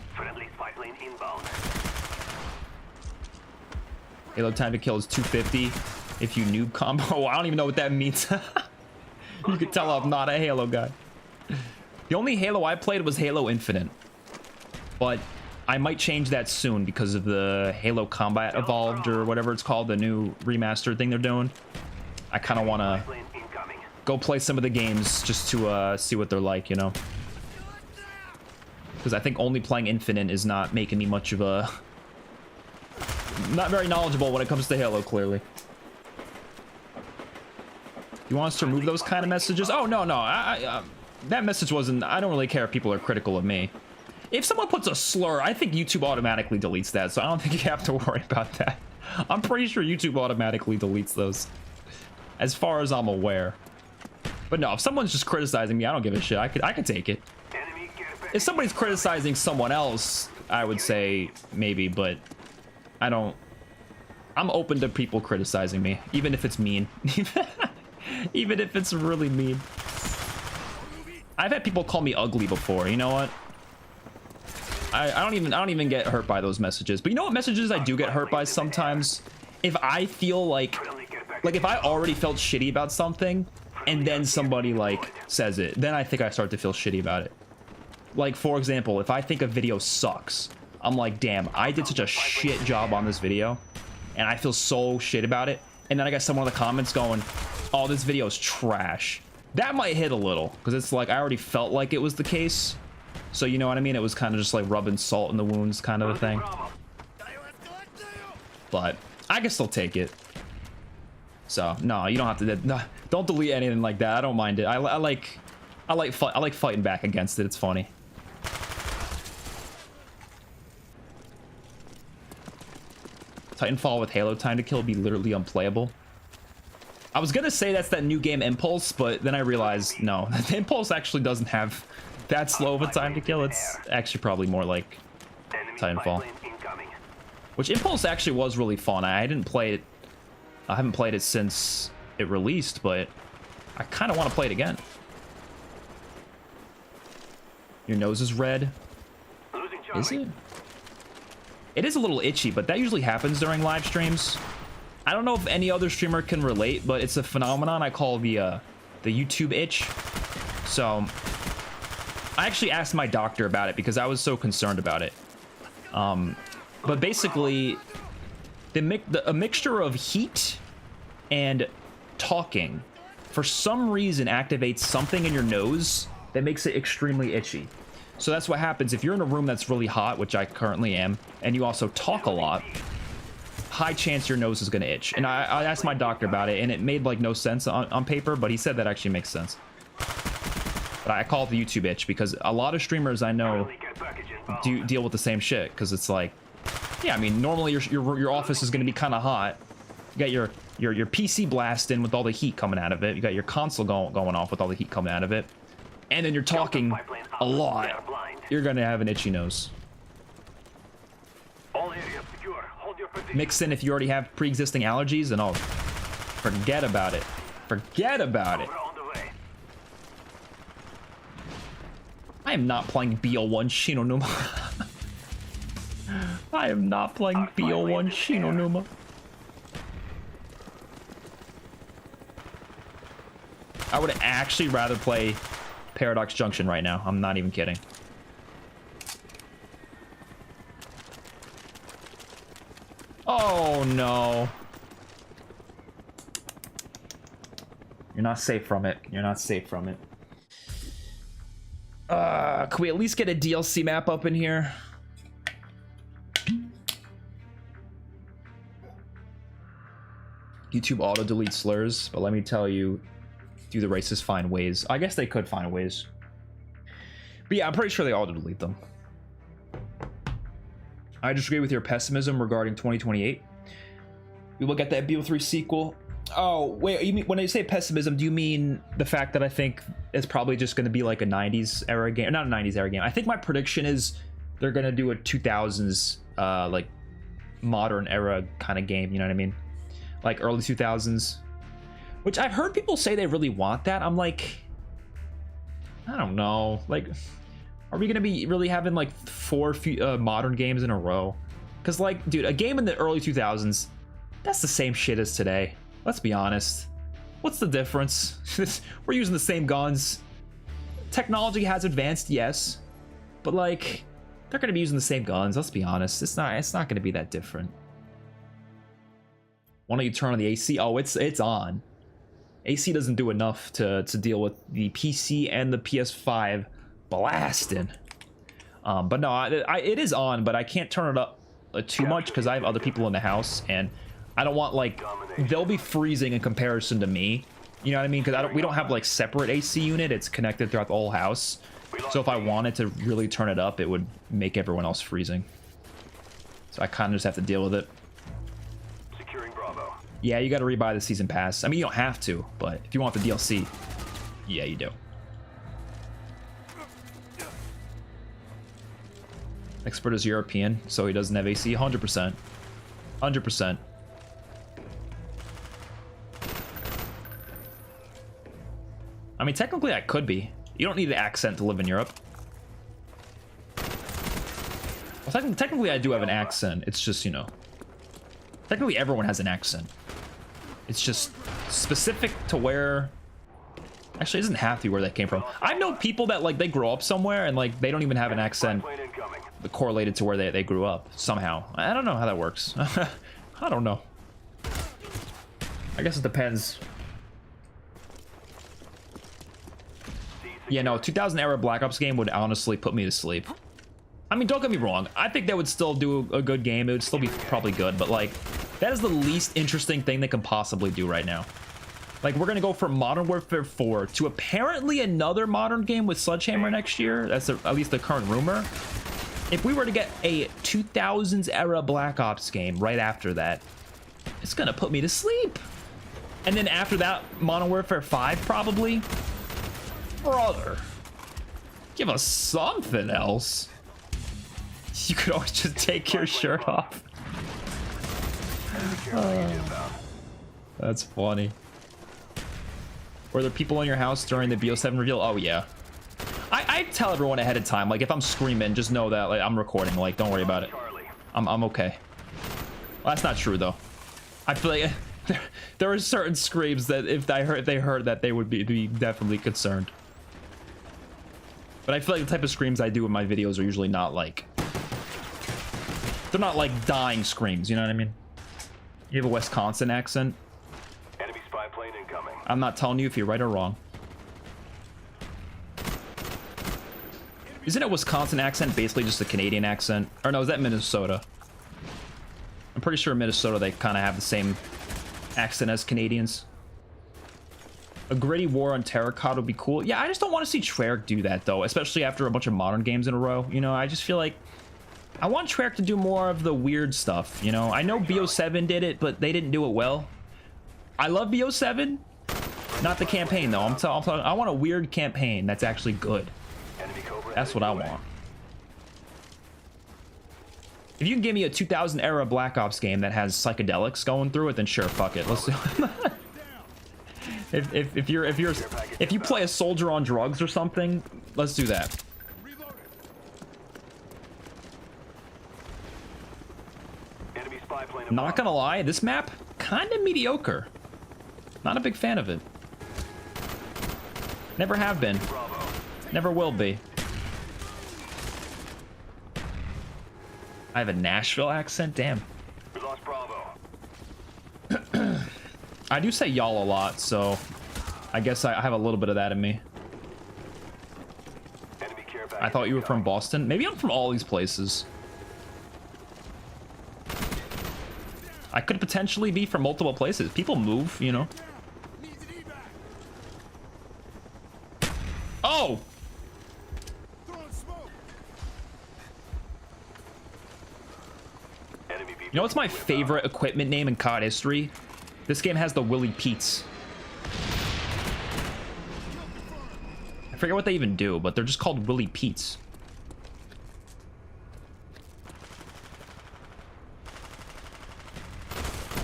[SPEAKER 1] Halo time to kill is 250 if you noob combo. Oh, I don't even know what that means. You can tell I'm not a Halo guy. The only Halo I played was Halo Infinite, but I might change that soon because of the Halo Combat Evolved or whatever it's called, the new remastered thing they're doing. I kind of want to go play some of the games just to see what they're like, you know? Because I think only playing Infinite is not making me much of a... not very knowledgeable when it comes to Halo, clearly. You want us to remove those kind of messages? Oh, no. That message wasn't... I don't really care if people are critical of me. If someone puts a slur, I think YouTube automatically deletes that, so I don't think you have to worry about that. I'm pretty sure YouTube automatically deletes those, as far as I'm aware. But no, if someone's just criticizing me, I don't give a shit. I could take it. If somebody's criticizing someone else, I would say maybe, but I don't... I'm open to people criticizing me, even if it's mean. Even if it's really mean. I've had people call me ugly before, you know what? I don't even get hurt by those messages. But you know what messages I do get hurt by sometimes? If I feel like if I already felt shitty about something and then somebody like says it, then I think I start to feel shitty about it. Like, for example, if I think a video sucks, I'm like, damn, I did such a shit job on this video and I feel so shit about it. And then I got someone in the comments going, oh, this video is trash. That might hit a little because it's like I already felt like it was the case. So you know what I mean? It was kind of just like rubbing salt in the wounds kind of a thing. But I can still take it. So no, you don't have to. No, don't delete anything like that. I don't mind it. I like fighting back against it. It's funny. Titanfall with Halo time to kill would be literally unplayable. I was gonna say that's that new game Impulse, but then I realized no, Impulse actually doesn't have that slow of a time to kill. It's actually probably more like Titanfall. which Impulse actually was really fun. I didn't play it. I haven't played it since it released, but I kind of want to play it again. Your nose is red. Is it? It is a little itchy, but that usually happens during live streams. I don't know if any other streamer can relate, but it's a phenomenon I call the YouTube itch. So I actually asked my doctor about it because I was so concerned about it. But basically, a mixture of heat and talking for some reason activates something in your nose that makes it extremely itchy. So that's what happens if you're in a room that's really hot, which I currently am, and you also talk a lot, high chance your nose is going to itch. And I asked my doctor about it, and it made like no sense on paper, but he said that actually makes sense. But I call it the YouTube itch because a lot of streamers I know do deal with the same shit, because it's like, yeah, I mean, normally your office is going to be kind of hot. You got your PC blasting with all the heat coming out of it. You got your console going off with all the heat coming out of it. And then you're talking a lot. You're going to have an itchy nose. Mix in if you already have pre-existing allergies, and oh, forget about it. Forget about it. I am not playing BL1 Shinonuma. I am not playing BL1 Shinonuma. I would actually rather play Paradox Junction right now. I'm not even kidding. Oh no. You're not safe from it. You're not safe from it. Can we at least get a DLC map up in here? YouTube auto delete slurs, but let me tell you, do the racists find ways? I guess they could find ways. But yeah, I'm pretty sure they auto delete them. I disagree with your pessimism regarding 2028. We will get that BO3 sequel. Oh, wait, you mean, when I say pessimism, do you mean the fact that I think it's probably just going to be like a 90s era game? Not a 90s era game. I think my prediction is they're going to do a 2000s, like, modern era kind of game, you know what I mean? Like early 2000s. Which I've heard people say they really want that. I'm like, I don't know. Like, are we going to be really having like 4 modern games in a row? Because, like, dude, a game in the early 2000s, that's the same shit as today. Let's be honest. What's the difference? We're using the same guns. Technology has advanced, yes. But, like, they're going to be using the same guns. Let's be honest. It's not going to be that different. Why don't you turn on the AC? Oh, it's on. AC doesn't do enough to deal with the PC and the PS5 blasting. But no, it is on, but I can't turn it up too much because I have other people in the house, and I don't want, like, they'll be freezing in comparison to me. You know what I mean? Because we don't have, like, separate AC unit. It's connected throughout the whole house. So if I wanted to really turn it up, it would make everyone else freezing. So I kind of just have to deal with it. Yeah, you got to rebuy the season pass. I mean, you don't have to, but if you want the DLC, yeah, you do. Expert is European, so he doesn't have AC. 100%. 100%. I mean, technically, I could be. You don't need an accent to live in Europe. Well, technically, I do have an accent. It's just, you know, technically, everyone has an accent. It's just specific to where... Actually, it doesn't have to be where that came from. I know people that, like, they grow up somewhere and, like, they don't even have an accent correlated to where they grew up somehow. I don't know how that works. I don't know. I guess it depends. Yeah, no, 2000 era Black Ops game would honestly put me to sleep. I mean, don't get me wrong. I think that would still do a good game. It would still be probably good, but, like, that is the least interesting thing they can possibly do right now. Like, we're going to go from Modern Warfare 4 to apparently another modern game with Sledgehammer next year. That's at least the current rumor. If we were to get a 2000s era Black Ops game right after that, it's going to put me to sleep. And then after that, Modern Warfare 5 probably. Brother, give us something else. You could always just take your shirt off. That's funny. Were there people in your house during the BO7 reveal? Oh yeah. I tell everyone ahead of time, like if I'm screaming, just know that like I'm recording. Like don't worry about it. I'm okay. Well, that's not true though. I feel like there are certain screams that if they heard that they would be definitely concerned. But I feel like the type of screams I do in my videos are usually not like, they're not like dying screams, you know what I mean? You have a Wisconsin accent.
[SPEAKER 5] Enemy spy plane incoming.
[SPEAKER 1] I'm not telling you if you're right or wrong. Isn't a Wisconsin accent basically just a Canadian accent? Or no, is that Minnesota? I'm pretty sure in Minnesota they kind of have the same accent as Canadians. A gritty war on terracotta would be cool. Yeah, I just don't want to see Treyarch do that though, especially after a bunch of modern games in a row. You know, I just feel like I want Treyarch to do more of the weird stuff. You know, I know BO7 did it, but they didn't do it well. I love BO7, not the campaign though. I'm talking. I want a weird campaign that's actually good. That's what I want. If you can give me a 2000 era Black Ops game that has psychedelics going through it, then sure, fuck it. Let's do if you play a soldier on drugs or something, let's do that. Not gonna lie, this map kind of mediocre. Not a big fan of it. Never have been. Never will be. I have a Nashville accent? Damn.
[SPEAKER 5] We lost Bravo.
[SPEAKER 1] I do say y'all a lot, so I guess I have a little bit of that in me.
[SPEAKER 5] Enemy care
[SPEAKER 1] I thought you were from Boston. Maybe I'm from all these places. I could potentially be from multiple places. People move, you know. Oh! You know what's my favorite equipment name in COD history? This game has the Willy Pete's. I forget what they even do, but they're just called Willy Pete's.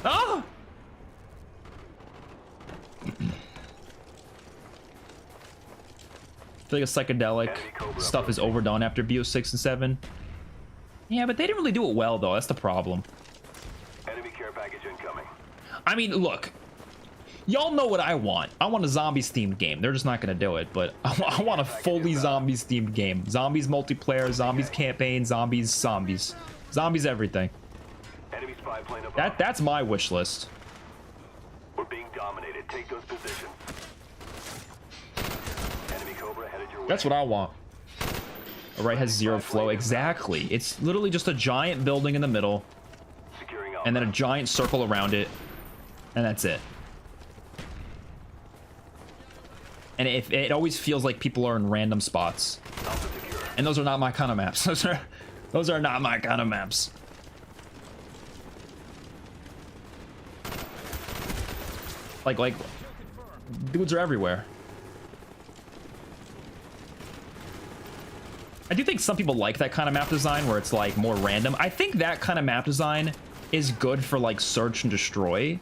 [SPEAKER 1] Ah! I feel like a psychedelic stuff is overdone after BO6 and 7. Yeah, but they didn't really do it well, though. That's the problem.
[SPEAKER 5] Enemy care package incoming.
[SPEAKER 1] I mean, look. Y'all know what I want. I want a zombies-themed game. They're just not going to do it, but I want a fully zombies-themed game. Zombies multiplayer, zombies campaign, zombies everything.
[SPEAKER 5] Enemy spy plane above.
[SPEAKER 1] That's my wish list.
[SPEAKER 5] We're being dominated. Take those positions. Enemy Cobra headed your way.
[SPEAKER 1] That's what I want. Right has zero flow. Exactly. It's literally just a giant building in the middle,
[SPEAKER 5] Securing
[SPEAKER 1] and then a giant circle around it, and that's it. And it always feels like people are in random spots, and those are not my kind of maps. Those are not my kind of maps. Like dudes are everywhere. I do think some people like that kind of map design where it's like more random. I think that kind of map design is good for like search and destroy.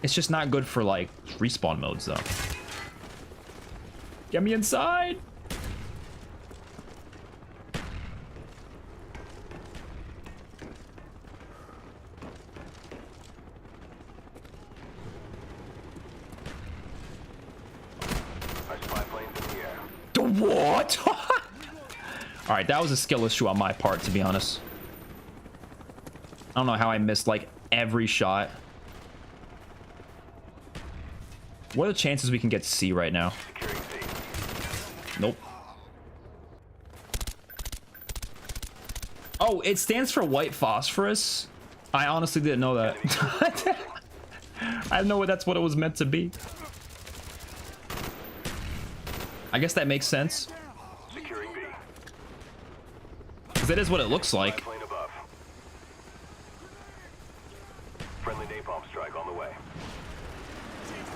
[SPEAKER 1] It's just not good for like respawn modes though. Get me inside.
[SPEAKER 5] Our spy plane's in the air.
[SPEAKER 1] The what? All right, that was a skill issue on my part, to be honest. I don't know how I missed like every shot. What are the chances we can get C right now?
[SPEAKER 5] Securing C.
[SPEAKER 1] Nope. Oh, it stands for white phosphorus? I honestly didn't know that. I didn't know that's what it was meant to be. I guess that makes sense.
[SPEAKER 5] Securing B.
[SPEAKER 1] Because it is what it looks like.
[SPEAKER 5] Plane above. Friendly napalm strike on the way.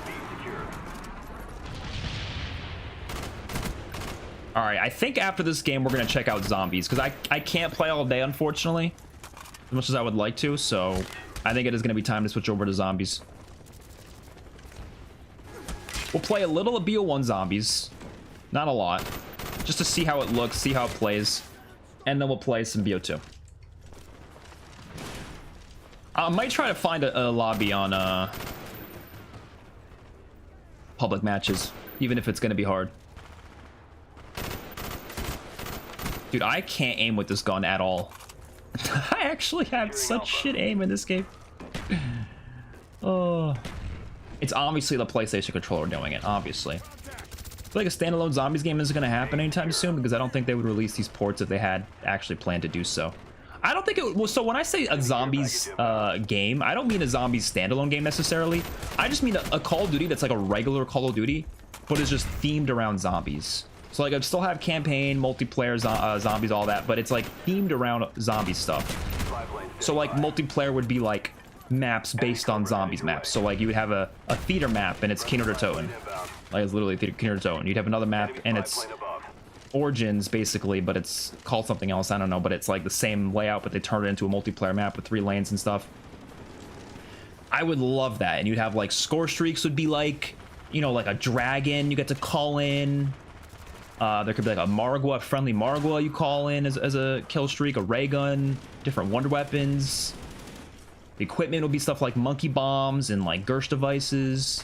[SPEAKER 5] B secured.
[SPEAKER 1] All right, I think after this game we're gonna check out zombies because I can't play all day, unfortunately, as much as I would like to. So I think it is going to be time to switch over to zombies. We'll play a little of BO1 zombies. Not a lot. Just to see how it looks, see how it plays. And then we'll play some BO2. I might try to find a lobby on public matches, even if it's going to be hard. Dude, I can't aim with this gun at all. I actually have such shit aim in this game. Oh, it's obviously the PlayStation controller doing it, obviously. I feel like a standalone zombies game isn't going to happen anytime soon because I don't think they would release these ports if they had actually planned to do so. I don't think it was. So when I say a zombies game, I don't mean a zombies standalone game necessarily. I just mean a Call of Duty that's like a regular Call of Duty, but is just themed around zombies. So like I'd still have campaign, multiplayer, zombies, all that, but it's like themed around zombie stuff. So like multiplayer would be like maps based on zombies maps. So like you would have a theater map and it's Kindertoten. Like it's literally Kindertoten. You'd have another map and it's Origins basically, but it's called something else. I don't know, but it's like the same layout, but they turn it into a multiplayer map with 3 lanes and stuff. I would love that. And you'd have like score streaks would be like, you know, like a dragon you get to call in. There could be like a Margwa, a friendly Margwa you call in as a kill streak, a ray gun, different wonder weapons. The equipment would be stuff like monkey bombs and like Gersh devices.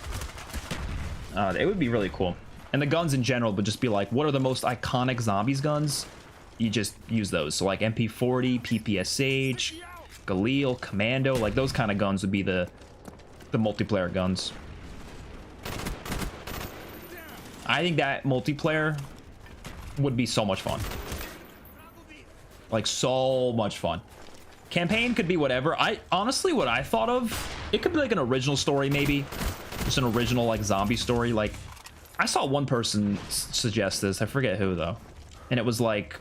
[SPEAKER 1] It would be really cool. And the guns in general would just be like, what are the most iconic zombies guns? You just use those. So like MP40, PPSH, Galil, Commando, like those kind of guns would be the multiplayer guns. I think that multiplayer would be so much fun. Like so much fun. Campaign could be whatever. Honestly, what I thought of, it could be like an original story maybe. Just an original like zombie story. Like I saw one person suggest this. I forget who though. And it was like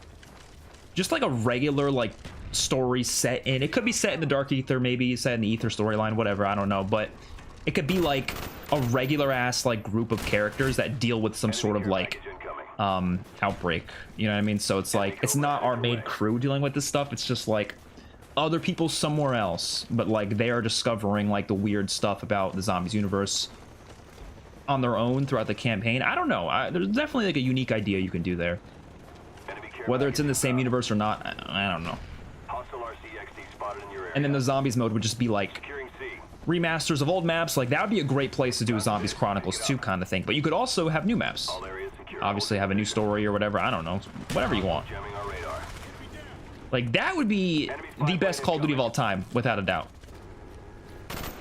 [SPEAKER 1] just like a regular like story set in. It could be set in the Dark Ether, maybe set in the Ether storyline, whatever, I don't know. But it could be like a regular ass like group of characters that deal with some sort of like outbreak. You know what I mean? So it's like it's not our main crew dealing with this stuff. It's just like other people somewhere else, but like they are discovering like the weird stuff about the zombies universe on their own throughout the campaign. I don't know. There's definitely like a unique idea you can do there. Whether it's in the same universe or not, I don't know. And then the zombies mode would just be like remasters of old maps. Like that would be a great place to do a Zombies Chronicles 2 kind of thing. But you could also have new maps. Obviously have a new story or whatever. I don't know. Whatever you want. Like that would be the best Call of Duty of all time, without a doubt.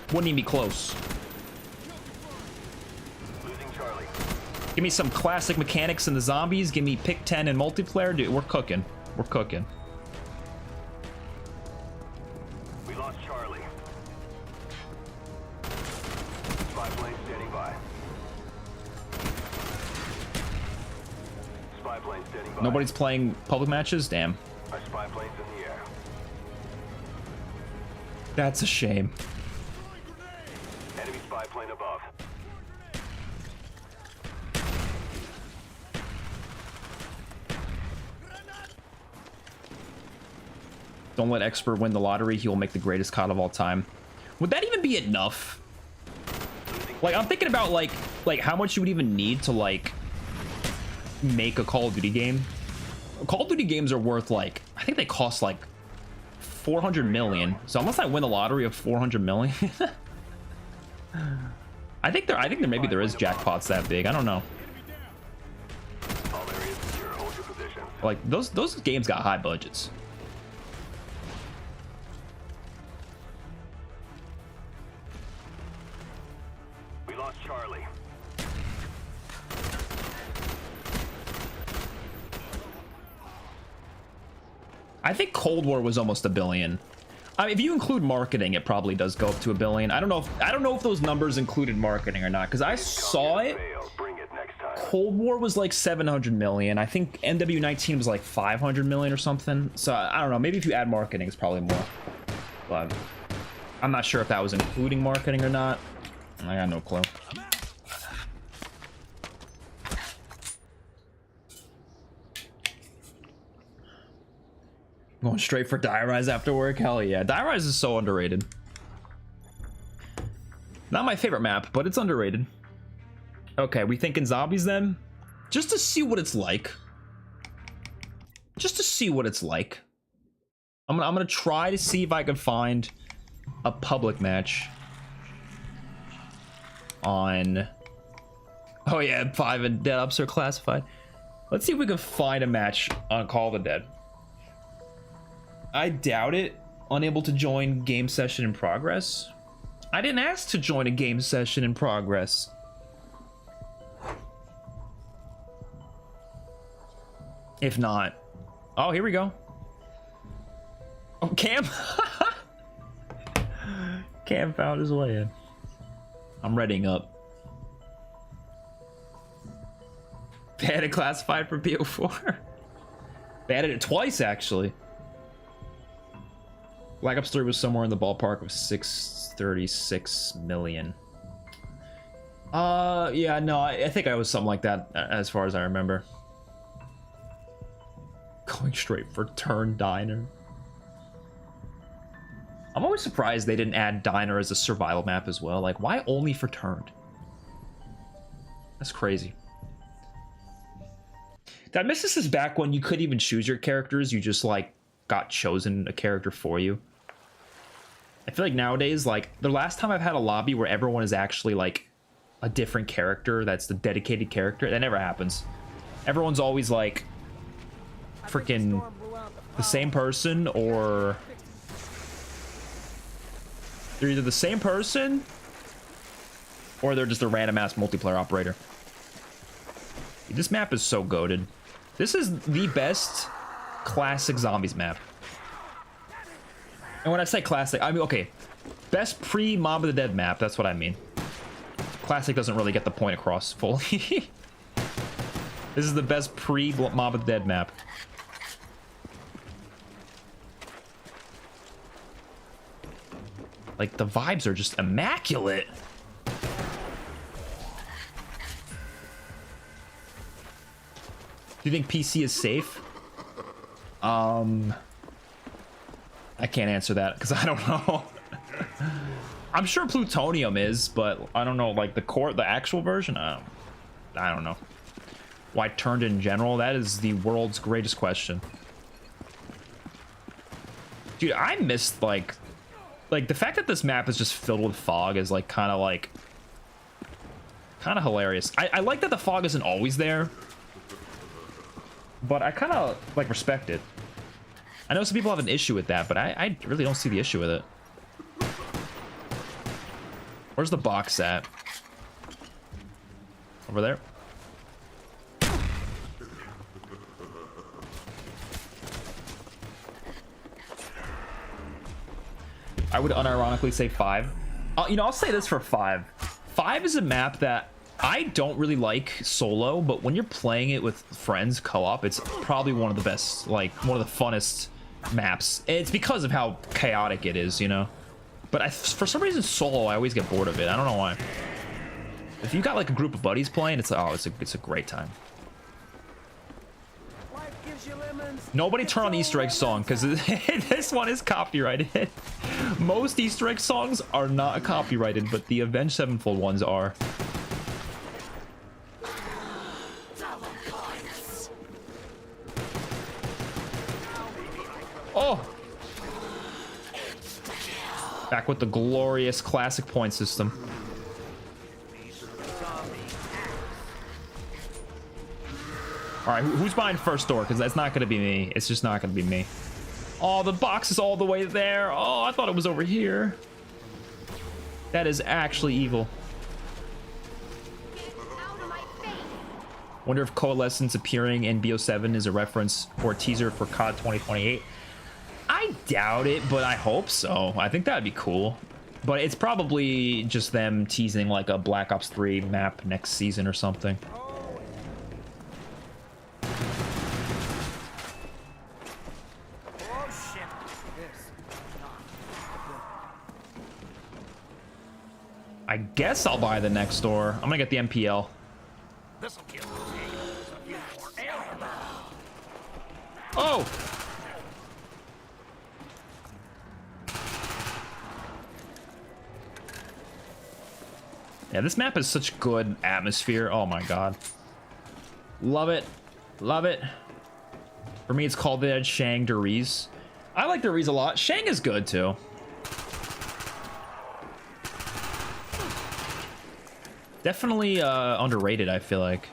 [SPEAKER 1] Wouldn't even be close. Give me some classic mechanics in the zombies. Give me pick 10 and multiplayer. Dude, we're cooking. We're cooking.
[SPEAKER 5] We lost Charlie. Spy plane standing by. Spy plane standing by.
[SPEAKER 1] Nobody's playing public matches? Damn.
[SPEAKER 5] Our spy plane's in the air.
[SPEAKER 1] That's a shame.
[SPEAKER 5] Enemy spy plane above.
[SPEAKER 1] Don't let Expert win the lottery. He will make the greatest COD of all time. Would that even be enough? Like, I'm thinking about, like how much you would even need to, like, make a Call of Duty game. Call of Duty games are worth, like, I think they cost, like, 400 million. So unless I win the lottery of 400 million... I think maybe there is jackpots that big. I don't know. Like, those games got high budgets.
[SPEAKER 5] Charlie.
[SPEAKER 1] I think Cold War was almost $1 billion. I mean, if you include marketing, it probably does go up to $1 billion. I don't know if those numbers included marketing or not, because I saw it. Cold War was like 700 million. I think MW19 was like 500 million or something. So I don't know. Maybe if you add marketing, it's probably more. But I'm not sure if that was including marketing or not. I got no clue. Going straight for Die Rise after work? Hell yeah. Die Rise is so underrated. Not my favorite map, but it's underrated. Okay, we thinking zombies then? Just to see what it's like. Just to see what it's like. I'm gonna try to see if I can find a public match on. Oh yeah, 5 and Dead Ops are classified. Let's see if we can find a match on Call of the Dead. I doubt it. Unable to join game session in progress. I didn't ask to join a game session in progress. If not, oh, here we go. Oh, Cam. Cam found his way in. I'm readying up. Banned it classified for BO4. Banned it twice, actually. Black Ops 3 was somewhere in the ballpark of 636 million. Yeah, no, I think I was something like that as far as I remember. Going straight for Turn Diner. I'm always surprised they didn't add Diner as a survival map as well. Like, why only for Turned? That's crazy. Did I miss this is back when you couldn't even choose your characters, you just like got chosen a character for you. I feel like nowadays, like the last time I've had a lobby where everyone is actually like a different character, that's the dedicated character, that never happens. Everyone's always like freaking the same person, or they're either the same person or they're just a random ass multiplayer operator. This map is so goated. This is the best classic zombies map. And when I say classic, I mean, okay, best pre-Mob of the Dead map, that's what I mean. Classic doesn't really get the point across fully. This is the best pre-Mob of the Dead map. Like, the vibes are just immaculate. Do you think PC is safe? I can't answer that because I don't know. I'm sure Plutonium is, but I don't know, like the actual version. I don't know. Why Turned in general? That is the world's greatest question. Dude, I missed like the fact that this map is just filled with fog is like kind of hilarious. I like that the fog isn't always there, but I kind of like respect it. I know some people have an issue with that, but I really don't see the issue with it. Where's the box at? Over there. I would unironically say 5. You know, I'll say this for 5. 5 is a map that I don't really like solo, but when you're playing it with friends co-op, it's probably one of the best, like one of the funnest maps. It's because of how chaotic it is, you know. But for some reason, solo, I always get bored of it. I don't know why. If you got like a group of buddies playing, it's it's a great time. Nobody turn on the Easter egg song because this one is copyrighted. Most Easter egg songs are not copyrighted, but the Avenged Sevenfold ones are. Oh! Back with the glorious classic point system. All right, who's buying first door? Because that's not going to be me. It's just not going to be me. Oh, the box is all the way there. Oh, I thought it was over here. That is actually evil. Wonder if Coalescence appearing in BO7 is a reference or a teaser for COD 2028. I doubt it, but I hope so. I think that'd be cool. But it's probably just them teasing like a Black Ops 3 map next season or something. I guess I'll buy the next door. I'm gonna get the MPL. Oh! Yeah, this map has such good atmosphere. Oh my god. Love it. Love it. For me, it's called the Edge, Shang, Deriz. I like Deriz a lot. Shang is good too. Definitely underrated, I feel like.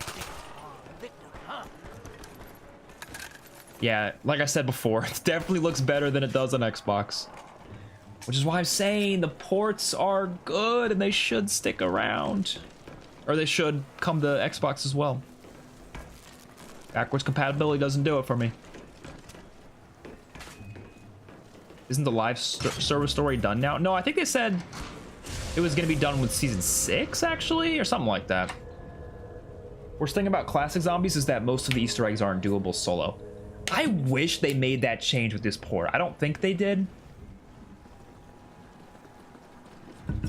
[SPEAKER 1] Yeah, like I said before, it definitely looks better than it does on Xbox. Which is why I'm saying the ports are good and they should stick around. Or they should come to Xbox as well. Backwards compatibility doesn't do it for me. Isn't the live service story done now? No, I think they said it was going to be done with season 6, actually, or something like that. Worst thing about classic zombies is that most of the Easter eggs aren't doable solo. I wish they made that change with this port. I don't think they did.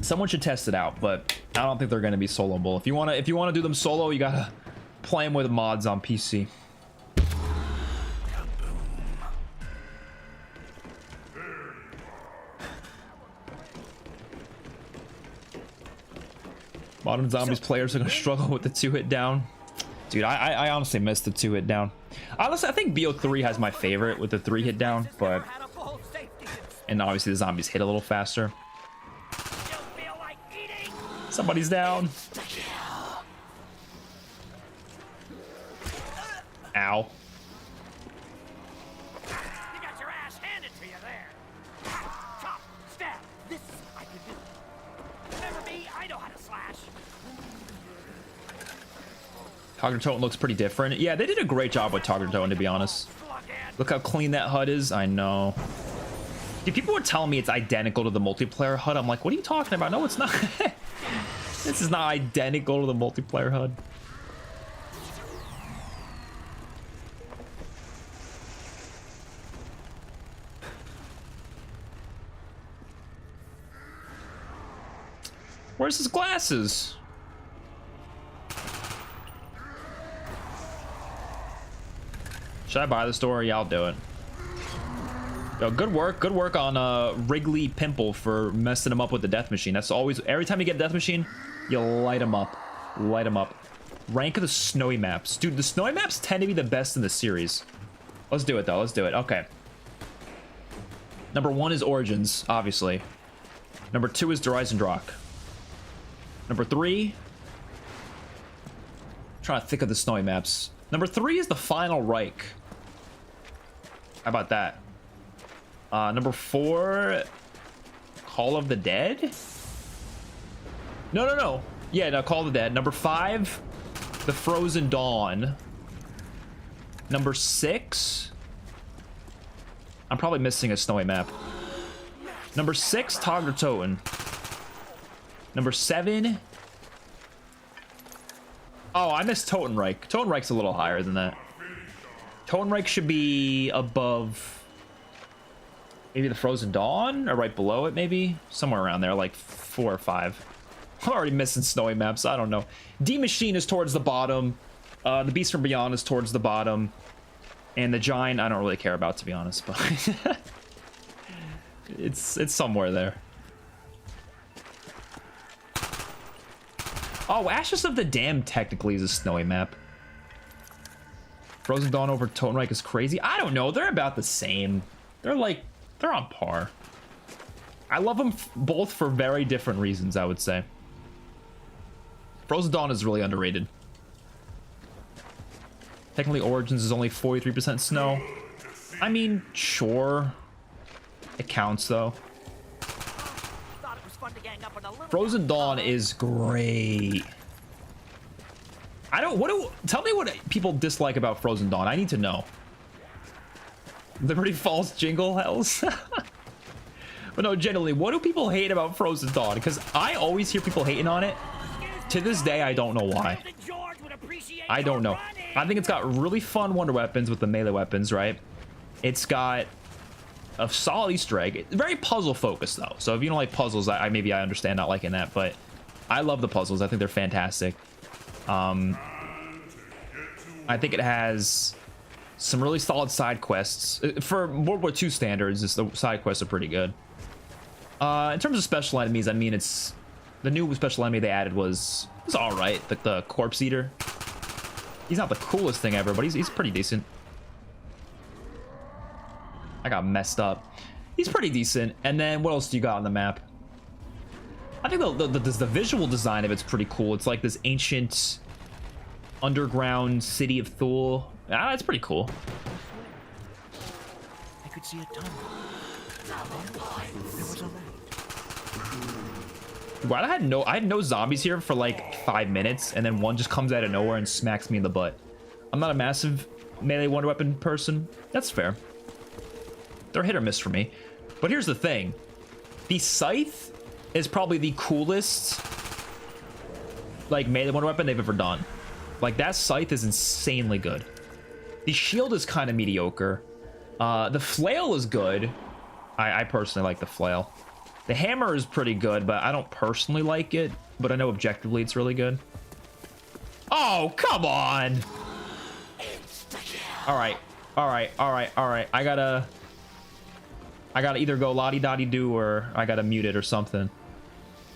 [SPEAKER 1] Someone should test it out, but I don't think they're going to be soloable. If you want to do them solo, you gotta play them with mods on PC. Modern Zombies players are gonna struggle with the 2-hit down. Dude, I honestly missed the 2-hit down. Honestly, I think BO3 has my favorite with the 3-hit down, but... And obviously the zombies hit a little faster. Somebody's down. Ow.
[SPEAKER 6] You got your ass handed to you there. Chop, stab. This I can do. Remember me? I know how to slash.
[SPEAKER 1] Toggertone looks pretty different. Yeah, they did a great job with Toggertone, to be honest. Look how clean that HUD is. I know. Dude, people were telling me it's identical to the multiplayer HUD. I'm like, what are you talking about? No, it's not. This is not identical to the multiplayer HUD. Where's his glasses? Should I buy the store? Yeah, I'll do it. Yo, good work on Wrigley Pimple for messing him up with the death machine. That's always, every time you get death machine, you light him up. Light him up. Rank of the snowy maps. Dude, the snowy maps tend to be the best in the series. Let's do it though, let's do it. Okay. Number 1 is Origins, obviously. Number 2 is Der Eisendrache. Number 3, I'm trying to think of the snowy maps. Number 3 is the Final Reich. How about that? Number 4, Call of the Dead? No. Yeah, no, Call of the Dead. Number 5, The Frozen Dawn. Number 6, I'm probably missing a snowy map. Number 6, Toggertoten. Number 7, oh, I missed Totenreich. Totenreich's a little higher than that. Totenreich should be above maybe the Frozen Dawn, or right below it, maybe somewhere around there, like 4 or 5. I'm already missing snowy maps. I don't know. D Machine is towards the bottom. The Beast from Beyond is towards the bottom, and the Giant I don't really care about, to be honest, but it's somewhere there. Oh, Ashes of the Damned technically is a snowy map. Frozen Dawn over Totenreich is crazy. I don't know. They're about the same. They're on par. I love them both for very different reasons, I would say. Frozen Dawn is really underrated. Technically, Origins is only 43% snow. I mean, sure. It counts, though. Frozen Dawn is great. Tell me what people dislike about Frozen Dawn. I need to know. Liberty Falls Jingle Hells. But no, generally, what do people hate about Frozen Dawn? Because I always hear people hating on it. To this day, I don't know why. I don't know. I think it's got really fun wonder weapons with the melee weapons, right? It's got a solid Easter egg. Very puzzle focused though. So if you don't like puzzles, maybe I understand not liking that, but I love the puzzles. I think they're fantastic. I think it has some really solid side quests. For World War II standards, the side quests are pretty good. In terms of special enemies, I mean, it's The new special enemy they added was all right. The corpse eater. He's not the coolest thing ever, but he's pretty decent. I got messed up. He's pretty decent. And then what else do you got on the map? I think the visual design of it's pretty cool. It's like this ancient underground city of Thule. Ah, it's pretty cool.
[SPEAKER 6] I could see a tunnel. There was a light.
[SPEAKER 1] Wow, I had no zombies here for like 5 minutes, and then one just comes out of nowhere and smacks me in the butt. I'm not a massive melee wonder weapon person. That's fair. They're hit or miss for me. But here's the thing. The scythe is probably the coolest like melee wonder weapon they've ever done. Like, that scythe is insanely good. The shield is kind of mediocre. The flail is good. I personally like the flail. The hammer is pretty good, but I don't personally like it. But I know objectively it's really good. Oh, come on! Alright. I gotta either go la-di-da-di-do or I gotta mute it or something.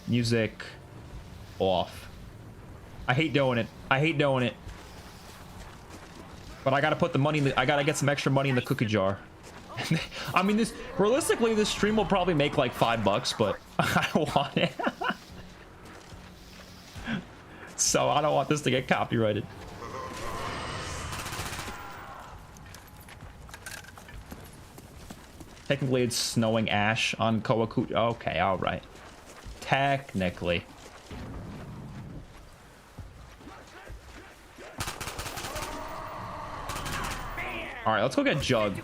[SPEAKER 1] Music off. I hate doing it. But I gotta put the money in I gotta get some extra money in the cookie jar. I mean, realistically, this stream will probably make like $5, but I don't want it. So I don't want this to get copyrighted. Technically, it's snowing ash on Kawaku. Okay, all right. Technically. All right, let's go get Jug.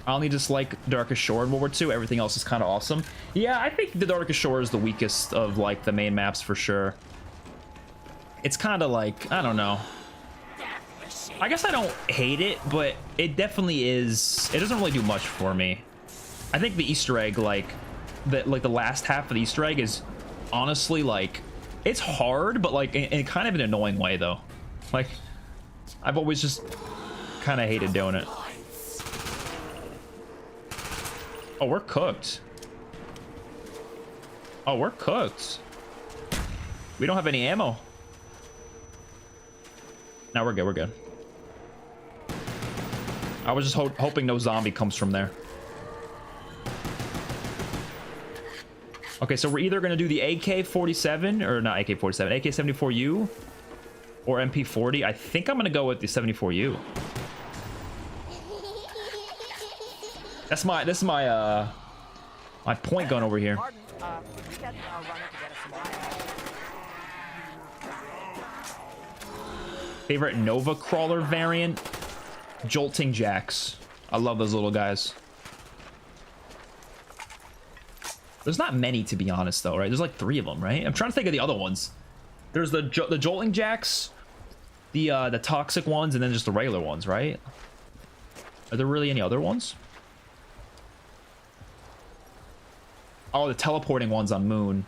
[SPEAKER 1] I only dislike Darkest Shore in World War II. Everything else is kind of awesome. Yeah, I think the Darkest Shore is the weakest of like the main maps for sure. It's kind of like, I don't know. I guess I don't hate it, but it definitely is. It doesn't really do much for me. I think the Easter egg, like the last half of the Easter egg is honestly like, it's hard, but like in kind of an annoying way though. Like, I've always just kind of hated doing it. Oh, we're cooked. Oh, we're cooked. We don't have any ammo. No, we're good. We're good. I was just hoping no zombie comes from there. Okay, so we're either going to do the AK-47, or not AK-47, AK-74U, or MP40. I think I'm going to go with the 74U. This is my my point gun over here.
[SPEAKER 6] Pardon, could we get a runner to get us some wine?
[SPEAKER 1] Favorite Nova Crawler variant? Jolting Jacks. I love those little guys. There's not many, to be honest, though, right? There's like 3 of them, right? I'm trying to think of the other ones. There's the Jolting Jacks, the toxic ones, and then just the regular ones, right? Are there really any other ones? Oh, the teleporting ones on Moon.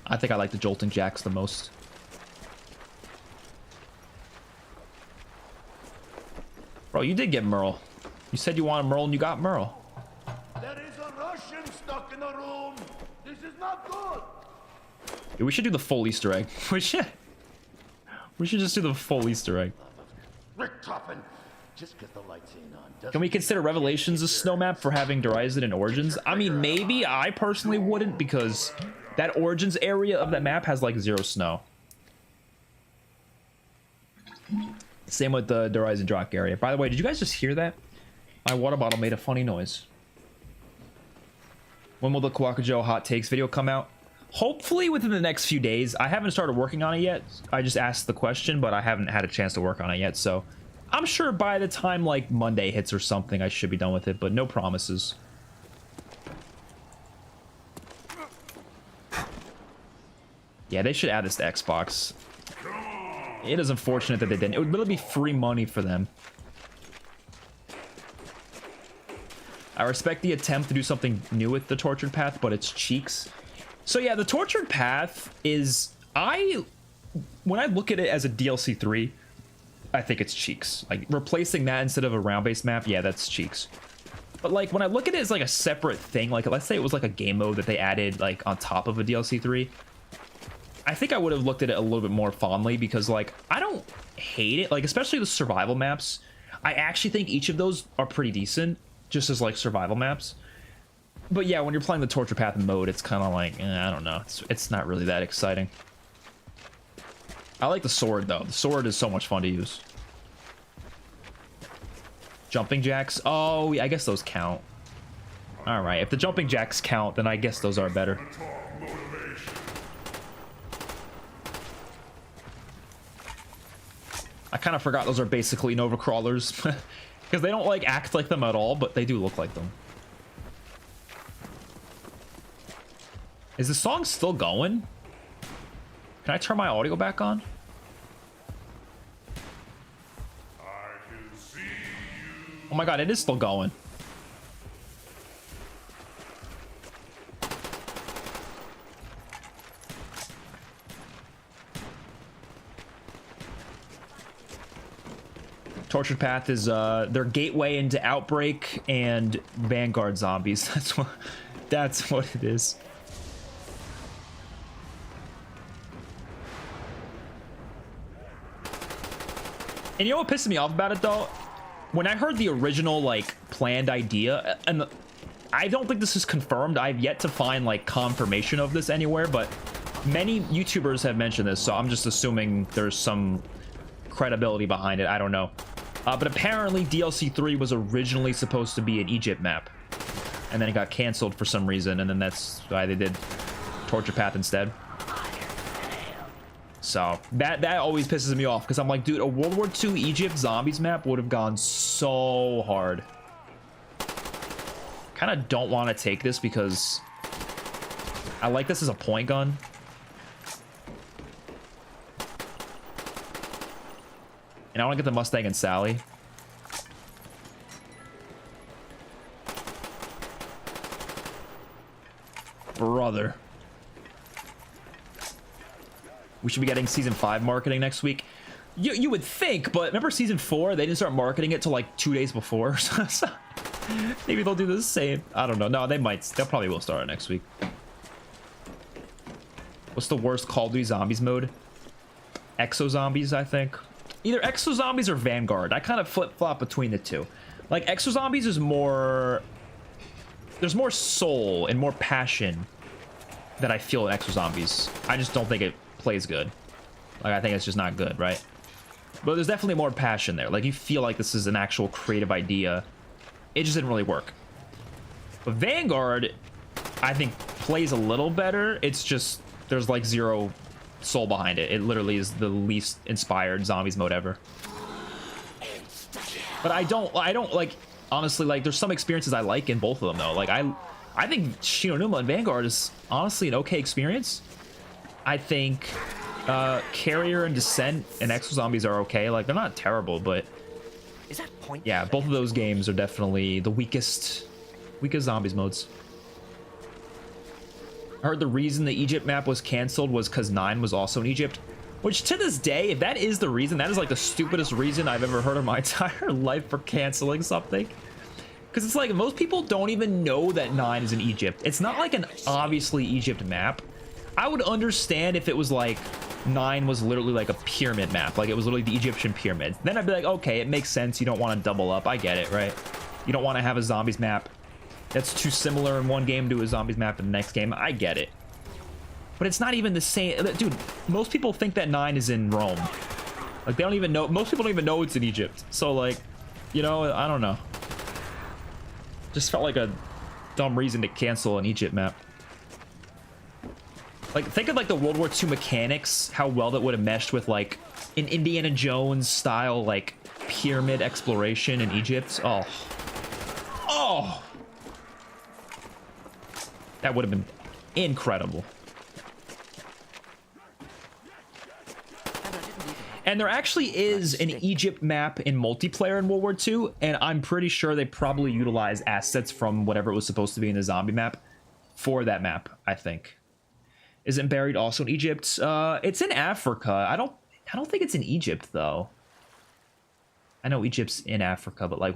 [SPEAKER 1] I think I like the Jolting Jacks the most. Bro, you did get Merle. You said you wanted Merle and you got Merle.
[SPEAKER 4] There is a Russian stuck in the room. This is not good.
[SPEAKER 1] Yeah, we should do the full Easter egg. We should just do the full Easter egg.
[SPEAKER 4] Rick Toppin. Just because the lights ain't on.
[SPEAKER 1] Can we consider Revelations a snow map for having Horizon and Origins? I mean, maybe. I personally wouldn't, because that Origins area of that map has like 0 snow. Same with the Horizon Jock area. By the way, did you guys just hear that? My water bottle made a funny noise. When will the Kawakujo Hot Takes video come out? Hopefully within the next few days. I haven't started working on it yet. I just asked the question, but I haven't had a chance to work on it yet, so I'm sure by the time like Monday hits or something, I should be done with it, but no promises. Yeah, they should add this to Xbox. It is unfortunate that they didn't. It would really be free money for them. I respect the attempt to do something new with the Tortured Path, but it's cheeks. So yeah, the Tortured Path is... when I look at it as a DLC 3, I think it's cheeks. Like, replacing that instead of a round-based map, yeah, that's cheeks. But like when I look at it as like a separate thing, like let's say it was like a game mode that they added like on top of a DLC 3, I think I would have looked at it a little bit more fondly, because like I don't hate it, like especially the survival maps. I actually think each of those are pretty decent just as like survival maps. But yeah, when you're playing the torture path mode, it's kind of like I don't know, it's not really that exciting. I like the sword though. The sword is so much fun to use. Jumping jacks. Oh, yeah, I guess those count. All right, if the jumping jacks count, then I guess those are better. I kind of forgot those are basically Nova crawlers because they don't like act like them at all, but they do look like them. Is the song still going? Can I turn my audio back on? Oh my god, it is still going. Tortured Path is their gateway into Outbreak and Vanguard zombies. That's what it is. And you know what pisses me off about it though? When I heard the original like planned idea, and I don't think this is confirmed, I've yet to find like confirmation of this anywhere, but many YouTubers have mentioned this, so I'm just assuming there's some credibility behind it. I don't know. But apparently DLC 3 was originally supposed to be an Egypt map, and then it got canceled for some reason, and then that's why they did Torture Path instead. So that always pisses me off, because I'm like, dude, a World War II Egypt zombies map would have gone so hard. Kind of don't want to take this because I like this as a point gun. And I want to get the Mustang and Sally. Brother. We should be getting season 5 marketing next week. You would think, but remember season 4? They didn't start marketing it till like 2 days before. So maybe they'll do the same. I don't know. No, they might. They probably will start it next week. What's the worst Call of Duty Zombies mode? Exo Zombies, I think. Either Exo Zombies or Vanguard. I kind of flip-flop between the two. Like, Exo Zombies is more... There's more soul and more passion that I feel in Exo Zombies. I just don't think it plays good. Like, I think it's just not good, right? But there's definitely more passion there. Like, you feel like this is an actual creative idea. It just didn't really work. But Vanguard, I think, plays a little better. It's just, there's like zero soul behind it. It literally is the least inspired zombies mode ever. But I don't like, honestly, like, there's some experiences I like in both of them though. Like, I think Shinonuma and Vanguard is honestly an okay experience. I think Carrier and Descent and Exo Zombies are okay. Like, they're not terrible, but
[SPEAKER 6] Is that point?
[SPEAKER 1] yeah, both of those games are definitely the weakest zombies modes. I heard the reason the Egypt map was canceled was because 9 was also in Egypt, which to this day, if that is the reason, that is like the stupidest reason I've ever heard in my entire life for canceling something. Because it's like, most people don't even know that 9 is in Egypt. It's not like an obviously Egypt map. I would understand if it was like 9 was literally like a pyramid map, like it was literally the Egyptian pyramids. Then I'd be like, okay, it makes sense. You don't want to double up. I get it, right? You don't want to have a zombies map that's too similar in one game to a zombies map in the next game. I get it. But it's not even the same. Dude, most people think that 9 is in Rome. Like, they don't even know. Most people don't even know it's in Egypt. So, like, you know, I don't know. Just felt like a dumb reason to cancel an Egypt map. Like, think of like the World War II mechanics, how well that would have meshed with like an Indiana Jones style like pyramid exploration in Egypt. Oh, that would have been incredible. And there actually is an Egypt map in multiplayer in World War II, and I'm pretty sure they probably utilized assets from whatever it was supposed to be in the zombie map for that map, I think. Isn't buried also in Egypt? It's in Africa. I don't think it's in Egypt though. I know Egypt's in Africa, but like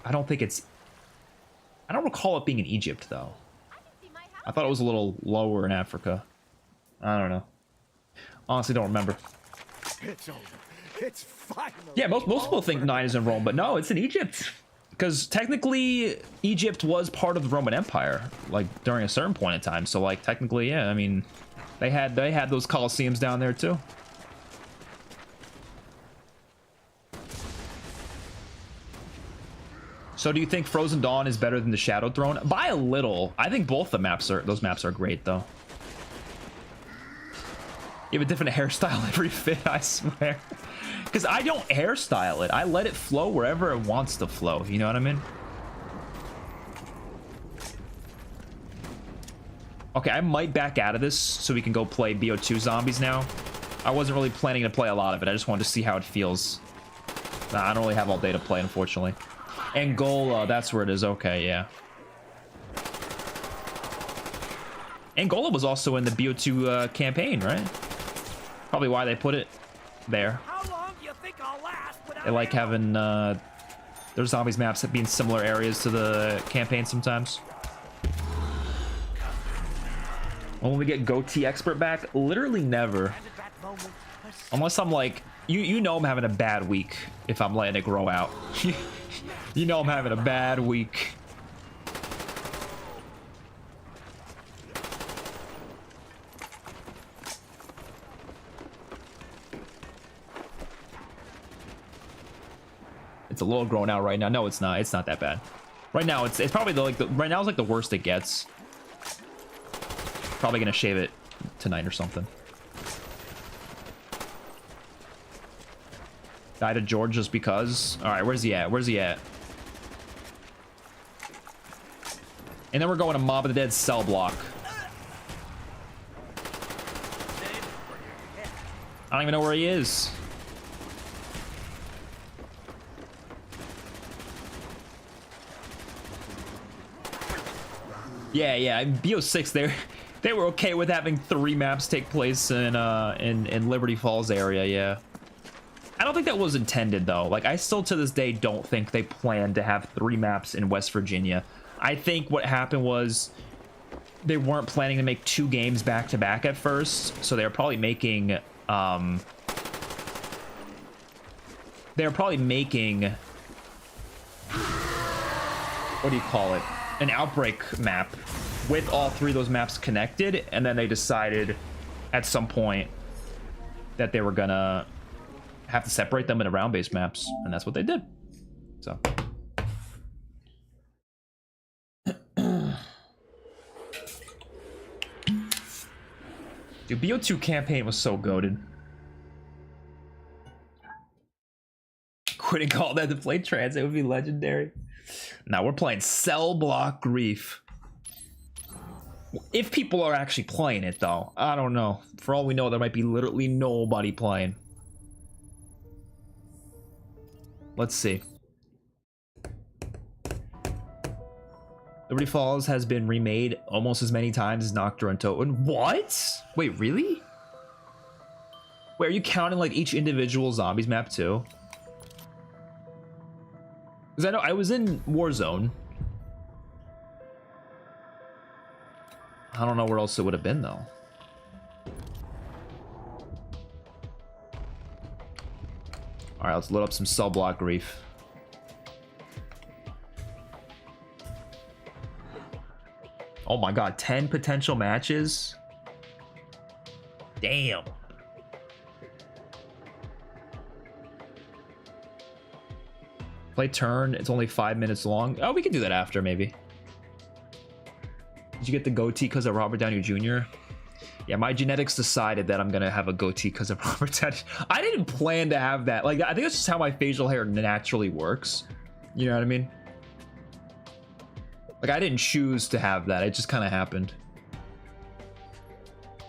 [SPEAKER 1] I don't think it's I don't recall it being in Egypt, though. I thought it was a little lower in Africa. I don't know. Honestly, don't remember.
[SPEAKER 3] It's over. It's finally.
[SPEAKER 1] Yeah, most people think 9 is in Rome, but no, it's in Egypt. Because technically, Egypt was part of the Roman Empire, like, during a certain point in time. So, like, technically, yeah, I mean, they had those Colosseums down there, too. So do you think Frozen Dawn is better than the Shadow Throne? By a little. I think both those maps are great, though. You have a different hairstyle every fit, I swear. Because I don't hairstyle it. I let it flow wherever it wants to flow. You know what I mean? Okay, I might back out of this so we can go play BO2 Zombies now. I wasn't really planning to play a lot of it. I just wanted to see how it feels. Nah, I don't really have all day to play, unfortunately. Angola, that's where it is. Okay, yeah. Angola was also in the BO2 campaign, right? Probably why they put it there.
[SPEAKER 6] How long do you think I'll last without
[SPEAKER 1] They like having their zombies maps that be in similar areas to the campaign sometimes. When we get Goatee Expert back, literally never. Unless I'm like, you know I'm having a bad week if I'm letting it grow out. You know I'm having a bad week. It's a little grown out right now. No, it's not. It's not that bad. Right now, it's probably right now is like the worst it gets. Probably gonna shave it tonight or something. Die to George just because. All right, where's he at? Where's he at? And then we're going to Mob of the Dead cell block. I don't even know where he is. Yeah. In BO6, they were okay with having 3 maps take place in Liberty Falls area. Yeah. I don't think that was intended, though. Like, I still to this day don't think they planned to have 3 maps in West Virginia. I think what happened was they weren't planning to make 2 games back to back at first, so they were probably making what do you call it, an Outbreak map with all 3 of those maps connected, and then they decided at some point that they were gonna have to separate them into round-based maps, and that's what they did. So dude, BO2 campaign was so goated. Quitting Call that to play Transit would be legendary. Now we're playing Cell Block Grief. If people are actually playing it, though, I don't know. For all we know, there might be literally nobody playing. Let's see. Liberty Falls has been remade almost as many times as Nocturne and Toten. What? Wait, really? Wait, are you counting like each individual zombies map too? Because I know I was in Warzone. I don't know where else it would have been though. All right, let's load up some Cell Block Grief. Oh my god, 10 potential matches? Damn. Play turn, it's only 5 minutes long. Oh, we can do that after, maybe. Did you get the goatee because of Robert Downey Jr.? Yeah, my genetics decided that I'm gonna have a goatee because of Robert Downey. I didn't plan to have that. Like, I think that's just how my facial hair naturally works. You know what I mean? Like, I didn't choose to have that. It just kind of happened.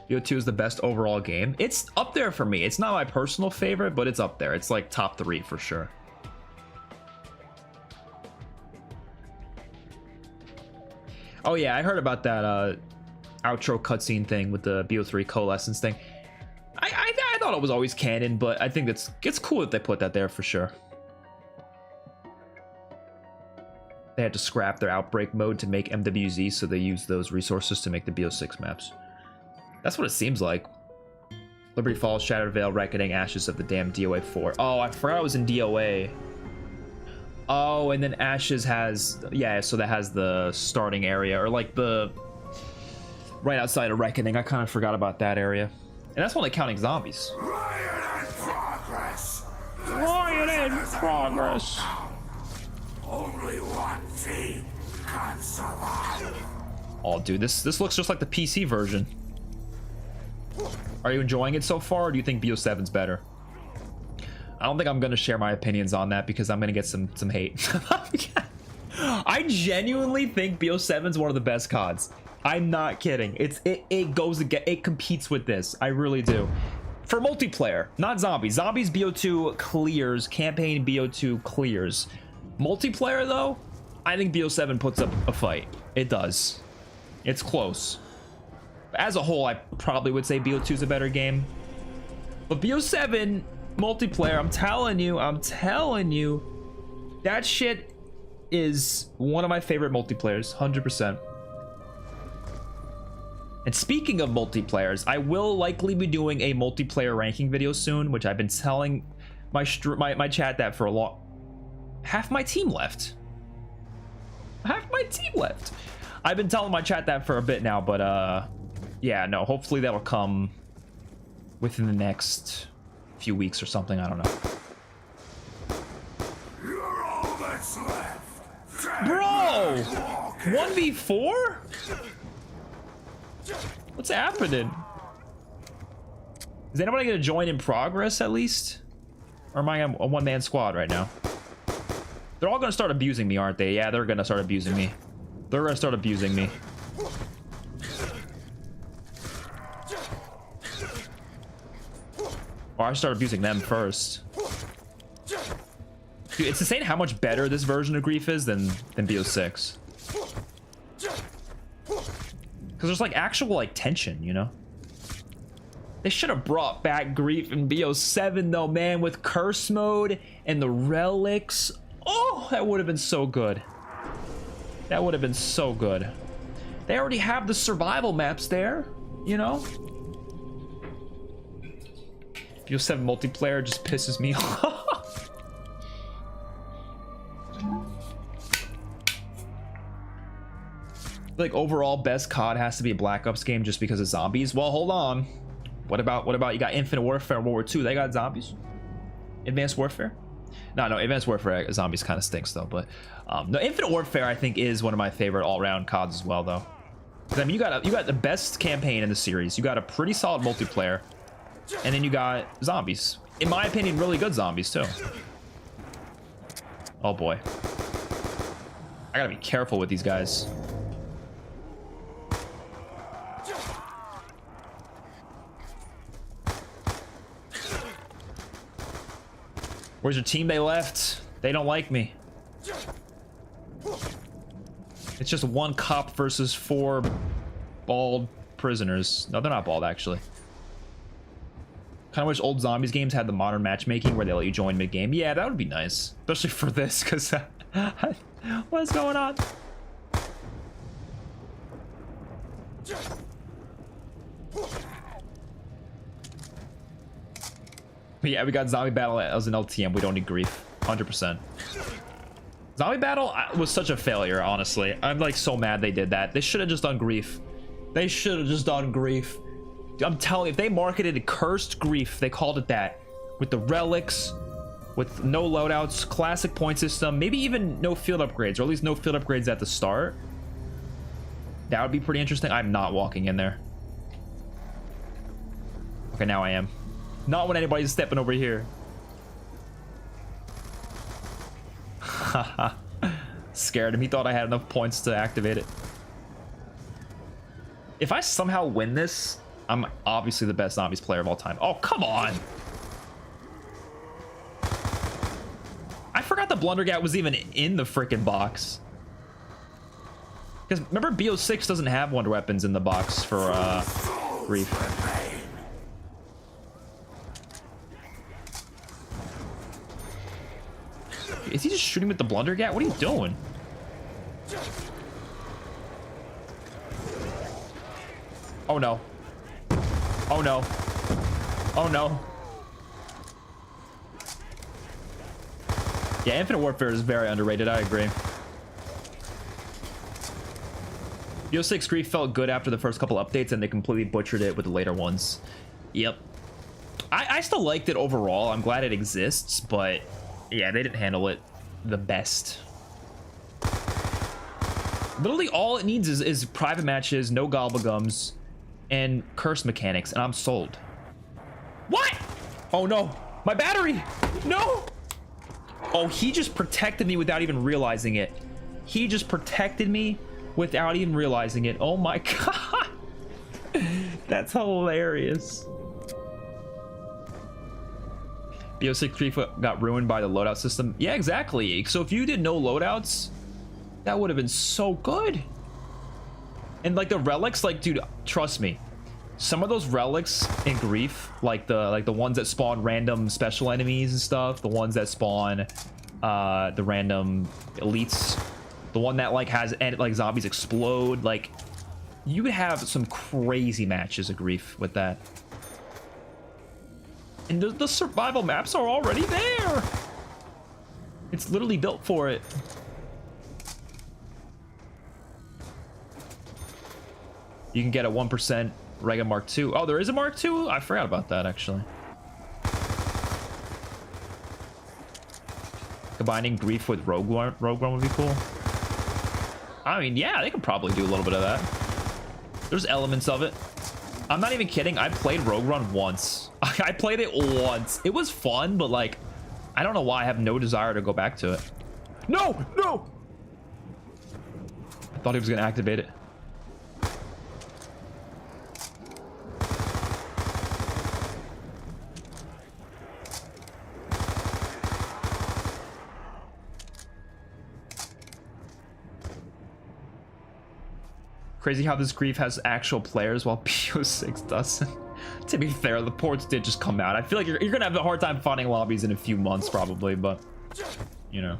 [SPEAKER 1] BO2 is the best overall game. It's up there for me. It's not my personal favorite, but it's up there. It's like top 3 for sure. Oh yeah, I heard about that outro cutscene thing with the BO3 coalescence thing. I thought it was always canon, but I think it's cool that they put that there for sure. they had to scrap their outbreak mode to make MWZ, so they used those resources to make the BO6 maps. That's what it seems like. Liberty Falls, Shattered Veil, Reckoning, Ashes of the Damned, DOA 4. Oh, I forgot I was in DOA. Oh, and then Ashes has, yeah, so that has the starting area, or like the right outside of Reckoning. I kind of forgot about that area. And that's only counting zombies.
[SPEAKER 3] Riot in progress.
[SPEAKER 1] Riot in progress.
[SPEAKER 3] Only one team can survive.
[SPEAKER 1] Oh, dude, this looks just like the PC version. Are you enjoying it so far, or do you think BO7's better? I don't think I'm gonna share my opinions on that because I'm gonna get some hate. I genuinely think BO7's one of the best CODs. I'm not kidding. It competes with this. I really do. For multiplayer, not zombies. Zombies BO2 clears. Campaign BO2 clears. Multiplayer though, I think BO7 puts up a fight. It does. It's close. As a whole, I probably would say BO2 is a better game. But BO7 multiplayer, I'm telling you, that shit is one of my favorite multiplayers, 100%. And speaking of multiplayers, I will likely be doing a multiplayer ranking video soon, which I've been telling my chat that for a long. Half my team left. I've been telling my chat that for a bit now, but yeah, no, hopefully that'll come within the next few weeks or something. I don't know.
[SPEAKER 3] You're all that's left.
[SPEAKER 1] Bro, 1v4? What's happening? Is anybody gonna join in progress at least? Or am I a one-man squad right now? They're all gonna start abusing me, aren't they? Yeah, they're gonna start abusing me. Or I start abusing them first. Dude, it's insane how much better this version of Grief is than BO6. Because there's like actual like tension, you know? They should have brought back Grief in BO7 though, man, with curse mode and the relics. Oh, that would have been so good. That would have been so good. They already have the survival maps there, you know? BO7 multiplayer just pisses me off. Like overall best COD has to be a Black Ops game just because of zombies. Well, hold on. What about you got Infinite Warfare, World War II? They got zombies. Advanced Warfare? No, Advanced Warfare zombies kind of stinks though. But no, Infinite Warfare I think is one of my favorite all-around CODs as well though. I mean, you got the best campaign in the series. You got a pretty solid multiplayer, and then you got zombies. In my opinion, really good zombies too. Oh boy, I gotta be careful with these guys. Where's your team? They left. They don't like me. It's just one cop versus 4 bald prisoners. No, they're not bald, actually. Kind of wish old zombies games had the modern matchmaking where they let you join mid-game. Yeah, that would be nice. Especially for this, because... what's going on? But yeah, we got Zombie Battle as an LTM. We don't need Grief. 100%. Zombie Battle was such a failure, honestly. I'm like so mad they did that. They should have just done Grief. They should have just done Grief. I'm telling you, if they marketed a cursed Grief, they called it that, with the relics, with no loadouts, classic point system, maybe even no field upgrades, or at least no field upgrades at the start, that would be pretty interesting. I'm not walking in there. Okay, now I am. Not when anybody's stepping over here. Haha. Scared him. He thought I had enough points to activate it. If I somehow win this, I'm obviously the best zombies player of all time. Oh, come on. I forgot the Blundergat was even in the freaking box. Because remember, BO6 doesn't have wonder weapons in the box for Grief. Is he just shooting with the Blundergat? What are you doing? Oh no. Oh no. Oh no. Yeah, Infinite Warfare is very underrated, I agree. BO6 Grief felt good after the first couple updates, and they completely butchered it with the later ones. Yep. I still liked it overall. I'm glad it exists, but yeah, they didn't handle it the best. Literally all it needs is private matches, no gobblegums, and curse mechanics, and I'm sold. What? Oh no, my battery! No! Oh, he just protected me without even realizing it. He just protected me without even realizing it. Oh my god. That's hilarious. BO6 Grief got ruined by the loadout system. Yeah, exactly. So if you did no loadouts, that would have been so good. And like the relics, like dude, trust me, some of those relics in Grief, like the ones that spawn random special enemies and stuff, the ones that spawn the random elites, the one that like has like zombies explode, like you would have some crazy matches of Grief with that. And the survival maps are already there. It's literally built for it. You can get a 1% Rega Mark II. Oh, there is a Mark II? I forgot about that, actually. Combining Grief with Rogue One would be cool. I mean, yeah, they could probably do a little bit of that. There's elements of it. I'm not even kidding. I played Rogue One once. I played it once. It was fun, but like, I don't know why I have no desire to go back to it. No, no! I thought he was gonna activate it. Crazy how this Grief has actual players while BO6 doesn't. To be fair, the ports did just come out. I feel like you're gonna have a hard time finding lobbies in a few months probably, but you know.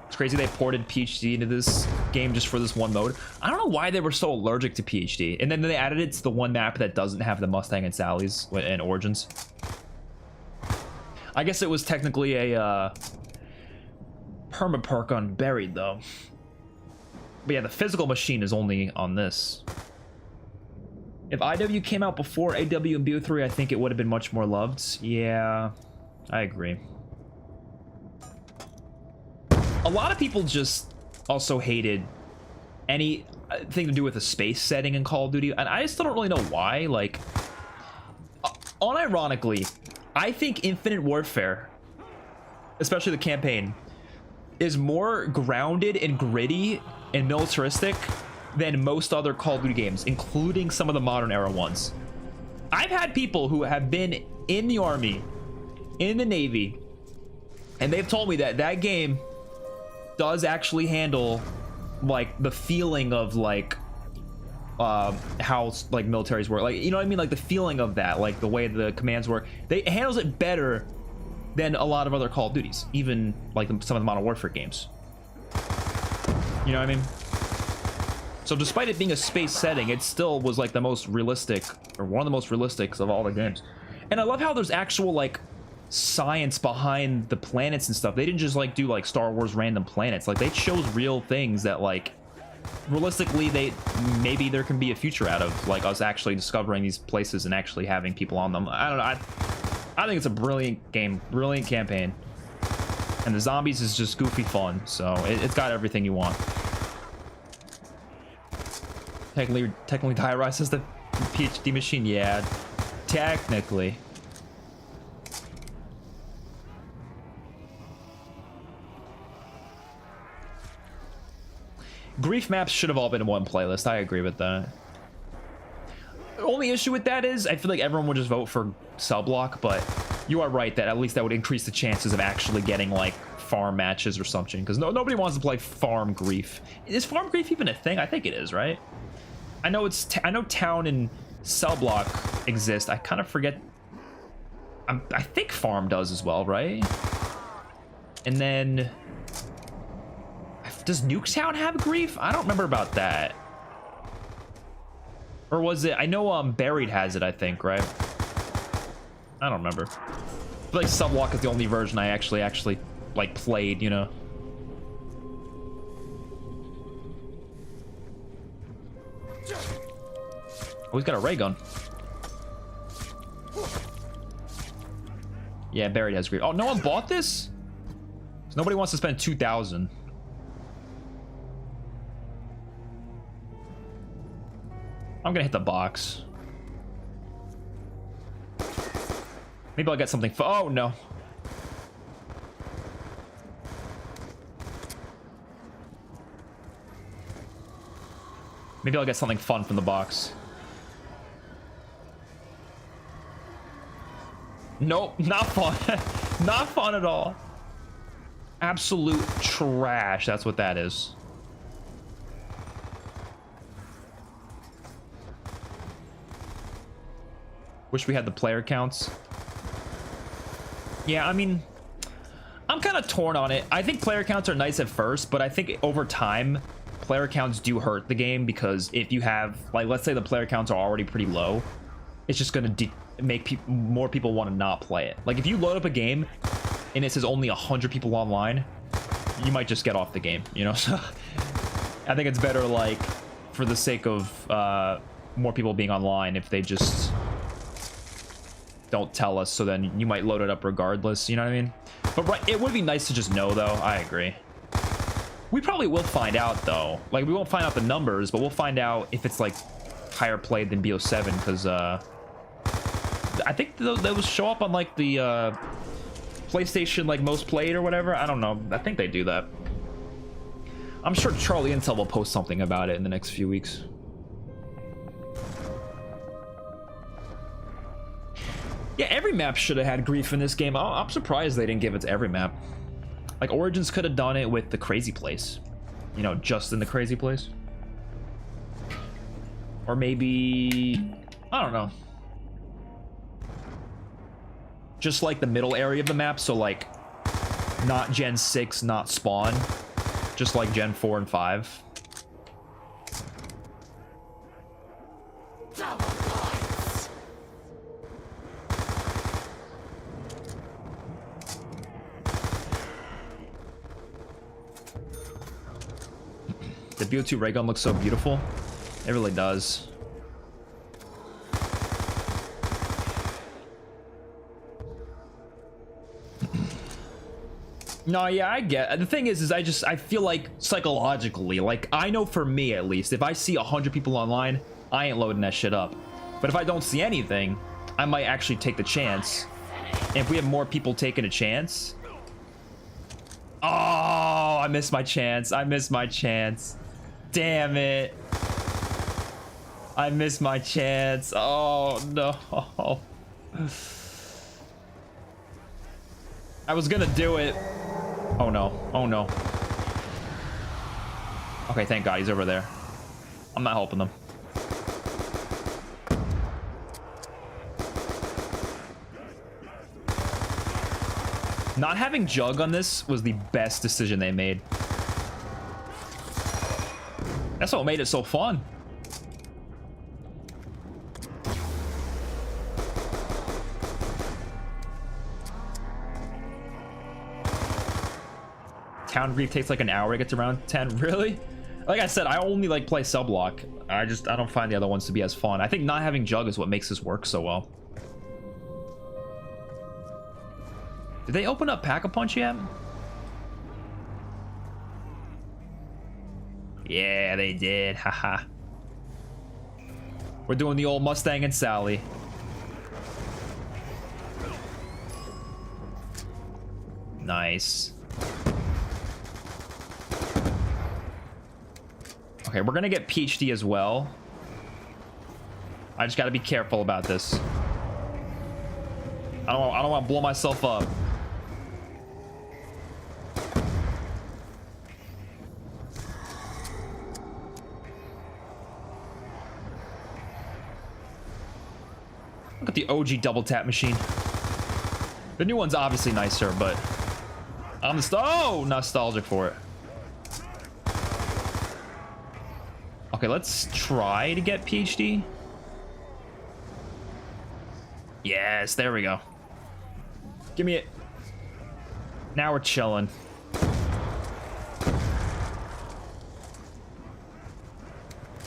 [SPEAKER 1] It's crazy they ported PhD into this game just for this one mode. I don't know why they were so allergic to PhD, and then they added it to the one map that doesn't have the Mustang and Sally's and Origins. I guess it was technically a perma perk on Buried though. But yeah, the physical machine is only on this. If IW came out before AW and BO3, I think it would have been much more loved. Yeah, I agree. A lot of people just also hated anything to do with the space setting in Call of Duty, and I still don't really know why. Like, unironically, I think Infinite Warfare, especially the campaign, is more grounded and gritty and militaristic than most other Call of Duty games, including some of the modern era ones. I've had people who have been in the Army, in the Navy, and they've told me that that game does actually handle like the feeling of like how like militaries work, like, you know what I mean, like the feeling of that, like the way the commands work. It handles it better than a lot of other Call of Duties, even like some of the Modern Warfare games. You know what I mean? So despite it being a space setting, it still was like the most realistic, or one of the most realistic of all the games. And I love how there's actual like science behind the planets and stuff. They didn't just like do like Star Wars random planets. Like they chose real things that like realistically maybe there can be a future out of, like us actually discovering these places and actually having people on them. I don't know. I think it's a brilliant game, brilliant campaign. And the zombies is just goofy fun, so it's got everything you want. Technically Diarize is the PhD machine, yeah, technically. Grief maps should have all been in one playlist. I agree with that. The only issue with that is I feel like everyone would just vote for cell block, but you are right that at least that would increase the chances of actually getting like farm matches or something, because nobody wants to play farm Grief. Is farm Grief even a thing? I think it is, right? I know I know town and cell block exist. I kind of forget. I think farm does as well, right? And then Does Nuketown have grief? I don't remember about that. Or was it? I know Buried has it, I think, right? I don't remember. I feel like Sublock is the only version I actually like played, you know. Oh, he's got a ray gun. Yeah, Buried has grief. Oh, no one bought this? Nobody wants to spend 2,000. I'm gonna hit the box. Maybe I'll get something. Oh no. Maybe I'll get something fun from the box. Nope, not fun. Not fun at all. Absolute trash. That's what that is. Wish we had the player counts. Yeah, I mean, I'm kind of torn on it. I think player counts are nice at first, but I think over time, player counts do hurt the game, because if you have, like, let's say the player counts are already pretty low, it's just going to make more people want to not play it. Like, if you load up a game and it says only 100 people online, you might just get off the game, you know? So I think it's better, like, for the sake of more people being online, if they just don't tell us, so then you might load it up regardless, you know what I mean? But right, it would be nice to just know, though. I agree. We probably will find out, though. Like, we won't find out the numbers, but we'll find out if it's, like, higher played than BO7, because I think those show up on, like, the PlayStation, like, most played or whatever. I don't know. I think they do that. I'm sure Charlie Intel will post something about it in the next few weeks. Yeah, every map should have had grief in this game. I'm surprised they didn't give it to every map. Like, Origins could have done it with the crazy place. You know, just in the crazy place. Or maybe, I don't know. Just like the middle area of the map, so like, not Gen 6, not Spawn. Just like Gen 4 and 5. The BO2 ray gun looks so beautiful. It really does. No, yeah, I get. The thing is I feel like psychologically, like, I know for me at least, if I see 100 people online, I ain't loading that shit up. But if I don't see anything, I might actually take the chance. And if we have more people taking a chance, oh, I missed my chance. I missed my chance. Damn it. I missed my chance. Oh, no. I was gonna do it. Oh, no. Oh, no. Okay, thank God he's over there. I'm not helping them. Not having Jug on this was the best decision they made. That's what made it so fun. Town Grief takes like an hour to get to round 10. Really? Like I said, I only like play Sublock. I don't find the other ones to be as fun. I think not having Jug is what makes this work so well. Did they open up Pack-a-Punch yet? Yeah, they did. Haha. We're doing the old Mustang and Sally. Nice. Okay, we're gonna get PhD as well. I just gotta be careful about this. I don't want to blow myself up. Look at the OG double tap machine. The new one's obviously nicer, but I'm nostalgic for it. Okay, let's try to get PhD. Yes, there we go. Give me it. Now we're chilling.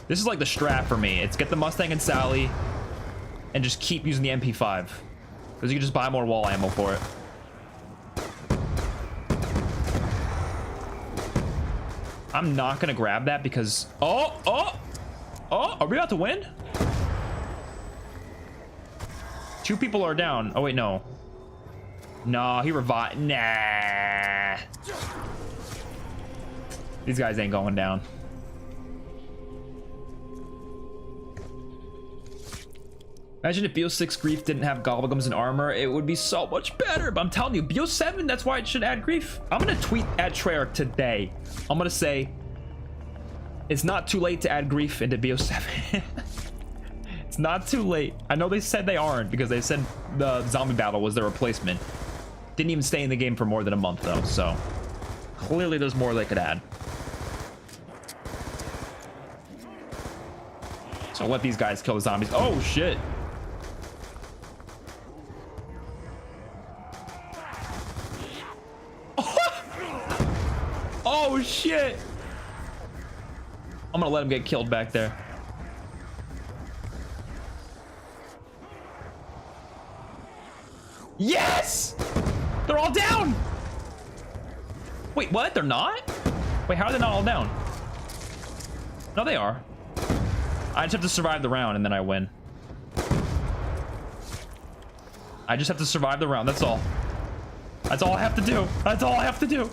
[SPEAKER 1] This is like the strat for me. It's get the Mustang and Sally and just keep using the MP5. Because you can just buy more wall ammo for it. I'm not gonna grab that because... Oh, are we about to win? 2 people are down. Oh, wait, no. No, he revived. Nah. These guys ain't going down. Imagine if BO6 Grief didn't have Gobblegums and armor, it would be so much better. But I'm telling you, BO7, that's why it should add Grief. I'm gonna tweet at Treyarch today. I'm gonna say, it's not too late to add Grief into BO7. It's not too late. I know they said they aren't because they said the zombie battle was their replacement. Didn't even stay in the game for more than a month though, so clearly there's more they could add. So let these guys kill the zombies. Oh shit. Oh shit. I'm gonna let him get killed back there. Yes! They're all down! Wait, what? They're not? Wait, how are they not all down? No, they are. I just have to survive the round and then I win. I just have to survive the round, that's all. That's all I have to do. That's all I have to do.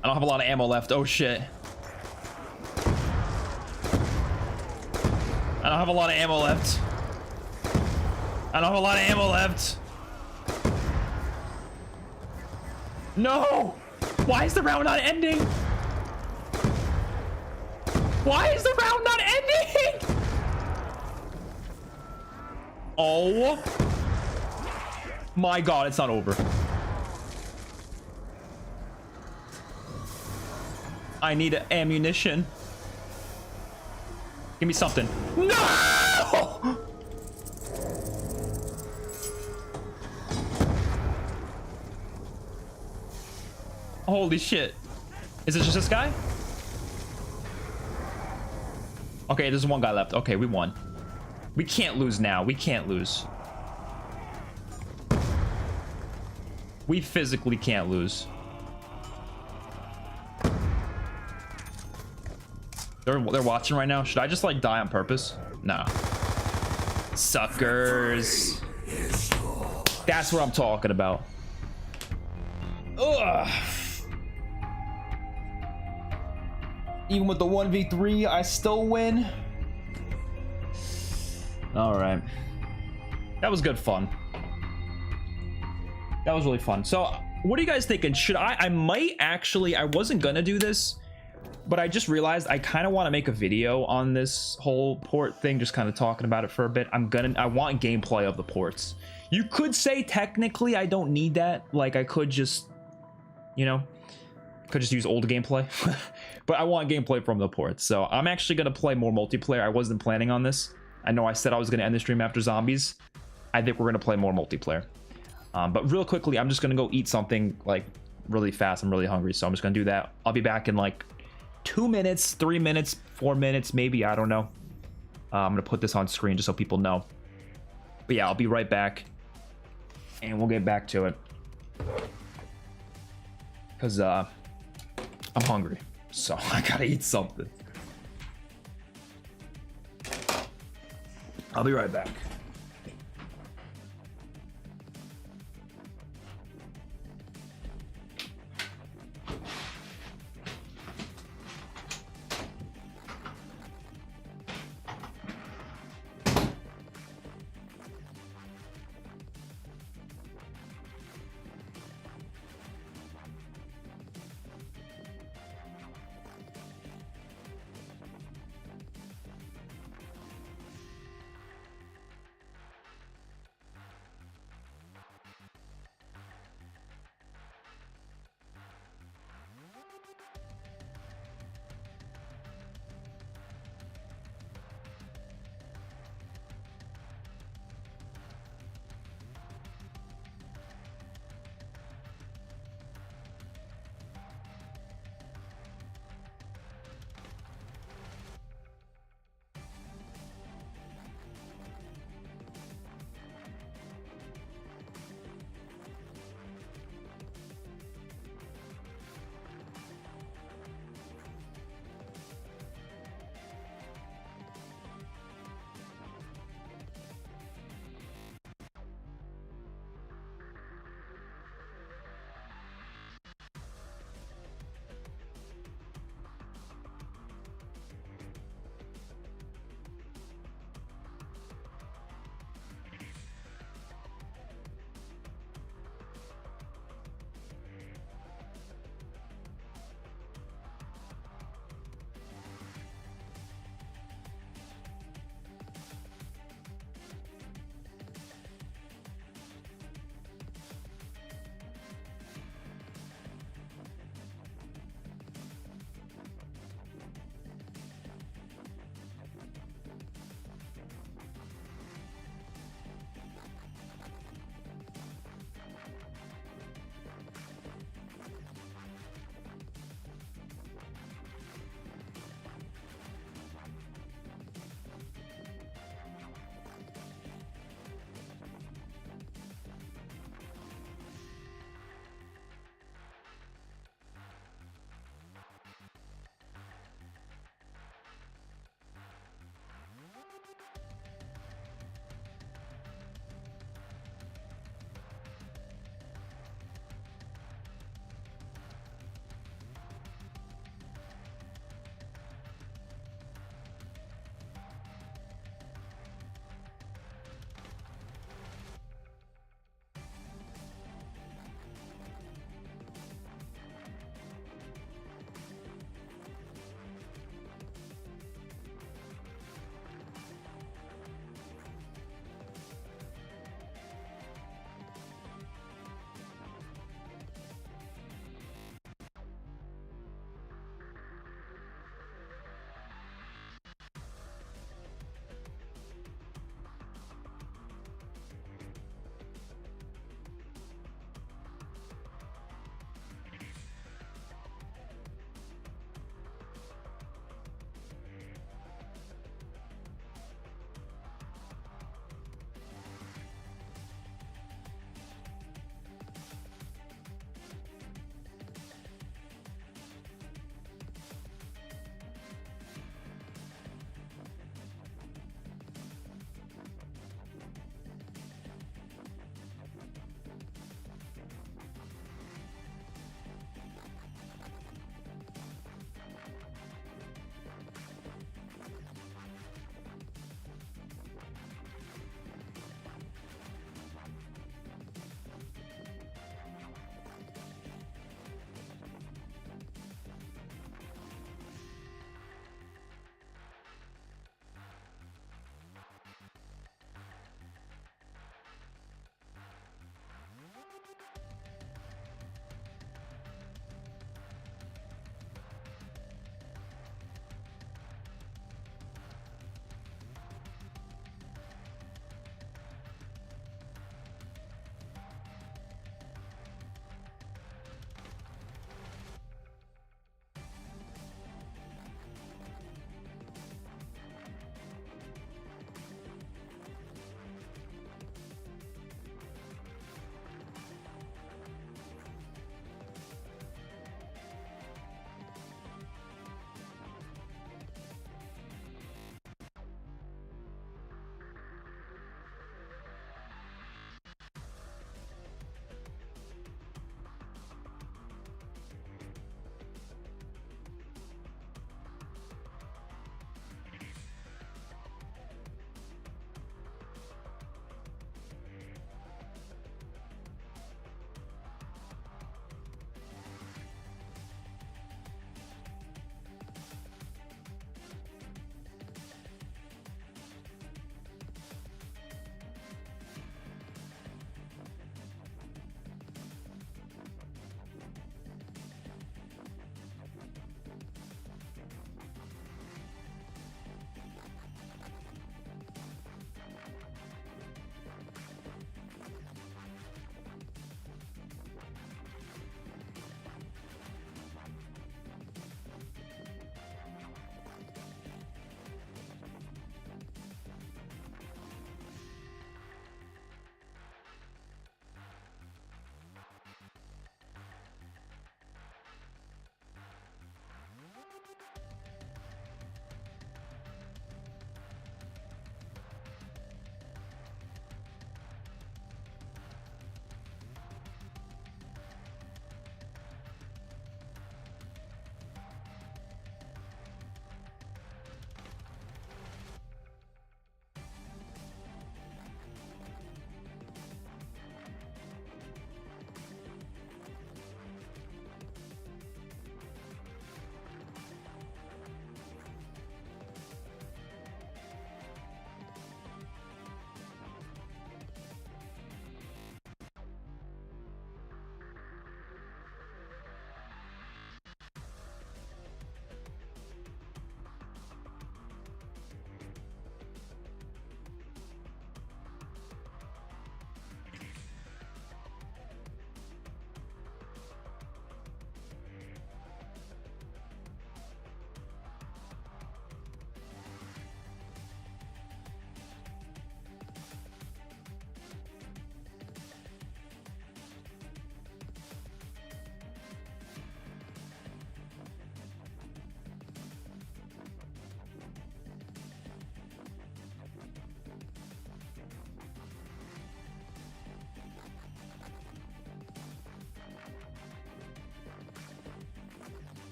[SPEAKER 1] I don't have a lot of ammo left. Oh shit. I don't have a lot of ammo left. I don't have a lot of ammo left. No! Why is the round not ending? Why is the round not ending? Oh my god, it's not over. I need ammunition. Give me something. No! Holy shit. Is it just this guy? Okay, there's one guy left. Okay, we won. We can't lose now. We can't lose. We physically can't lose. They're watching right now. Should I just like die on purpose? No. Suckers. That's what I'm talking about. Ugh. Even with the 1v3, I still win. All right. That was good fun. That was really fun. So what are you guys thinking? Should I might actually, I wasn't gonna do this, but I just realized I kind of want to make a video on this whole port thing, just kind of talking about it for a bit. I want gameplay of the ports. You could say technically I don't need that. Like I could just, you know, could just use old gameplay. But I want gameplay from the ports. So I'm actually going to play more multiplayer. I wasn't planning on this. I know I said I was going to end the stream after zombies. I think we're going to play more multiplayer. But real quickly, I'm just going to go eat something like really fast. I'm really hungry. So I'm just going to do that. I'll be back in like 2 minutes, 3 minutes, 4 minutes, maybe. I don't know. I'm going to put this on screen just so people know. But yeah, I'll be right back. And we'll get back to it. Because I'm hungry. So I gotta eat something. I'll be right back.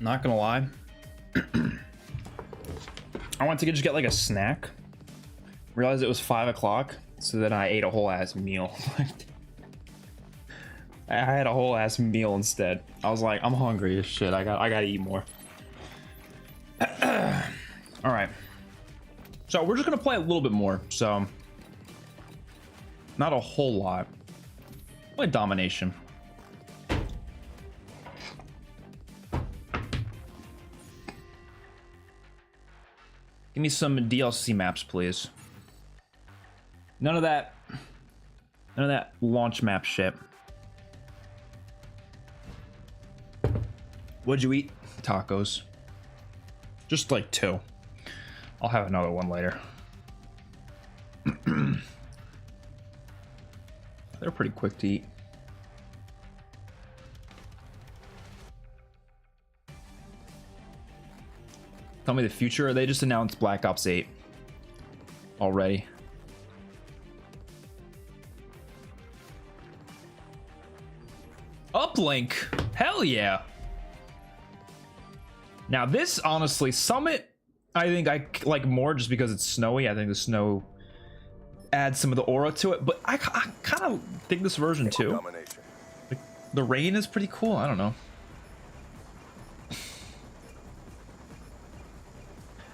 [SPEAKER 1] Not gonna lie. I wanted to just get like a snack. Realized it was 5 o'clock, so then I ate a whole ass meal. I had a whole ass meal instead. I was like, I'm hungry as shit. I gotta eat more. All right. So we're just gonna play a little bit more. So not a whole lot. Play domination. Give me some DLC maps, please. None of that launch map shit. What'd you eat? Tacos. Just like 2. I'll have another one later. They're pretty quick to eat. Tell me the future. They just announced Black Ops 8 already. Uplink. Hell yeah. Now this, honestly, Summit, I think I like more just because it's snowy. I think the snow adds some of the aura to it, but I kind of think this version too. Like, the rain is pretty cool. I don't know.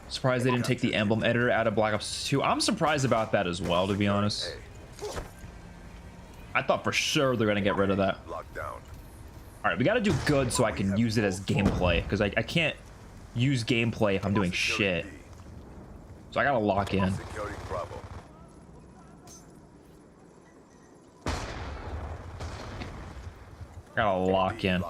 [SPEAKER 1] Surprised they didn't take the emblem editor out of Black Ops 2. I'm surprised about that as well, to be honest. I thought for sure they're gonna get rid of that. Alright, we gotta do good so I can use it as gameplay, because I can't use gameplay if I'm doing shit. So I gotta lock in. Gotta lock in.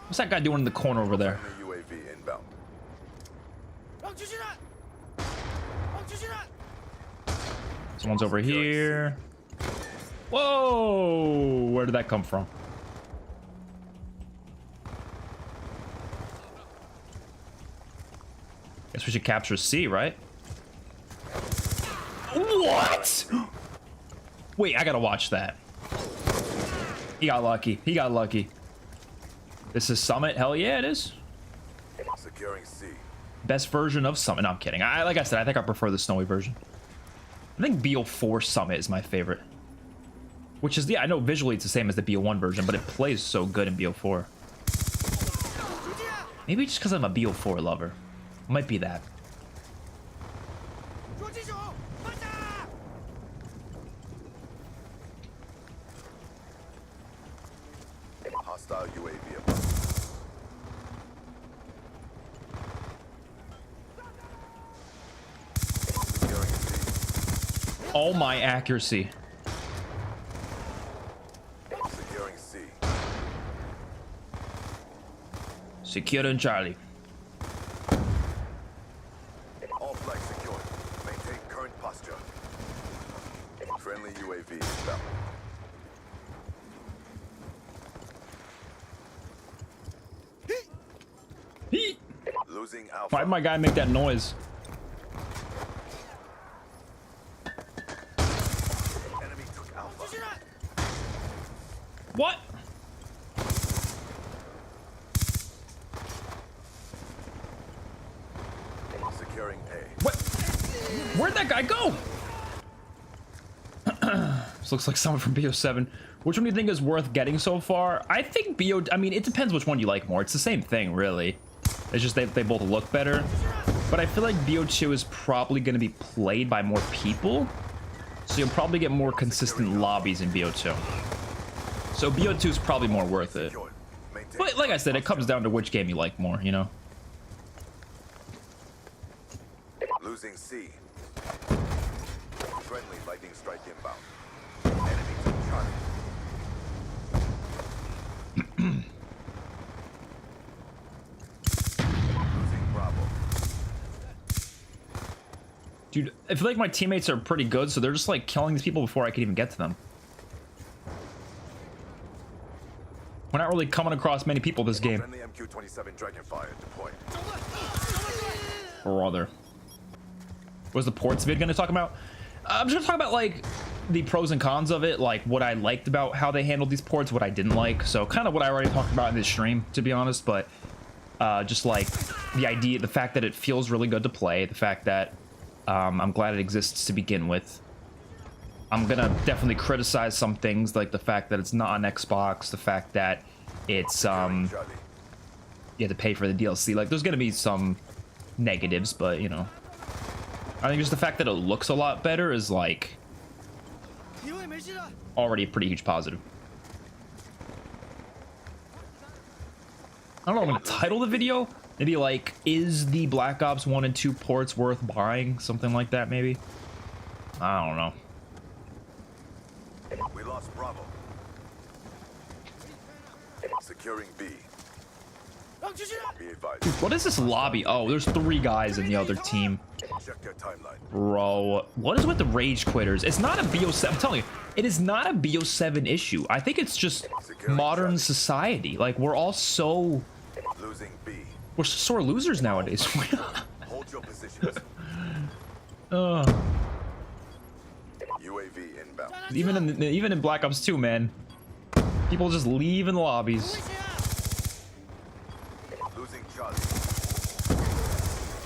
[SPEAKER 1] What's that guy doing in the corner over there? Someone's over here. Whoa! Where did that come from? Guess we should capture C, right? What? Wait, I gotta watch that. He got lucky. He got lucky. This is Summit. Hell yeah, it is.
[SPEAKER 2] Securing C.
[SPEAKER 1] Best version of Summit. No, I'm kidding. Like I said, I think I prefer the snowy version. I think BO4 Summit is my favorite. Which is, yeah, I know visually it's the same as the BO1 version, but it plays so good in BO4. Maybe just because I'm a BO4 lover. Might be that.
[SPEAKER 2] Hostile UAV above. Securing C.
[SPEAKER 1] Oh, my accuracy.
[SPEAKER 2] Securing C.
[SPEAKER 1] Securing Charlie.
[SPEAKER 2] All flags secured. Maintain current posture. Friendly UAV inbound. Losing Alpha.
[SPEAKER 1] Why'd my guy make that noise?
[SPEAKER 2] Enemy took Alpha.
[SPEAKER 1] What?
[SPEAKER 2] Securing A.
[SPEAKER 1] What? Where'd that guy go? This looks like someone from BO7. Which one do you think is worth getting so far? I think I mean, it depends which one you like more. It's the same thing, really. It's just they both look better. But I feel like BO2 is probably going to be played by more people. So you'll probably get more consistent lobbies in BO2. So BO2 is probably more worth it. But like I said, it comes down to which game you like more, you know?
[SPEAKER 2] Losing C. Friendly lightning strike inbound. Enemy took Charlie. Losing Bravo.
[SPEAKER 1] Dude, I feel like my teammates are pretty good, so they're just like killing these people before I can even get to them. We're not really coming across many people this game.
[SPEAKER 2] Friendly MQ-27 Dragonfire deployed.
[SPEAKER 1] brother. Was the ports vid gonna talk about? I'm just gonna talk about like the pros and cons of it, like what I liked about how they handled these ports, what I didn't like. So kind of what I already talked about in this stream, to be honest, but just like the idea, the fact that it feels really good to play, the fact that I'm glad it exists to begin with. I'm gonna definitely criticize some things, like the fact that it's not on Xbox, the fact that it's you have to pay for the DLC. Like there's gonna be some negatives, but you know, I think just the fact that it looks a lot better is like already a pretty huge positive. I don't know what I'm gonna title the video. Maybe like, is the Black Ops 1 and 2 ports worth buying? Something like that, maybe. I don't know.
[SPEAKER 2] We lost Bravo. Securing B. Be advised.
[SPEAKER 1] What is this lobby? Oh, there's 3 guys in the other team.
[SPEAKER 2] Check their timeline.
[SPEAKER 1] Bro, what is with the rage quitters? It's not a BO7. I'm telling you, it is not a BO7 issue. I think it's just modern society. Like, we're all so...
[SPEAKER 2] Losing B.
[SPEAKER 1] We're sore losers nowadays.
[SPEAKER 2] Hold your positions.
[SPEAKER 1] uh,
[SPEAKER 2] UAV inbound.
[SPEAKER 1] even in Black Ops 2, man, people just leave in lobbies.
[SPEAKER 2] Losing Charlie.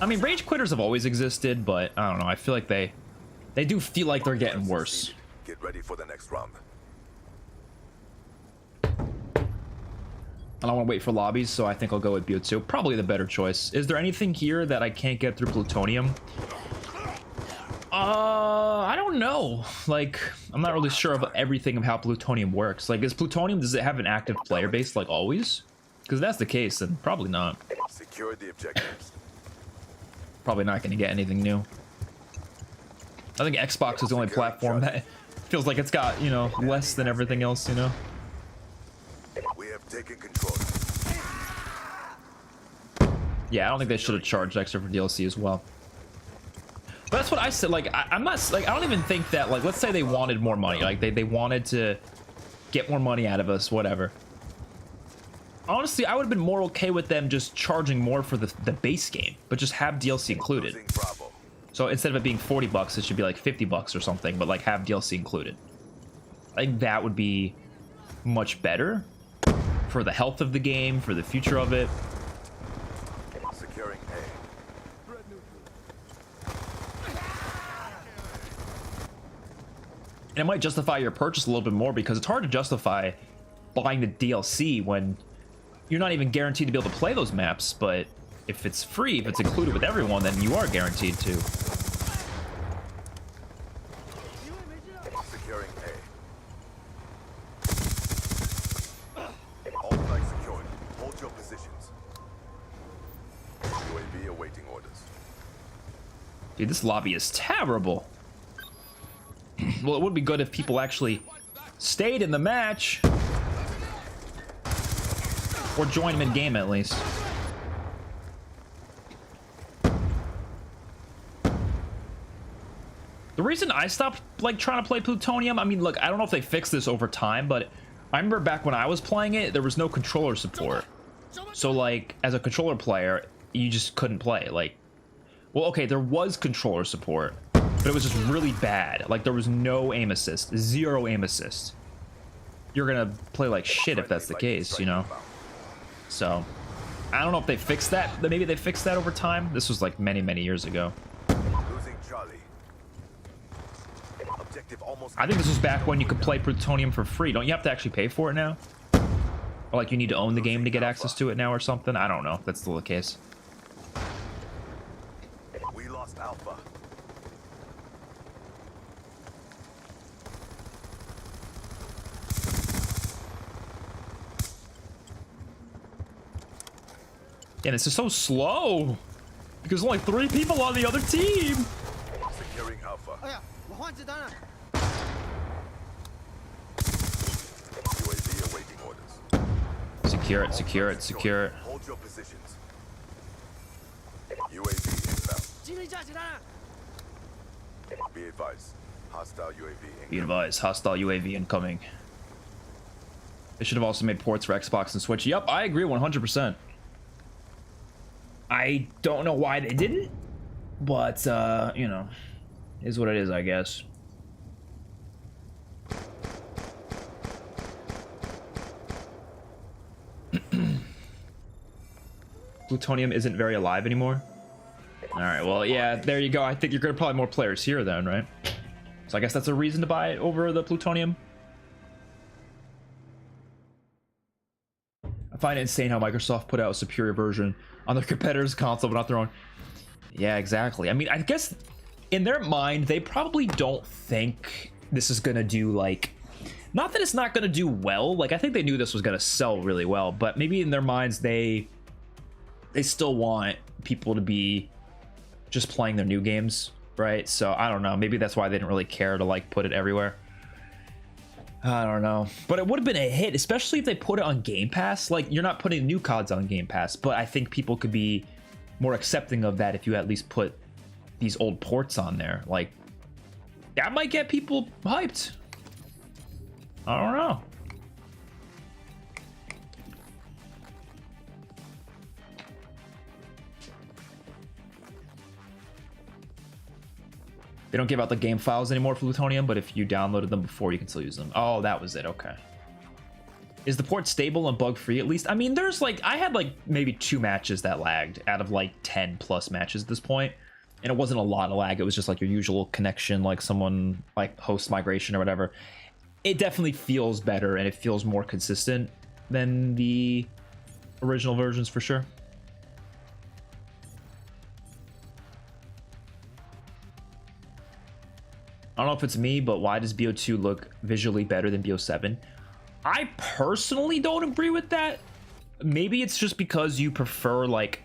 [SPEAKER 1] I mean, rage quitters have always existed, but I don't know. I feel like they do feel like they're getting worse.
[SPEAKER 2] Get ready for the next round.
[SPEAKER 1] I don't want to wait for lobbies, so I think I'll go with BO2. Probably the better choice. Is there anything here that I can't get through plutonium? I don't know. Like, I'm not really sure of everything of how plutonium works. Like, is plutonium, does it have an active player base like always? Because if that's the case, then probably not.
[SPEAKER 2] Secure the objectives.
[SPEAKER 1] Probably not going to get anything new. I think Xbox is the only platform that feels like it's got, you know, less than everything else, you know?
[SPEAKER 2] We have taken control.
[SPEAKER 1] Yeah, I don't think they should have charged extra for DLC as well. But that's what I said. Like, I'm not, like, I don't even think that, like, let's say they wanted more money. Like, they wanted to get more money out of us, whatever. Honestly, I would have been more okay with them just charging more for the base game, but just have DLC included.
[SPEAKER 2] Losing Bravo.
[SPEAKER 1] So instead of it being 40 bucks, it should be like 50 bucks or something, but like have DLC included. I think that would be much better for the health of the game, for the future of it.
[SPEAKER 2] Securing A.
[SPEAKER 1] And it might justify your purchase a little bit more, because it's hard to justify buying the DLC when you're not even guaranteed to be able to play those maps. But if it's free, if it's included with everyone, then you are guaranteed to.
[SPEAKER 2] Securing A. All flags secured. Hold your positions. UAV awaiting orders.
[SPEAKER 1] Dude, this lobby is terrible. Well, it would be good if people actually stayed in the match. Or join mid-game, at least. The reason I stopped, like, trying to play Plutonium, I mean, look, I don't know if they fixed this over time, but I remember back when I was playing it, there was no controller support. So, like, as a controller player, you just couldn't play. Like, well, okay, there was controller support, but it was just really bad. Like, there was no aim assist, 0 aim assist. You're gonna play like shit if that's the case, you know? So, I don't know if they fixed that. Maybe they fixed that over time. This was like many, many years ago.
[SPEAKER 2] Losing Charlie. Objective almost.
[SPEAKER 1] I think this was back when you could play Plutonium for free. Don't you have to actually pay for it now? Or like you need to own the game to get access to it now or something? I don't know if that's still the case.
[SPEAKER 2] We lost Alpha.
[SPEAKER 1] And it's just so slow. Because there's only 3 people on the other team.
[SPEAKER 2] Securing Alpha. UAV awaiting orders.
[SPEAKER 1] Secure it, secure it, secure it.
[SPEAKER 2] Hold your positions. UAV inbound. Be advised. Hostile UAV incoming.
[SPEAKER 1] Be advised, hostile UAV incoming. They should have also made ports for Xbox and Switch. Yep, I agree 100%. I don't know why they didn't. But you know, is what it is, I guess. Plutonium isn't very alive anymore. All right, well, yeah, there you go. I think you're gonna probably more players here then, right? So I guess that's a reason to buy it over the Plutonium. I find it insane how Microsoft put out a superior version on their competitors' console, but not their own. Yeah, exactly. I mean, I guess in their mind, they probably don't think this is gonna do, like, not that it's not gonna do well. Like, I think they knew this was gonna sell really well, but maybe in their minds, they still want people to be just playing their new games, right? So I don't know. Maybe that's why they didn't really care to, like, put it everywhere. I don't know, but it would have been a hit, especially if they put it on Game Pass. Like, you're not putting new CODs on Game Pass, but I think people could be more accepting of that if you at least put these old ports on there. Like, that might get people hyped. I don't know. They don't give out the game files anymore for Plutonium, but if you downloaded them before, you can still use them. Oh, that was it. Okay. Is the port stable and bug free at least? I mean, there's like, I had like maybe 2 matches that lagged out of like 10 plus matches at this point, and it wasn't a lot of lag. It was just like your usual connection, like someone like host migration or whatever. It definitely feels better and it feels more consistent than the original versions for sure. I don't know if it's me, but why does BO2 look visually better than BO7? I personally don't agree with that. Maybe it's just because you prefer like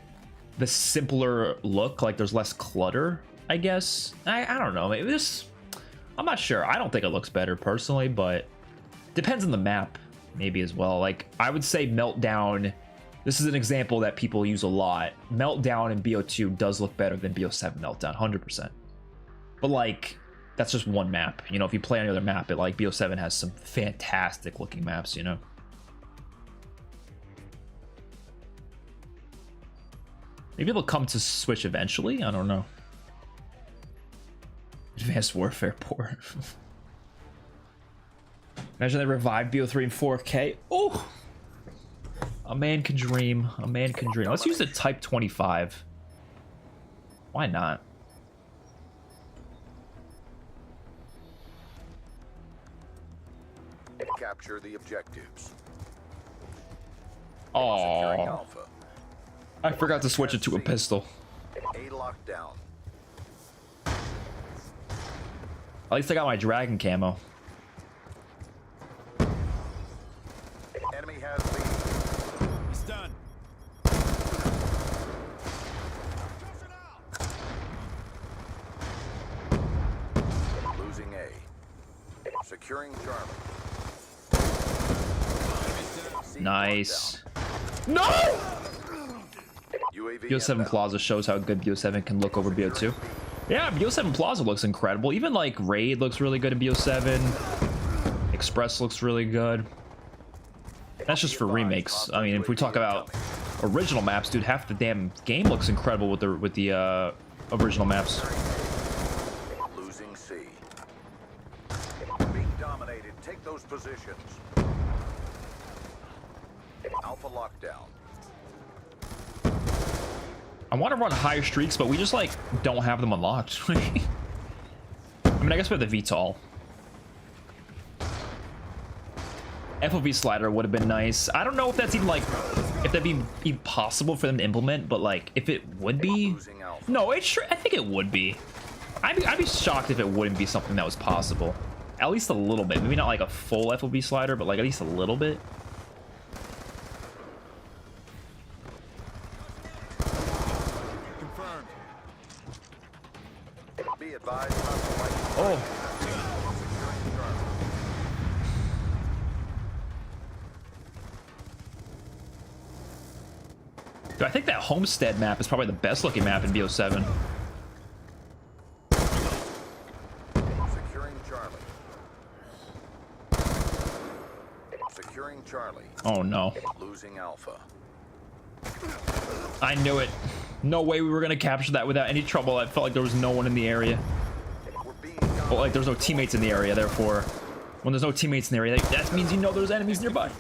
[SPEAKER 1] the simpler look, like there's less clutter, I guess. I don't know. Maybe this, I'm not sure. I don't think it looks better personally, but depends on the map maybe as well. Like I would say Meltdown, this is an example that people use a lot. Meltdown in BO2 does look better than BO7 Meltdown, 100%. But like, that's just one map. You know, if you play any other map, it like BO7 has some fantastic looking maps, you know. Maybe it'll come to Switch eventually. I don't know. Advanced Warfare port. Imagine they revived BO3 in 4K. Oh, a man can dream. A man can dream. Let's use the Type 25. Why not?
[SPEAKER 2] Capture the objectives.
[SPEAKER 1] Oh,
[SPEAKER 2] Securing Alpha.
[SPEAKER 1] I forgot to switch it to a pistol.
[SPEAKER 2] A lockdown.
[SPEAKER 1] At least I got my dragon camo.
[SPEAKER 2] Enemy has the
[SPEAKER 6] He's done.
[SPEAKER 2] losing A. Securing Charlie.
[SPEAKER 1] Nice. No!
[SPEAKER 2] UAV
[SPEAKER 1] BO7
[SPEAKER 2] inbound.
[SPEAKER 1] Plaza shows how good BO7 can look over BO2. Yeah, BO7 Plaza looks incredible. Even like Raid looks really good in BO7. Express looks really good. That's just for remakes. I mean, if we talk about original maps, dude, half the damn game looks incredible with the original maps.
[SPEAKER 2] Losing C. Being dominated. Take those positions. Alpha lockdown.
[SPEAKER 1] I want to run higher streaks, but we just like don't have them unlocked. I mean, I guess we have the VTOL. FOV slider would have been nice. I don't know if that's even like, if that'd be even possible for them to implement, but like if it would be, no, it's sure. I think it would be. I'd be shocked if it wouldn't be something that was possible. At least a little bit. Maybe not like a full FOV slider, but like at least a little bit.
[SPEAKER 6] Confirmed.
[SPEAKER 2] Be advised. Hostile
[SPEAKER 1] Oh. Dude, I think that Homestead map is probably the best looking map in BO7.
[SPEAKER 2] Securing Charlie. Securing Charlie.
[SPEAKER 1] Oh no.
[SPEAKER 2] Losing Alpha.
[SPEAKER 1] I knew it. No way we were gonna capture that without any trouble. I felt like there was no one in the area.
[SPEAKER 2] We're being
[SPEAKER 1] But like there's no teammates in the area, therefore when there's no teammates in the area, that means you know there's enemies nearby.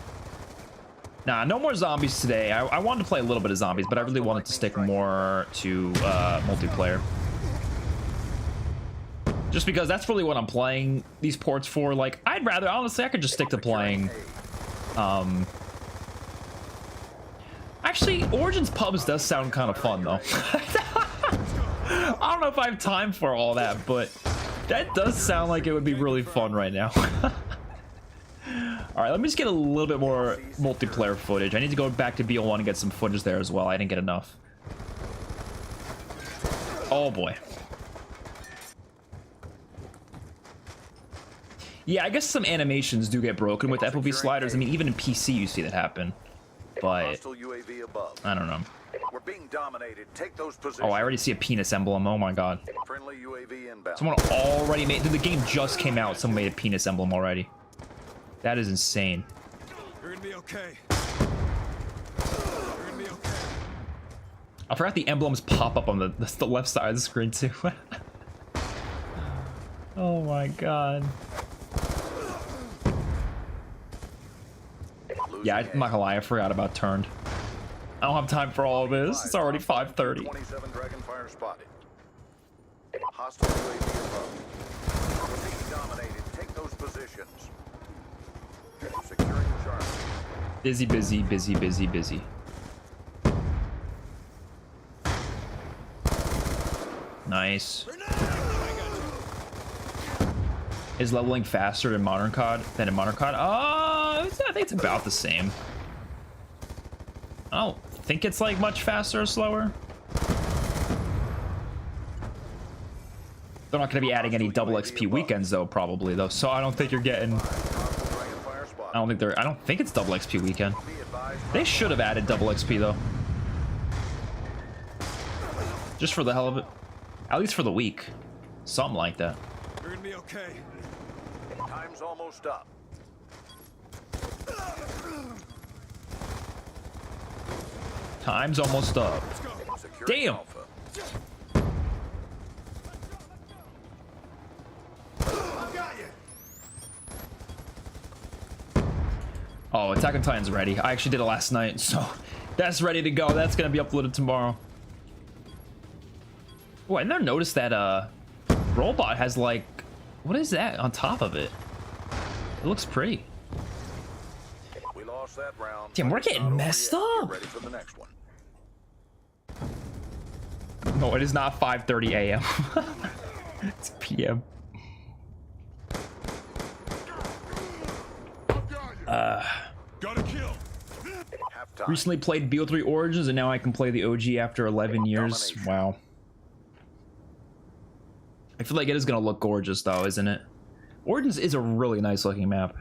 [SPEAKER 1] Nah, no more zombies today. I wanted to play a little bit of zombies, but I really wanted to stick more to multiplayer. Just because that's really what I'm playing these ports for. Like, I'd rather, honestly, I could just stick to playing, actually, Origins Pubs does sound kind of fun, though. I don't know if I have time for all that, but that does sound like it would be really fun right now. All right, let me just get a little bit more multiplayer footage. I need to go back to BO1 and get some footage there as well. I didn't get enough. Oh, boy. Yeah, I guess some animations do get broken with FOV sliders. I mean, even in PC you see that happen. But
[SPEAKER 2] hostile UAV above.
[SPEAKER 1] I don't know.
[SPEAKER 2] We're being dominated. Take those positions.
[SPEAKER 1] Oh, I already see a penis emblem. Oh my god.
[SPEAKER 2] Friendly UAV inbound.
[SPEAKER 1] Someone already made... Dude, the game just came out. Someone made a penis emblem already. That is insane.
[SPEAKER 3] You're gonna be okay. You're gonna be okay.
[SPEAKER 1] I forgot the emblems pop up on the left side of the screen too. Oh my god. Yeah, I'm not gonna lie, I forgot about turned. I don't have time for all of this. It's already 5:30.
[SPEAKER 2] 27 Dragonfire spotted. Hostile UAV above. We're being dominated. Take those positions. Securing Charlie.
[SPEAKER 1] Busy, busy, busy, busy, busy. Nice. Is leveling faster in Modern COD than in Modern COD? I think it's about the same. I don't think it's like much faster or slower. They're not going to be adding any double XP weekends though, probably though. So I don't think you're getting. I don't think it's double XP weekend. They should have added double XP though. Just for the hell of it. At least for the week. Something like that.
[SPEAKER 3] You're gonna be okay.
[SPEAKER 2] Time's almost up.
[SPEAKER 1] Time's almost up.
[SPEAKER 2] Securing
[SPEAKER 1] Damn.
[SPEAKER 2] Alpha.
[SPEAKER 1] Oh, Attack on Titan's ready. I actually did it last night, so that's ready to go. That's gonna be uploaded tomorrow. Oh, I never noticed that robot has like, what is that on top of it? It looks pretty.
[SPEAKER 2] We lost that round.
[SPEAKER 1] Damn, we're
[SPEAKER 2] It's
[SPEAKER 1] getting
[SPEAKER 2] not over
[SPEAKER 1] messed
[SPEAKER 2] yet. Get
[SPEAKER 1] up.
[SPEAKER 2] ready for the next one.
[SPEAKER 1] No, it is not 5:30 a.m. It's p.m.
[SPEAKER 3] Gotta kill.
[SPEAKER 2] Halftime.
[SPEAKER 1] Recently played BO3 Origins, and now I can play the OG after 11 years.
[SPEAKER 2] Domination.
[SPEAKER 1] Wow. I feel like it is gonna look gorgeous, though, isn't it? Origins is a really nice looking map.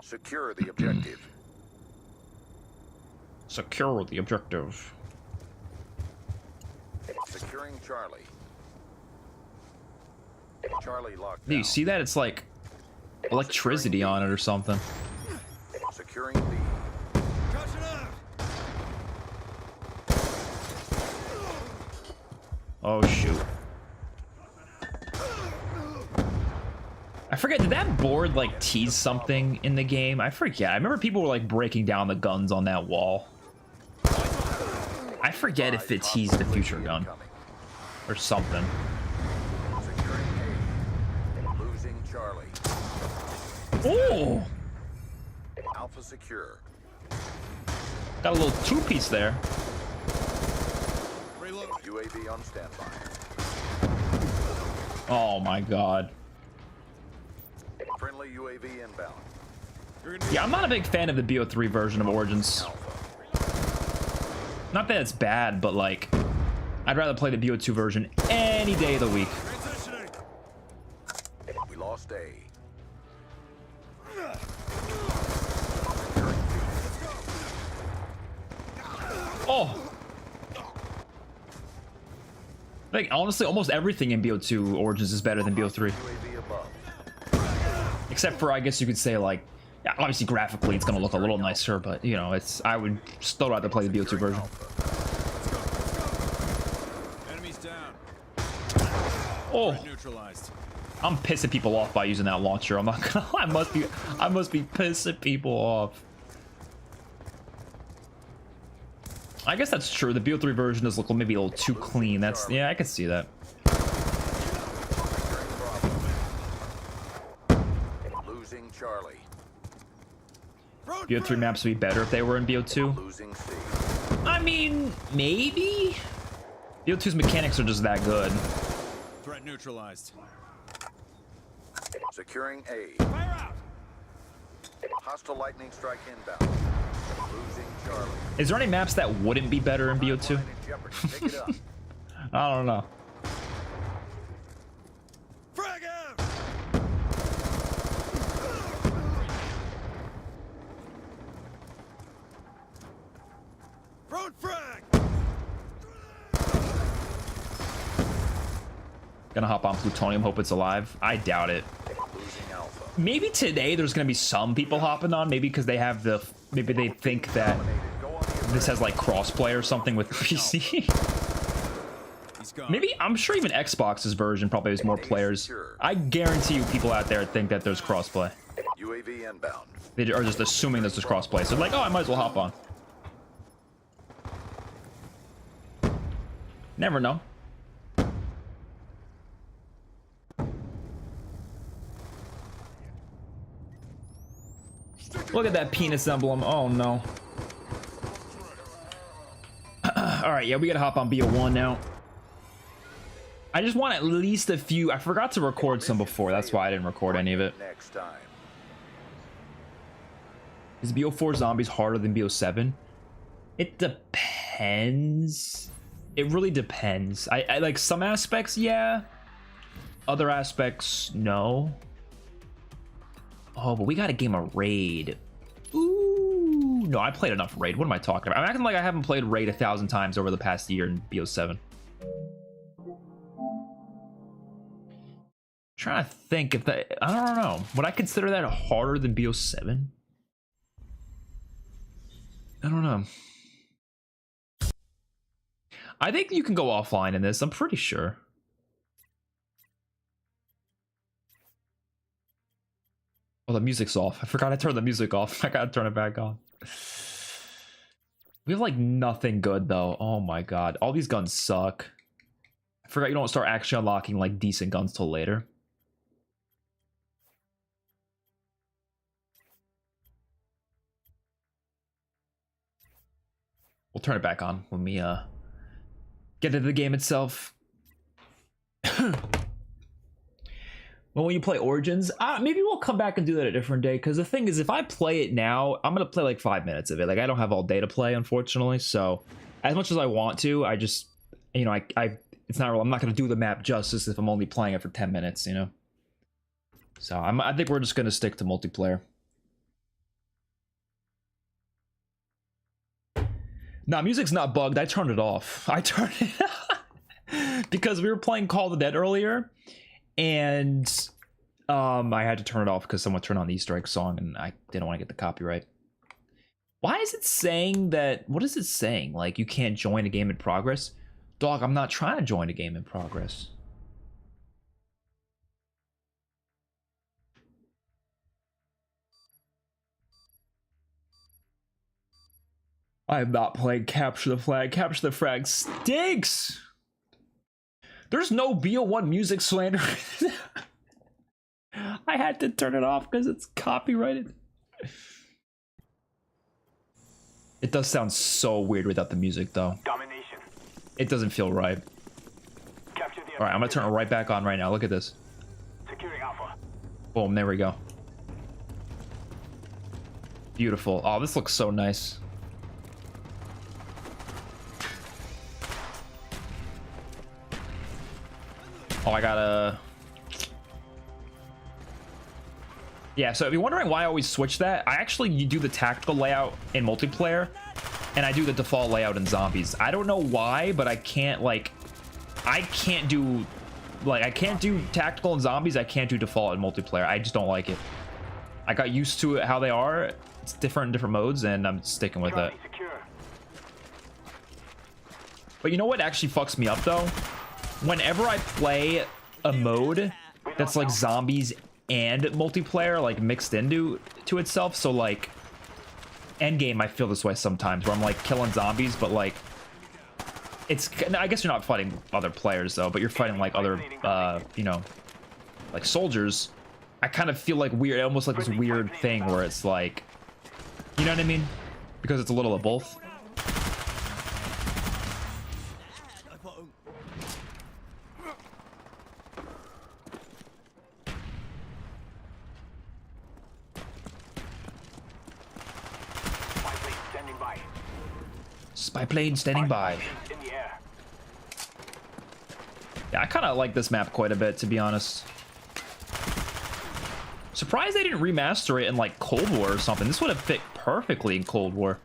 [SPEAKER 2] Secure the objective.
[SPEAKER 1] Secure the objective.
[SPEAKER 2] Securing Charlie. Charlie locked
[SPEAKER 1] Do you
[SPEAKER 2] down.
[SPEAKER 1] see that? It's like electricity on it or something.
[SPEAKER 2] Securing B.
[SPEAKER 3] Catching up.
[SPEAKER 1] Oh shoot. I forget, did that board like tease something in the game? I forget. I remember people were like breaking down the guns on that wall. I forget if it teased the future gun or something.
[SPEAKER 2] Securing A. Losing Charlie.
[SPEAKER 1] Oh!
[SPEAKER 2] Alpha secure.
[SPEAKER 1] Got a little two-piece there.
[SPEAKER 3] Reload.
[SPEAKER 2] UAV on standby.
[SPEAKER 1] Oh my god.
[SPEAKER 2] Friendly UAV inbound.
[SPEAKER 3] You're gonna be
[SPEAKER 1] Yeah, I'm not a big fan of the BO3 version of Origins.
[SPEAKER 2] Alpha.
[SPEAKER 1] Not that it's bad, but like, I'd rather play the BO2 version any day of the week.
[SPEAKER 3] transitioning.
[SPEAKER 2] We lost A.
[SPEAKER 1] Oh! Like, honestly, almost everything in BO2 Origins is better than BO3.
[SPEAKER 2] UAV above.
[SPEAKER 1] Except for, I guess you could say, like, yeah, obviously graphically it's gonna look a little nicer, but, you know, I would still rather play the BO2 version.
[SPEAKER 3] Let's go.
[SPEAKER 1] Oh,
[SPEAKER 3] Neutralized.
[SPEAKER 1] I'm pissing people off by using that launcher. I'm not gonna lie. I must be pissing people off. I guess that's true. The BO3 version does look maybe a little too clean. That's, yeah, I can see that.
[SPEAKER 2] Losing Charlie.
[SPEAKER 1] BO3 maps would be better if they were in BO2.
[SPEAKER 2] Losing C.
[SPEAKER 1] I mean, maybe. BO2's mechanics are just that good.
[SPEAKER 3] Threat neutralized.
[SPEAKER 2] Securing A.
[SPEAKER 6] Fire out!
[SPEAKER 2] Hostile lightning strike inbound. Losing Charlie.
[SPEAKER 1] Is there any maps that wouldn't be better in BO2?
[SPEAKER 2] Line in jeopardy. Pick it up.
[SPEAKER 1] I don't know.
[SPEAKER 3] Frag out! Front frag!
[SPEAKER 1] Gonna hop on Plutonium, hope it's alive. I doubt it.
[SPEAKER 2] Losing Alpha.
[SPEAKER 1] Maybe today there's gonna be some people hopping on, maybe because they have the, maybe they think that
[SPEAKER 2] Go on the
[SPEAKER 1] this has like crossplay or something with PC.
[SPEAKER 3] He's gone.
[SPEAKER 1] Maybe, I'm sure even Xbox's version probably has more players. I guarantee you people out there think that there's crossplay.
[SPEAKER 2] UAV inbound.
[SPEAKER 1] They are just assuming this is crossplay. So like, oh, I might as well hop on. Never know. Look at that penis emblem. Oh no. All right, yeah, we gotta hop on BO1 now. I just want at least a few. I forgot to record some before. That's why I didn't record any of it.
[SPEAKER 2] Next time.
[SPEAKER 1] Is BO4 zombies harder than BO7? It depends. It really depends. I like some aspects, yeah. Other aspects, no. Oh, but we got a game of Raid. Ooh, no, I played enough Raid. What am I talking about? I'm acting like I haven't played Raid 1,000 times over the past year in BO7. Trying to think if that, I don't know. Would I consider that harder than BO7? I don't know. I think you can go offline in this. I'm pretty sure. Oh, the music's off. I forgot to turn the music off. I gotta turn it back on. We have like nothing good though. Oh my god. All these guns suck. I forgot you don't start actually unlocking like decent guns till later. We'll turn it back on when we get into the game itself. Well, when you play Origins, maybe we'll come back and do that a different day. Because the thing is, if I play it now, I'm gonna play like 5 minutes of it. Like I don't have all day to play, unfortunately. So, as much as I want to, I just, you know, it's not real. I'm not gonna do the map justice if I'm only playing it for 10 minutes, you know. So I think we're just gonna stick to multiplayer. Nah, music's not bugged. I turned it off. I turned it off because we were playing Call of the Dead earlier, and I had to turn it off because someone turned on the Easter egg song, and I didn't want to get the copyright. Why is it saying that? What is it saying? Like you can't join a game in progress? Dog, I'm not trying to join a game in progress. I have not played Capture the Flag. Capture the Flag stinks! There's no BO1 music slander. I had to turn it off because it's copyrighted. It does sound so weird without the music, though.
[SPEAKER 5] Domination.
[SPEAKER 1] It doesn't feel right.
[SPEAKER 5] Capture the
[SPEAKER 1] Alright, I'm gonna turn it right back on right now. Look at this.
[SPEAKER 5] Securing Alpha.
[SPEAKER 1] Boom, there we go. Beautiful. Oh, this looks so nice. Oh, I gotta... Yeah, so if you're wondering why I always switch that, I actually do the tactical layout in multiplayer, and I do the default layout in zombies. I don't know why, but I can't, like... I can't do tactical in zombies, I can't do default in multiplayer. I just don't like it. I got used to it, how they are. It's different in different modes, and I'm sticking with it.
[SPEAKER 5] Secure.
[SPEAKER 1] But you know what actually fucks me up, though? Whenever I play a mode that's like zombies and multiplayer like mixed into itself. So like endgame, I feel this way sometimes where I'm like killing zombies, but like it's, I guess you're not fighting other players though, but you're fighting like other you know, like soldiers. I kind of feel like weird, almost like this weird thing where it's like, you know what I mean, because it's a little of both. Spy plane standing by.
[SPEAKER 5] In the air.
[SPEAKER 1] Yeah, I kind of like this map quite a bit, to be honest. Surprised they didn't remaster it in like Cold War or something. This would have fit perfectly in Cold War.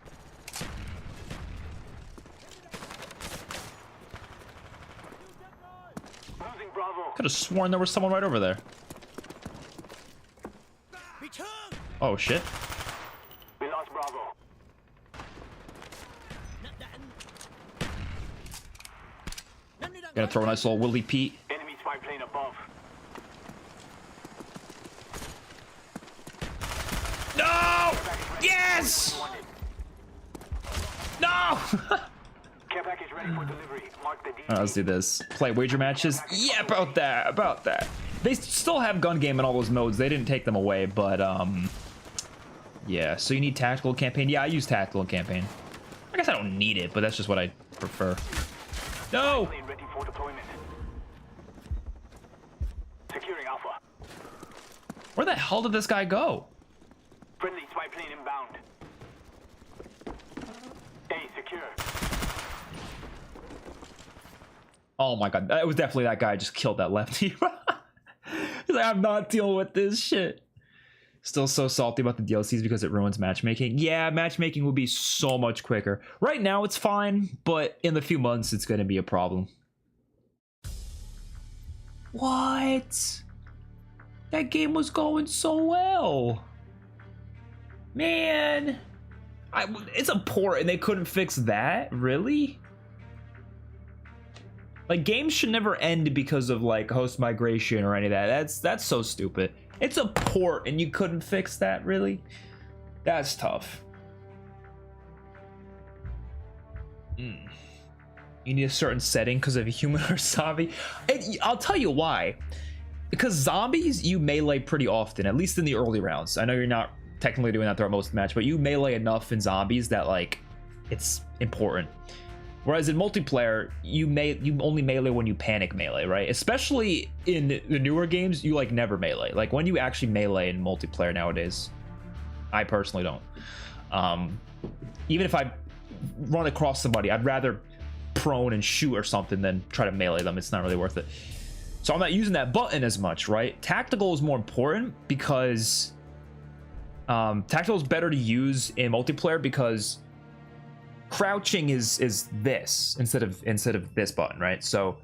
[SPEAKER 5] Losing Bravo.
[SPEAKER 1] Could have sworn there was someone right over there. Oh shit.
[SPEAKER 5] We lost Bravo.
[SPEAKER 1] Gonna throw a nice little Willie Pete.
[SPEAKER 5] Enemy spy plane above.
[SPEAKER 1] No! Yes! No!
[SPEAKER 5] Care package ready for delivery. Mark the
[SPEAKER 1] Alright, let's do this. Play wager matches. Yeah, about that. About that. They still have gun game in all those modes. They didn't take them away, but yeah. So you need tactical campaign. Yeah, I use tactical campaign. I guess I don't need it, but that's just what I prefer. No!
[SPEAKER 5] plane ready for deployment. Securing Alpha.
[SPEAKER 1] Where the hell did this guy go?
[SPEAKER 5] Friendly spy plane inbound. A secure.
[SPEAKER 1] Oh my god, that was definitely that guy just killed that lefty. He's like, I'm not dealing with this shit. Still so salty about the DLCs because it ruins matchmaking. Yeah, matchmaking will be so much quicker. Right now it's fine, but in a few months it's gonna be a problem. What? That game was going so well. Man. It's a port and they couldn't fix that? Really? Like, games should never end because of like host migration or any of that. That's so stupid. It's a port and you couldn't fix that, really? That's tough. You need a certain setting because of a human or zombie. I'll tell you why. Because zombies, you melee pretty often, at least in the early rounds. I know you're not technically doing that throughout most of the match, but you melee enough in zombies that like it's important. Whereas in multiplayer, you only melee when you panic melee, right? Especially in the newer games, you like never melee. Like when you actually melee in multiplayer nowadays, I personally don't. Even if I run across somebody, I'd rather prone and shoot or something than try to melee them. It's not really worth it. So I'm not using that button as much, right? Tactical is more important because tactical is better to use in multiplayer because crouching is this instead of this button, right? So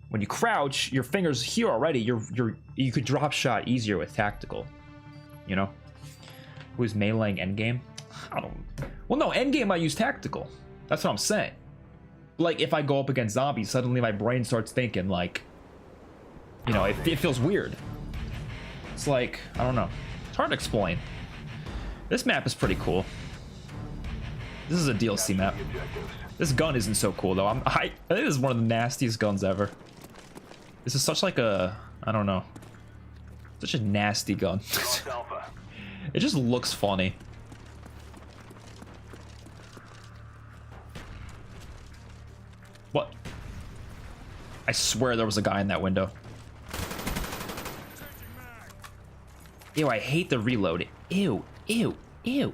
[SPEAKER 1] when you crouch, your fingers here already. You could drop shot easier with tactical. You know, who's meleeing endgame? I don't. Well, no, endgame I use tactical. That's what I'm saying. Like if I go up against zombies, suddenly my brain starts thinking like, you know, it feels weird. It's like, I don't know. It's hard to explain. This map is pretty cool. This is a DLC map. This gun isn't so cool though. I think this is one of the nastiest guns ever. This is such like a, I don't know, such a nasty gun. It just looks funny. What? I swear there was a guy in that window. Ew, I hate the reload. Ew, ew, ew.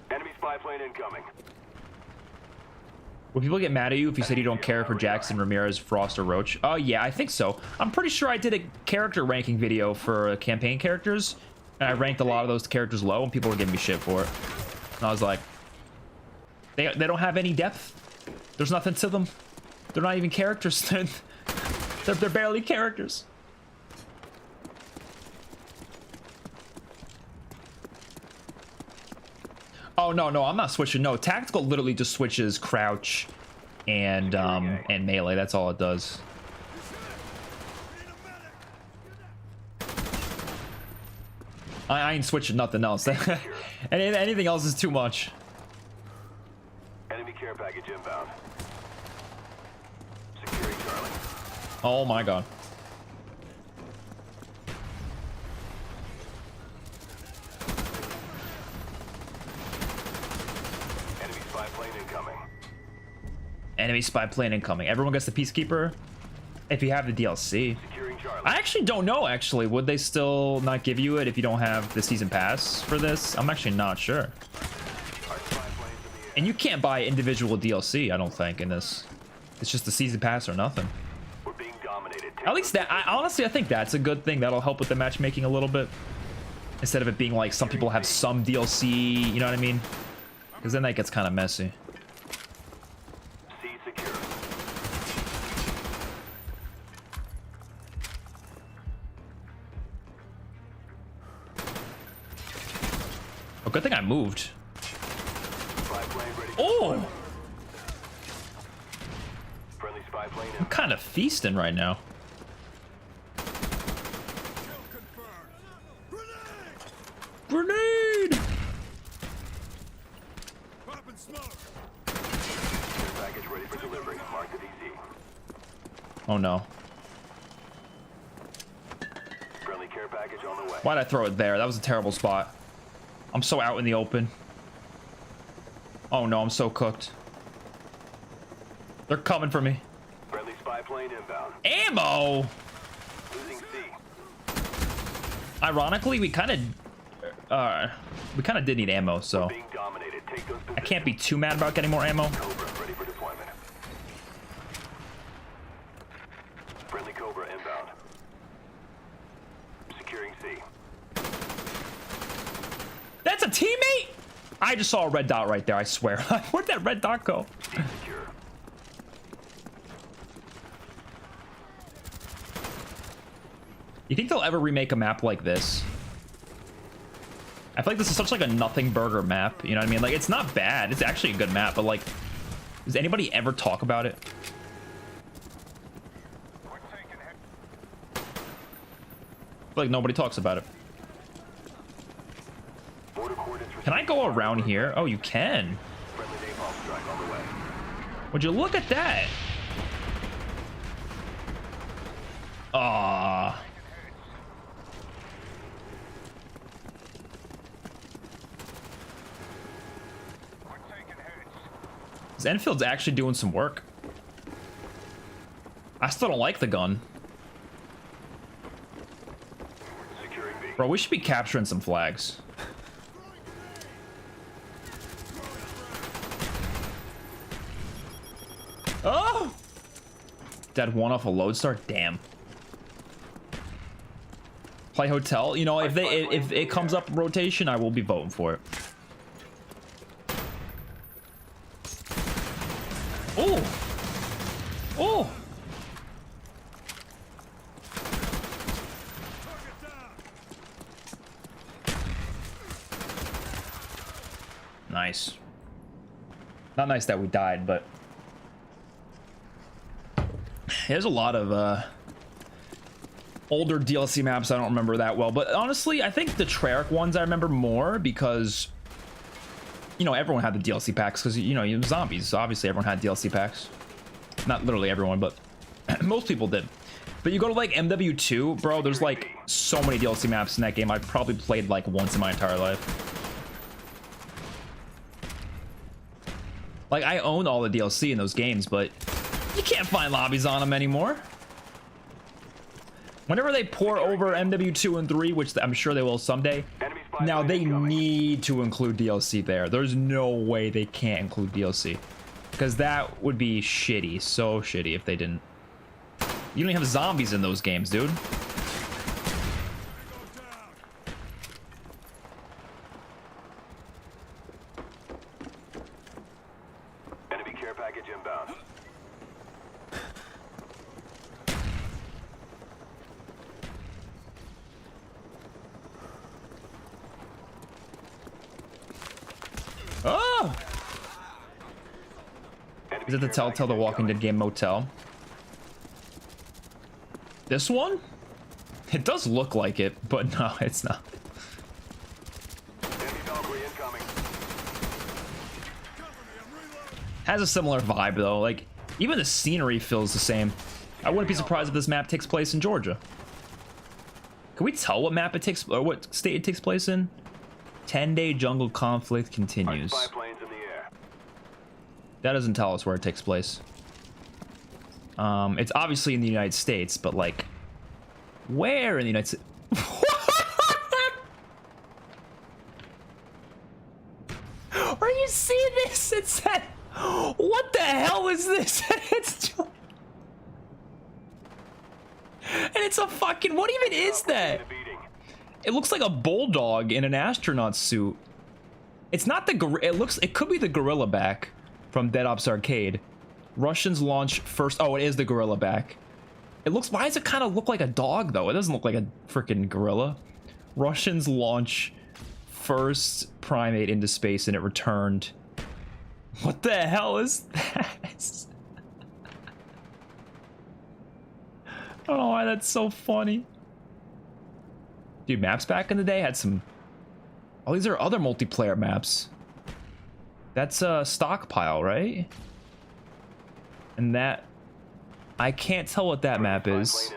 [SPEAKER 5] Enemy spy plane incoming.
[SPEAKER 1] Will people get mad at you if you said you don't care for Jackson, Ramirez, Frost, or Roach? Oh yeah, I think so. I'm pretty sure I did a character ranking video for campaign characters, and I ranked a lot of those characters low, and people were giving me shit for it. And I was like, they don't have any depth. There's nothing to them. They're not even characters. They're barely characters. Oh no, I'm not switching. No, tactical literally just switches crouch and melee. That's all it does. I ain't switching nothing else. Anything else is too much.
[SPEAKER 5] Enemy care package inbound. Securing Charlie.
[SPEAKER 1] Oh my god.
[SPEAKER 5] Enemy spy plane incoming.
[SPEAKER 1] Enemy spy plane incoming. Everyone gets the Peacekeeper if you have the DLC.
[SPEAKER 5] Securing Charlie.
[SPEAKER 1] I actually don't know, actually. Would they still not give you it if you don't have the season pass for this? I'm actually not sure.
[SPEAKER 5] Our spy planes in the air.
[SPEAKER 1] And you can't buy individual DLC, I don't think, in this. It's just the season pass or nothing.
[SPEAKER 5] We're being dominated.
[SPEAKER 1] At least that, honestly, I think that's a good thing. That'll help with the matchmaking a little bit. Instead of it being like some people have some DLC, you know what I mean? Because then that gets kind of messy.
[SPEAKER 5] C secure.
[SPEAKER 1] Oh, good thing I moved.
[SPEAKER 5] Spy plane ready.
[SPEAKER 1] Oh!
[SPEAKER 5] Friendly spy plane
[SPEAKER 1] I'm
[SPEAKER 5] in.
[SPEAKER 1] kind of feasting right now. Grenade!
[SPEAKER 3] Popping smoke.
[SPEAKER 5] Care package ready for delivery. Mark the DC.
[SPEAKER 1] Oh no.
[SPEAKER 5] Friendly care package on the way.
[SPEAKER 1] Why'd I throw it there? That was a terrible spot. I'm so out in the open. Oh no, I'm so cooked. They're coming for me.
[SPEAKER 5] Friendly spy plane inbound.
[SPEAKER 1] Ammo!
[SPEAKER 5] Losing C.
[SPEAKER 1] Ironically, we kind of did need ammo, so
[SPEAKER 5] Being dominated. Take those
[SPEAKER 1] I
[SPEAKER 5] positions.
[SPEAKER 1] can't be too mad about getting more ammo.
[SPEAKER 5] Cobra ready for deployment. Friendly Cobra inbound. Securing C.
[SPEAKER 1] That's a teammate? I just saw a red dot right there, I swear. Where'd that red dot go?
[SPEAKER 5] C secure.
[SPEAKER 1] You think they'll ever remake a map like this? I feel like this is such like a nothing burger map, you know what I mean? Like, it's not bad, it's actually a good map, but like, does anybody ever talk about it? I feel like nobody talks about it.
[SPEAKER 5] Border coordinates
[SPEAKER 1] Can I go around here? Oh, you can.
[SPEAKER 5] Friendly napalm strike on the way.
[SPEAKER 1] Would you look at that? Ah. This Enfield's actually doing some work. I still don't like the gun.
[SPEAKER 5] Securing B.
[SPEAKER 1] Bro, we should be capturing some flags. Oh! Dead one off a lodestar? Damn. Play hotel? You know, if it comes up rotation, I will be voting for it. Oh! Oh! Nice. Not nice that we died, but there's a lot of older DLC maps I don't remember that well, but honestly, I think the Treyarch ones I remember more because, you know, everyone had the DLC packs because, you know, zombies. Obviously, everyone had DLC packs. Not literally everyone, but most people did. But you go to like MW2, bro, there's like so many DLC maps in that game I've probably played like once in my entire life. Like, I own all the DLC in those games, but you can't find lobbies on them anymore. Whenever they pour over MW2 and 3, which I'm sure they will someday,
[SPEAKER 5] Enemy spy
[SPEAKER 1] now
[SPEAKER 5] plane
[SPEAKER 1] they
[SPEAKER 5] incoming.
[SPEAKER 1] need to include DLC there. There's no way they can't include DLC. Because that would be shitty. So shitty if they didn't. You don't even have zombies in those games, dude.
[SPEAKER 5] Enemy care package inbound.
[SPEAKER 1] Is it the Telltale The Walking Dead game Motel? This one? It does look like it, but no, it's not.
[SPEAKER 5] Enemy doggery incoming.
[SPEAKER 1] Has a similar vibe though. Like even the scenery feels the same. I wouldn't be surprised if this map takes place in Georgia. Can we tell what map it takes or what state it takes place in? 10-day jungle conflict continues.
[SPEAKER 5] Spy planes in the air.
[SPEAKER 1] That doesn't tell us where it takes place. It's obviously in the United States, but like, where in the United States? Are you seeing this? It said, what the hell is this? And it's a fucking, what even is that? It looks like a bulldog in an astronaut suit. It's not the, it could be the gorilla back from Dead Ops Arcade. Russians launch first, oh, it is the gorilla back. It looks, why does it kind of look like a dog though? It doesn't look like a freaking gorilla. Russians launch first primate into space and it returned. What the hell is that? I don't know why that's so funny. Dude, maps back in the day had some... Oh, these are other multiplayer maps. That's a stockpile, right? And that... I can't tell what that map is.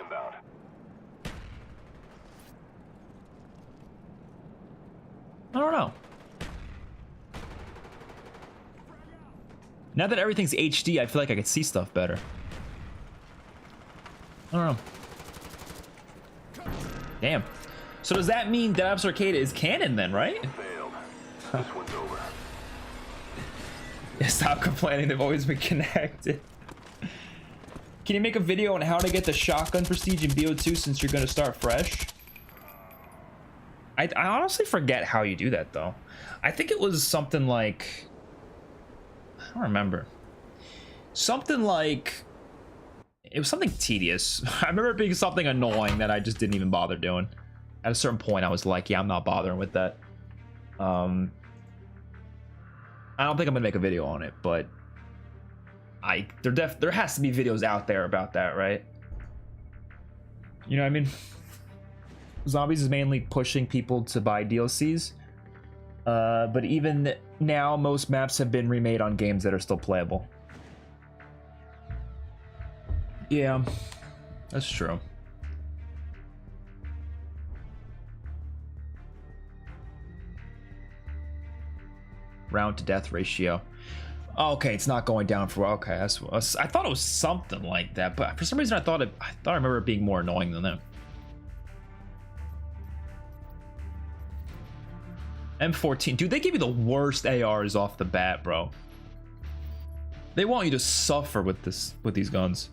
[SPEAKER 1] I don't know. Now that everything's HD, I feel like I could see stuff better. I don't know. Damn. So does that mean Dead Ops Arcade is canon then, right?
[SPEAKER 5] Failed. This one's over.
[SPEAKER 1] Yeah, stop complaining, they've always been connected. Can you make a video on how to get the shotgun prestige in BO2 since you're gonna start fresh? I honestly forget how you do that though. I think it was something like... I don't remember. Something like... It was something tedious. I remember it being something annoying that I just didn't even bother doing. At a certain point, I was like, yeah, I'm not bothering with that. I don't think I'm gonna make a video on it, but there has to be videos out there about that, right? You know what I mean? Zombies is mainly pushing people to buy DLCs. But even now, most maps have been remade on games that are still playable. Yeah, that's true. Round to death ratio. Oh, okay, it's not going down for, okay. I thought it was something like that, but for some reason I thought I remember it being more annoying than that. M14, dude, they give you the worst ARs off the bat, bro. They want you to suffer with these guns.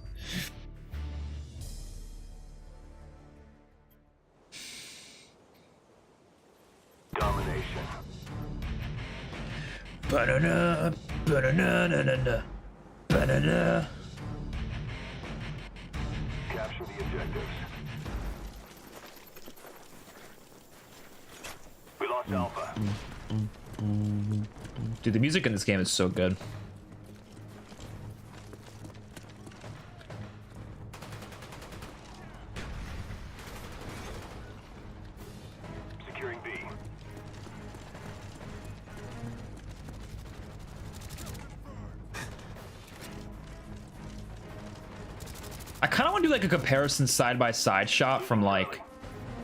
[SPEAKER 5] Domination.
[SPEAKER 1] Ba-da-da, ba-da-da-da-da-da, ba-da-da.
[SPEAKER 5] Capture the objectives. We lost Alpha.
[SPEAKER 1] Dude, the music in this game is so good.
[SPEAKER 5] Securing B.
[SPEAKER 1] I kind of want to do like a comparison side-by-side shot from like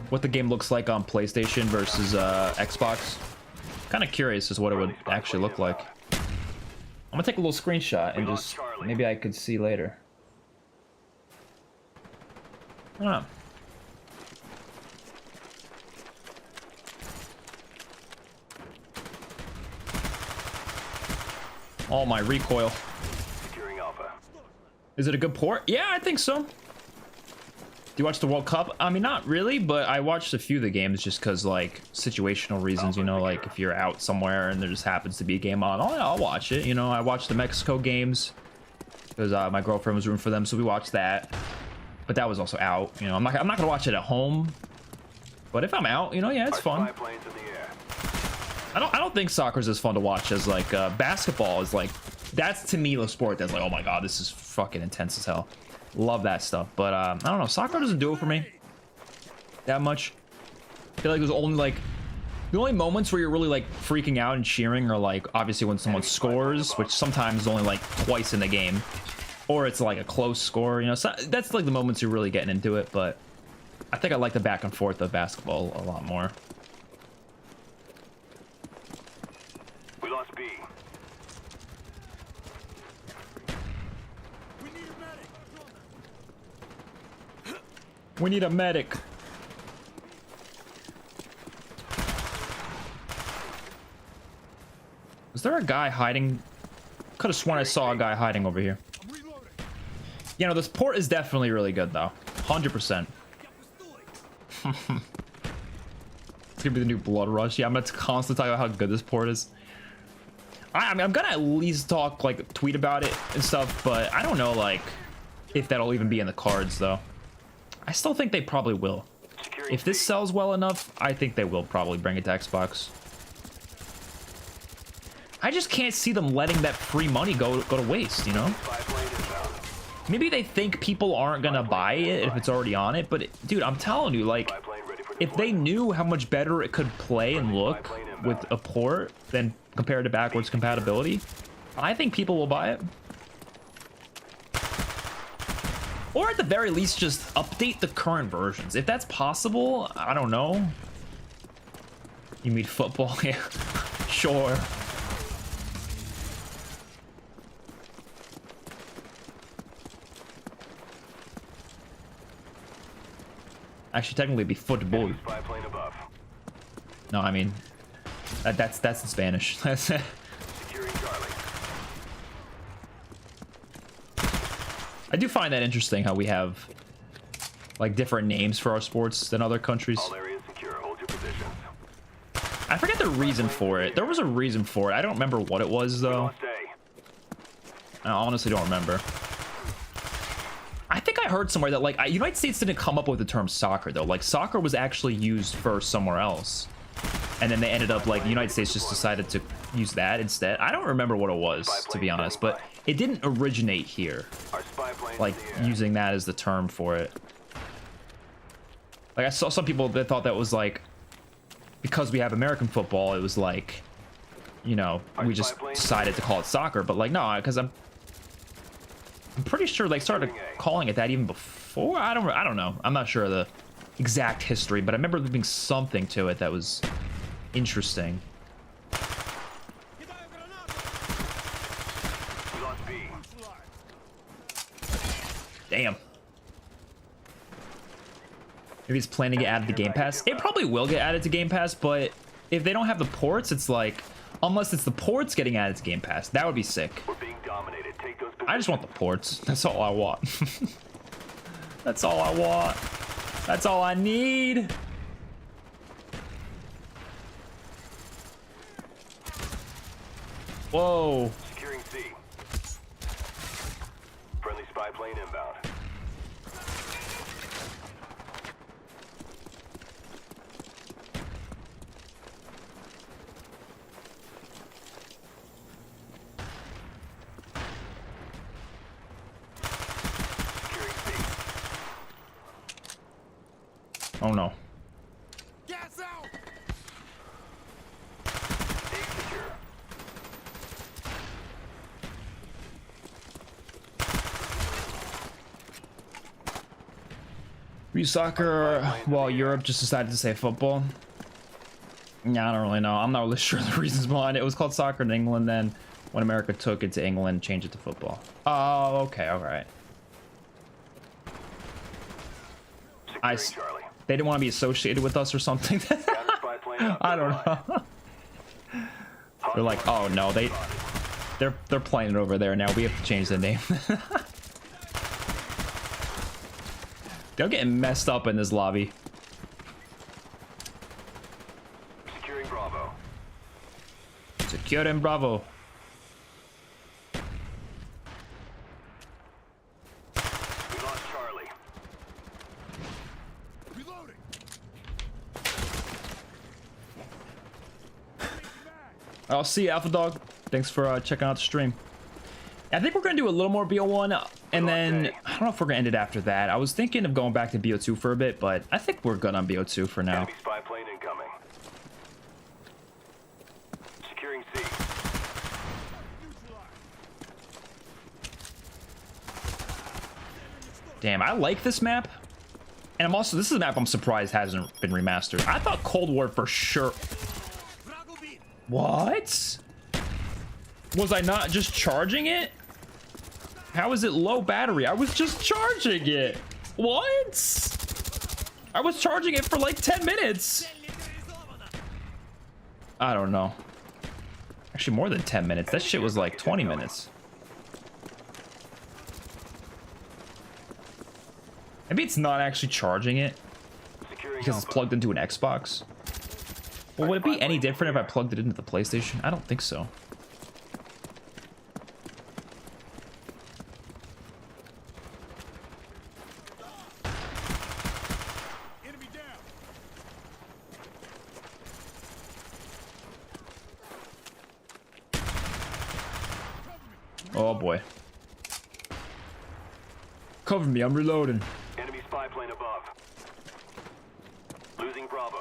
[SPEAKER 1] what the game looks like on PlayStation versus Xbox. Kind of curious as what it would actually look like. I'm gonna take a little screenshot and just maybe I could see later. I don't know. Oh, my recoil.
[SPEAKER 5] Securing Alpha.
[SPEAKER 1] Is it a good port? Yeah, I think so. Do you watch the World Cup? I mean, not really, but I watched a few of the games just because, like, situational reasons, you know, like if you're out somewhere and there just happens to be a game on, oh, yeah, I'll watch it. You know, I watched the Mexico games because my girlfriend was rooting for them, so we watched that. But that was also out. You know, I'm not gonna watch it at home. But if I'm out, you know, yeah, it's fun.
[SPEAKER 5] Spy planes in the air.
[SPEAKER 1] I don't think soccer's as fun to watch as like basketball is like that's to me the sport that's like, oh my god, this is fucking intense as hell. Love that stuff. But I don't know, soccer doesn't do it for me that much. I feel like there's only like the only moments where you're really like freaking out and cheering are like obviously when someone scores, which sometimes is only like twice in the game, or it's like a close score, you know. So that's like the moments you're really getting into it. But I think I like the back and forth of basketball a lot more.
[SPEAKER 5] We lost B.
[SPEAKER 1] We need a medic. Is there a guy hiding? Could have sworn I saw a guy hiding over here. You know, this port is definitely really good though. 100%. It's gonna be the new Blood Rush. Yeah, I'm gonna constantly talk about how good this port is. I mean, I'm gonna at least talk, like, tweet about it and stuff, but I don't know, like, if that'll even be in the cards though. I still think they probably will. If this sells well enough, I think they will probably bring it to Xbox. I just can't see them letting that free money go to waste, you know? Maybe they think people aren't gonna buy it if it's already on it, but dude, I'm telling you, like, if they knew how much better it could play and look with a port than compared to backwards compatibility, I think people will buy it. Or at the very least, just update the current versions. If that's possible, I don't know. You mean football? Yeah, sure. Actually, technically, it'd be football. No, I mean, that's in Spanish. I do find that interesting how we have like different names for our sports than other countries. I forget the reason for it. There was a reason for it. I don't remember what it was though. I honestly don't remember. I think I heard somewhere that like United States didn't come up with the term soccer though. Like soccer was actually used first somewhere else, and then they ended up like the United States just decided to use that instead. I don't remember what it was, to be honest, but it didn't originate here, like using that as the term for it. Like I saw some people that thought that was like because we have American football, it was like, you know, we just decided to call it soccer. But like no, because I'm pretty sure they started calling it that even before. I don't know. I'm not sure of the exact history, but I remember there being something to it that was interesting. Damn. Maybe it's planning to get added to Game Pass. It probably will get added to Game Pass, but if they don't have the ports, it's like, unless it's the ports getting added to Game Pass, that would be sick. I just want the ports. That's all I want. That's all I want. That's all I need. Whoa.
[SPEAKER 5] Securing C. Friendly spy plane inbound.
[SPEAKER 1] Oh no.
[SPEAKER 3] Gas out!
[SPEAKER 1] We soccer while Europe just decided to say football. Yeah, I don't really know. I'm not really sure the reasons behind it. It was called soccer in England, then when America took it to England, changed it to football. Oh, okay, all right. They didn't want to be associated with us or something. I don't know. They're like, oh no, they're playing it over there now. We have to change the name. They're getting messed up in this lobby.
[SPEAKER 5] Securing Bravo.
[SPEAKER 1] Securing Bravo.
[SPEAKER 5] We lost Charlie.
[SPEAKER 3] Reloading.
[SPEAKER 1] I'll see you, Alpha Dog. Thanks for checking out the stream. I think we're gonna do a little more BO1, and then I don't know if we're gonna end it after that. I was thinking of going back to BO2 for a bit, but I think we're good on BO2 for now.
[SPEAKER 5] Enemy spy plane incoming. Securing C.
[SPEAKER 1] Damn, I like this map. And I'm also, this is a map I'm surprised hasn't been remastered. I thought Cold War for sure. What? Was I not just charging it? How is it low battery? I was just charging it. What? I was charging it for like 10 minutes. I don't know. Actually, more than 10 minutes. That shit was like 20 minutes. Maybe it's not actually charging it because it's plugged into an Xbox. Well, would it be any different if I plugged it into the PlayStation? I don't think so.
[SPEAKER 3] Enemy down.
[SPEAKER 1] Oh boy. Cover me, I'm reloading.
[SPEAKER 5] Enemy spy plane above. Losing Bravo.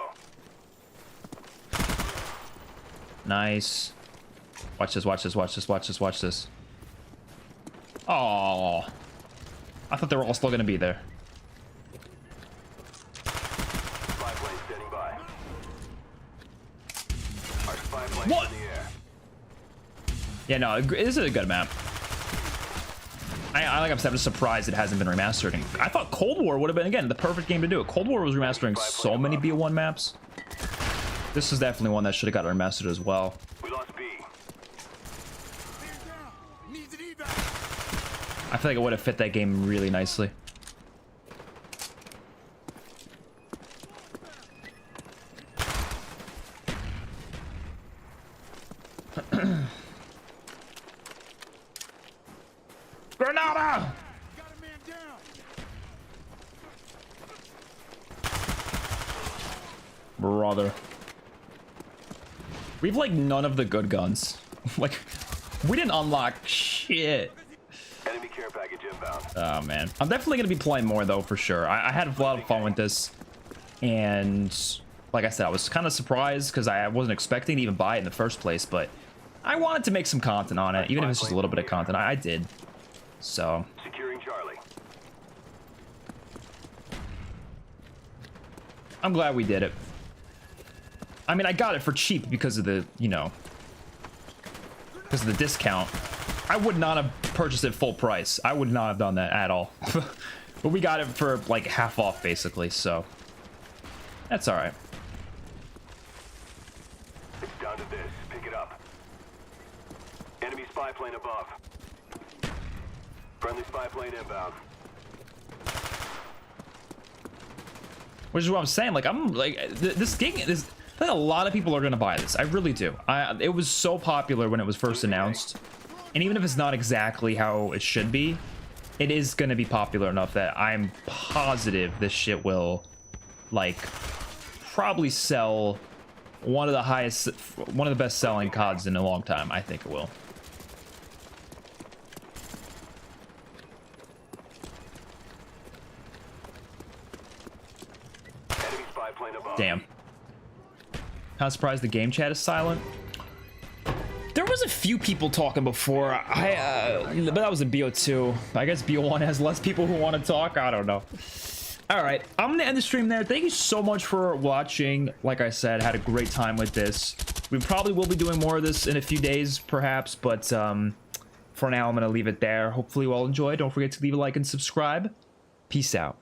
[SPEAKER 1] Nice. Watch this, watch this, watch this, watch this, watch this. Oh, I thought they were all still gonna be there.
[SPEAKER 5] Spy plane standing by. Our spy plane
[SPEAKER 1] What?
[SPEAKER 5] in the air.
[SPEAKER 1] Yeah, no, this is a good map. Like I'm said, I'm just surprised it hasn't been remastered. I thought Cold War would have been, again, the perfect game to do it. Cold War was remastering so many BO1 maps. This is definitely one that should have got remastered as well.
[SPEAKER 5] We lost B.
[SPEAKER 3] Needs an evac.
[SPEAKER 1] I feel like it would have fit that game really nicely. Granada!
[SPEAKER 3] Got a man down.
[SPEAKER 1] Brother. We've like none of the good guns. Like, we didn't unlock shit.
[SPEAKER 5] Enemy care package inbound.
[SPEAKER 1] Oh man, I'm definitely gonna be playing more though for sure. I had a lot of fun with this, and like I said, I was kind of surprised because I wasn't expecting to even buy it in the first place, but I wanted to make some content on it, even if it's just a little bit of content. I did. So
[SPEAKER 5] Securing Charlie.
[SPEAKER 1] I'm glad we did it. I mean, I got it for cheap because of the, you know, because of the discount. I would not have purchased it full price. I would not have done that at all. But we got it for like half off basically, so that's all right.
[SPEAKER 5] It's down to this. Pick it up. Enemy spy plane above. Friendly spy plane inbound.
[SPEAKER 1] Which is what I'm saying. Like, I'm like, this game is, I think a lot of people are gonna buy this. I really do. It was so popular when it was first announced, and even if it's not exactly how it should be, it is gonna be popular enough that I'm positive this shit will, like, probably sell one of the best selling CODs in a long time. I think it will.
[SPEAKER 5] Enemy spy plane above.
[SPEAKER 1] Damn. Kind of surprised the game chat is silent. There was a few people talking before. But that was a BO2. I guess BO1 has less people who want to talk. I don't know. All right, I'm gonna end the stream there. Thank you so much for watching. Like I said, had a great time with this. We probably will be doing more of this in a few days, perhaps. But for now, I'm gonna leave it there. Hopefully you all enjoyed. Don't forget to leave a like and subscribe. Peace out.